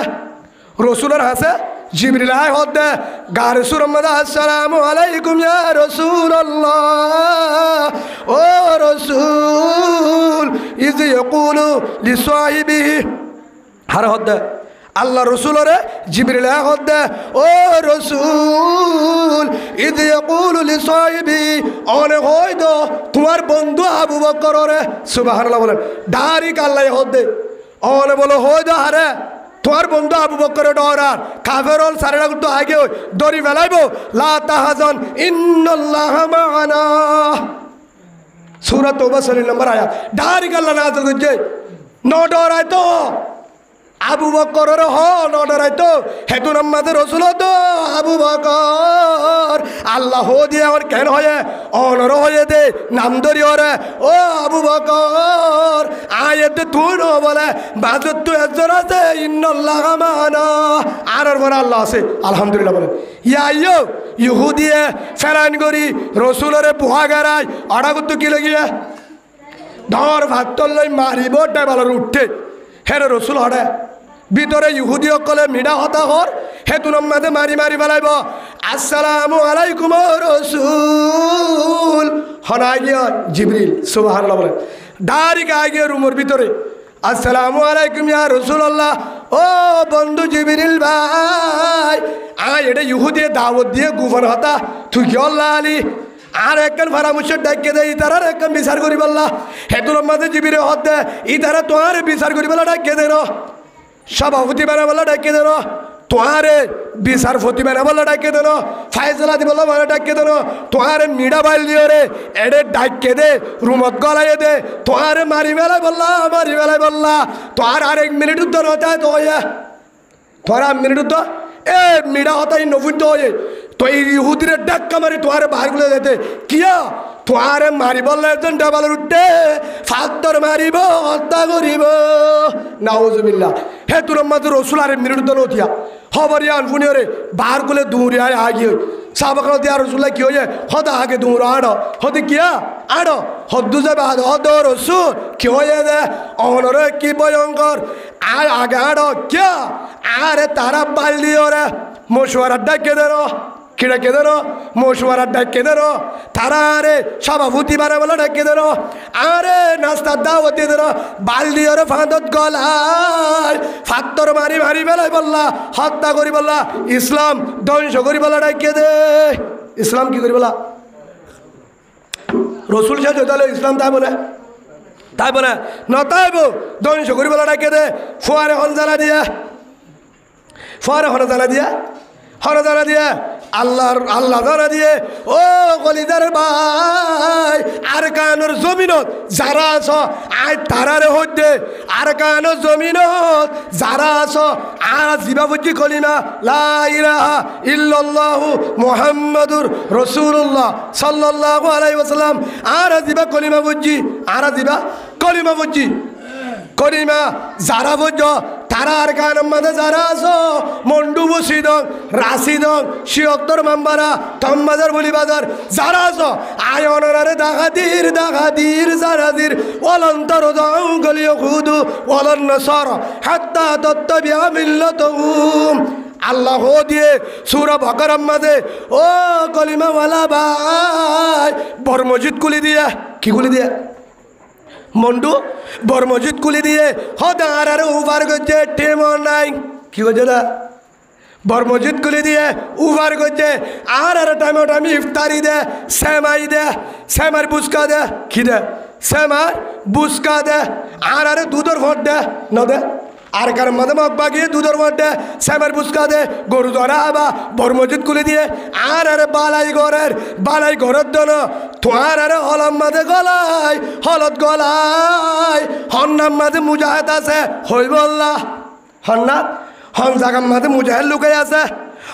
রসুলের হাসে জিবরিল আয় হদ্দে গা রসুল আসসালামু আলাইকুম ইয়া রাসূলুল্লাহ ও রসুল ইজ ইয়াকুলু লিসাহিবিহি হার হদ্দে আল্লাহ রসুলরে জিবরিল আয় হদ্দে ও রসুল ইজ ইয়াকুলু লিসাহিবি অনে হইদ তোমার বন্ধু আবু বকররে সুবহানাল্লাহ বলেন ডাইরেক্ট আল্লাহ হদ্দে অনে বলো হইদ হারে তোমার বন্ধু আবু বকরের ডরার কাফেরল সারেরা তো আগে দড়ি ফেলাইবো লা তাহজান ইন্নাল্লাহা মা'ানা সূরা তাওবা 40 নম্বর আয়াত ডাইরেক্ট আল্লাহ নাযিল করছে ন ডরাই তো আবু বকরের হ ন ডরাই তো হেতু নামাজে রসুল তো আবু বকর আল্লাহ দিয়ে আমার কেন হয়ে অনর হয়ে দে নাম ধরি ওরে ও আবু বকর আয়াতে তুই ন বলে বাজত তুই একজন আছে ইন্নাল্লাহা মা'ানা আর বলে আল্লাহ আছে আলহামদুলিল্লাহ বলে ইয়া ইহুদিয়ে ফেরান করি রসুলরে পোহা গেরাই অড়াগুত কি লাগিয়ে ধর ভাতর লই মারিব টেবালের উঠে হেরে রসুল হড়ে ভিতরে ইহুদি অকলে মিডা হতা হর হেতু নম্মাদে মারি মারি বেলাইব আসসালামু আলাইকুম রসুল হনা গিয়া জিবরিল সুবহানাল্লাহ বলে ডাইরেক্ট আগে রুমের ভিতরে আসসালামু আলাইকুম ইয়া রাসূলুল্লাহ ও বন্ধু জিবরিল ভাই আয় এটা ইহুদি দাওয়াত দিয়ে গুফন হতা তুই কি আল্লাহ আলী আর একজন পরামর্শ ডাকিয়ে দেয় ইতারার একজন বিচার করি বললা হেতুর মাঝে জিবিরে হতে ইতারা তোমার বিচার করি বলা ডাকিয়ে দে সভাপতি বানা বলা ডাকিয়ে দে তোমারে বিচারপতি বানা বলা ডাকিয়ে দে ফাইসলা দি বলা বলা ডাকিয়ে দে তোমারে মিডা বাইল দিও রে এডে ডাকিয়ে দে রুমত গলাইয়ে দে তোমারে মারি বেলায় বললা তোমার আর 1 মিনিট উত্তর হতে তো তোমার 1 মিনিট উত্তর এ মিডা হতাই নফুন তো তো এই ইহুদিরে ডাক্কা মারি তোমারে বাহার গুলো যেতে কিয়া তোমারে মারি বললে একজন ডাবালের উঠে ফাত্তর মারিব হত্যা করিব নাউজুবিল্লাহ হে তোর মাঝে রসুল আর মিনিট তো নথিয়া খবর ইয়ান ফুনিয়রে বাহার গুলো দূরে আয় আগিয়ে সাবাকাল দিয়া রসুল্লাহ কি হয়ে হদা আগে দূর আড় হতে কিয়া আড় হদ্দু যাবে হদ রসুল কি হয়ে দে অনরে কি ভয়ঙ্কর আর আগে আড় কিয়া আরে তারা বাল দিও রে মশুয়ারা ডাকে দে কিড়া কে ধরো মশুয়ারা ডাকে ধরো তারা আরে সভাপতি বানা বলে ডাকে ধরো আরে নাস্তার দাওয়াত দিয়ে ধরো বালদি ওরে ফাঁদত গলায় ফাত্তর মারি মারি বেলায় বললা হত্যা করি বললা ইসলাম ধ্বংস করি বলা ডাকে দে ইসলাম কি করি বলা রসুল সাহেব তাহলে ইসলাম তাই বলে নতাইব ধ্বংস করি বলা ডাকে দে ফুয়ারে হন জ্বালা দিয়া ফুয়ারে হন জ্বালা দিয়া হরদারা দিয়ে আল্লাহ ধরা দিয়ে ও গলিদার ভাই আর কানোর জমিনত যারা আছ আয় তারারে হইতে আর কানোর জমিনত যারা আছ আর জিবাবুজি কলিমা লা ইলাহা ইল্লাল্লাহু মুহাম্মাদুর রাসূলুল্লাহ সাল্লাল্লাহু আলাইহি ওয়াসাল্লাম আর জিবা কলিমা বুঝি আর জিবা কলিমা বুঝি কলিমা যারা বুঝ তারা আর কানের মাঝে যারা আছো মন্ডু বসিদং রাশিদং শিয়ক্তর মাম্বারা তম্বাজার বলিবাজার যারা আছো আয় অনারে দাগাদির জারাদির ওয়ালান্তর গলিয় খুদু ওয়ালান নাসার হাত্তা তাত্তাবিআ মিল্লাতাহুম আল্লাহ দিয়ে সূরা বাকারার মাঝে ও কলিমা ওয়ালা ভাই বড় মসজিদ খুলি দিয়ে কি খুলি দিয়ে মন্ডু বড় মসজিদ খুলি দিয়ে হদার আর উবার করছে টেমন নাই কি করছে না বড় মসজিদ খুলি দিয়ে উবার করছে আর টাইম ইফতারি দে শ্যামার বুসকা দে কি দে শ্যামার বুসকা দে আর দুধর ভোট দে ন দে আর কার মধ্যে মগ বাগিয়ে দুধের মধ্যে শ্যামের পুচকা দে গরু ধরা বা বড় মসজিদ খুলে দিয়ে আর আরে বালাই ঘরের দন তোমার আরে হলম মাঝে গলায় হলত গলায় হন্নাম মাঝে মুজাহেদ আছে হই বললা হন্নাত হন জাগাম মাঝে মুজাহেদ লুকাই আছে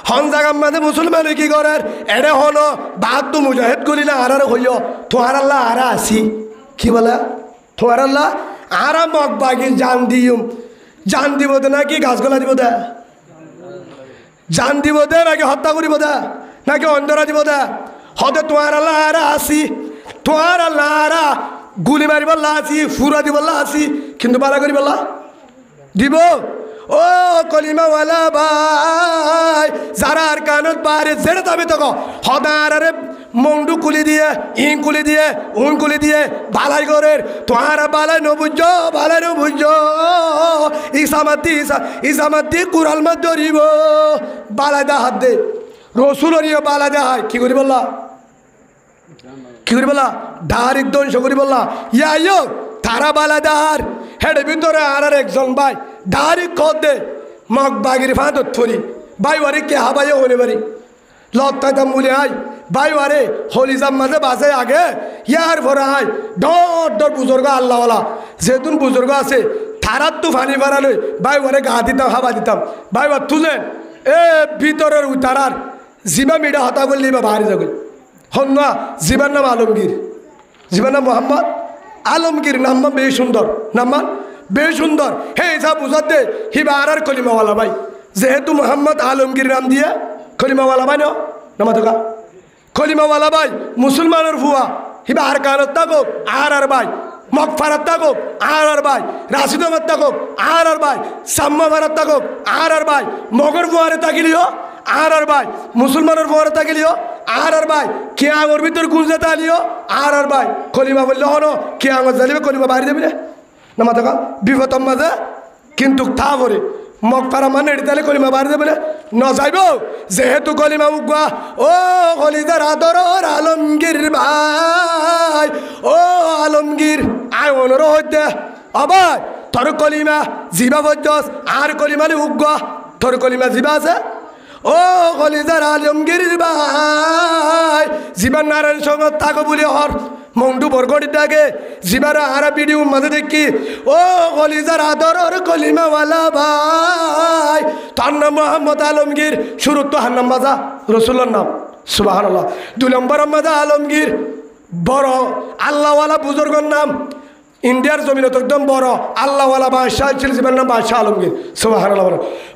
হন জাগাম মাঝে মুসলমানে কি করেন এরে হলো বাদ তো মুজাহেদ করি না আর হইয় তোমার আল্লাহ আরা আসি কি বলে তোমার আল্লাহ আরা মগ বাগির জান দিব দে নাকি গাছগোলা দিব দে জান দিব দে নাকি হত্যা করিব দে নাকি অন্ধরা দিব দে হতে তোমার আল্লাহ আরা আসি তোমার আল্লাহ আরা গুলি মারিব আসি ফুরা দিব আসি কিন্তু বালা করিব দিব ও কলিমাওয়ালা ভাই যারা আর কানত পারে জেড়ে যাবে তো হদার আরে মন্ডু কুলি দিয়ে ইং কুলি দিয়ে উন কুলি দিয়ে বালাই করের তোমার বালাই নবুজ বালাই নবুজ ইসামাতি কুরাল মাত ধরিব বালাই দা হাত দে রসুলরিও বালাই দা হাই কি করি বললা কি করি বললা ডাহারিক ধ্বংস করি বললা ইয়ো তারা বালাই দাহার হেডে ভিতরে আর একজন ভাই ডাহারিক কদ দে মগ বাগির ফাঁদ থরি ভাই ওরে কে হাবাইও হলে পারি লত্তাইতাম বলে আই ভাই ওরে হলিজাম মাঝে বাসে আগে ইয়ার ভরে আই ডর বুজুর্গ আল্লাহওয়ালা যেহেতু বুজুর্গ আছে তারার তো ফানি বাড়ালে ভাই ওরে গা দিতাম হাবা দিতাম ভাই ওর তুলেন এ ভিতরের উতারার জিবা মিডা হতা করলি বা বাহারি যাবে হন না জিবার নাম আলমগীর জিবার নাম মোহাম্মদ আলমগীর নাম বেশ সুন্দর নাম বেশ সুন্দর হে যা বুঝাতে হিবা আর কলিমাওয়ালা ভাই যেহেতু মোহাম্মদ আলমগীর নাম দিয়ে কলিমাওয়ালা ভাই নামা থাকা কলিমাওয়ালা ভাই মুসলমানের ফুয়া হিবা আর কানত থাকুক আর ভাই মগফারাত থাকুক আর ভাই রাশিদমত থাকুক আর ভাই সাম্মা ভারত থাকুক আর ভাই মগর ফুয়ারে তাকিলিও আর ভাই মুসলমানের ফুয়ারে তাকিলিও আর ভাই কে আঙর ভিতর গুঁজে তালিও আর ভাই কলিমা বললে হনো কে আঙর জ্বালিবে কলিমা বাড়ি দেবে নামা থাকা বিপদম মাঝে কিন্তু তা করে মগ পারা মানে তাহলে কলিমা বাড়ি দেবে ন যাইব যেহেতু কলিমা উগুয়া ও কলিদার আদর আলমগীর ভাই ও আলমগীর আয় অনুরোধ হইতে আবার তোর কলিমা জিবা বজ্জস আর কলিমালে উগুয়া তোর কলিমা জিবা আছে ও কলিদার আলমগীর ভাই জীবন নারায়ণ সঙ্গে থাকো বলে হর মন্ডু বরগড়ি থাকে জীবারা আরা ভিডিও মাঝে দেখি ও কলিজার আদর কলিমাওয়ালা ভাই তার নাম মোহাম্মদ আলমগীর শুরু তো হার নাম বাজা রসুল্লার নাম সুবহানাল্লাহ 2 নম্বর মাজা আলমগীর বড় আল্লাহওয়ালা বুজুর্গর নাম ইন্ডিয়ার জমিনত একদম বড় আল্লাহওয়ালা বাদশাহ ছিল জীবন নাম বাদশাহ আলমগীর সুবহানাল্লাহ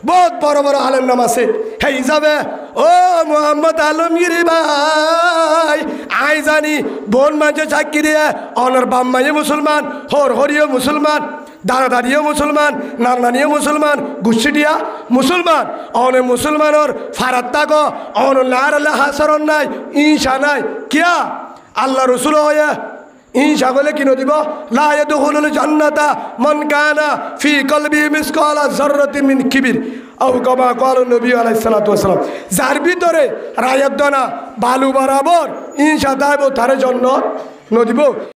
বহুত বড় বড় আলেম নাম আছে হে হিসাবে ও মোহাম্মদ আলমগীর ভাই আই জানি বোন মাঝে চাকি দিয়ে অনর বাম মাঝে মুসলমান হরিও মুসলমান দাদাদারিও মুসলমান নানানিও মুসলমান গুছিটিয়া মুসলমান অনে মুসলমানর ফারাত থাকো অন লার হাসরন নাই ঈশা নাই কিয়া আল্লাহ রসুল হয়ে ঈশা বলে কিনো দিব লা ইয়াদখুলুল জান্নাতা মান কানা ফি কলবিহি মিসকালা যাররাতিন মিন কিবির আও কামা ক্বালা নবী আলাইহিস সালাতু ওয়াস সালাম যার ভিতরে রায়াত দানা বালু বরাবর ঈশা দাইব তার জন্য নদিব।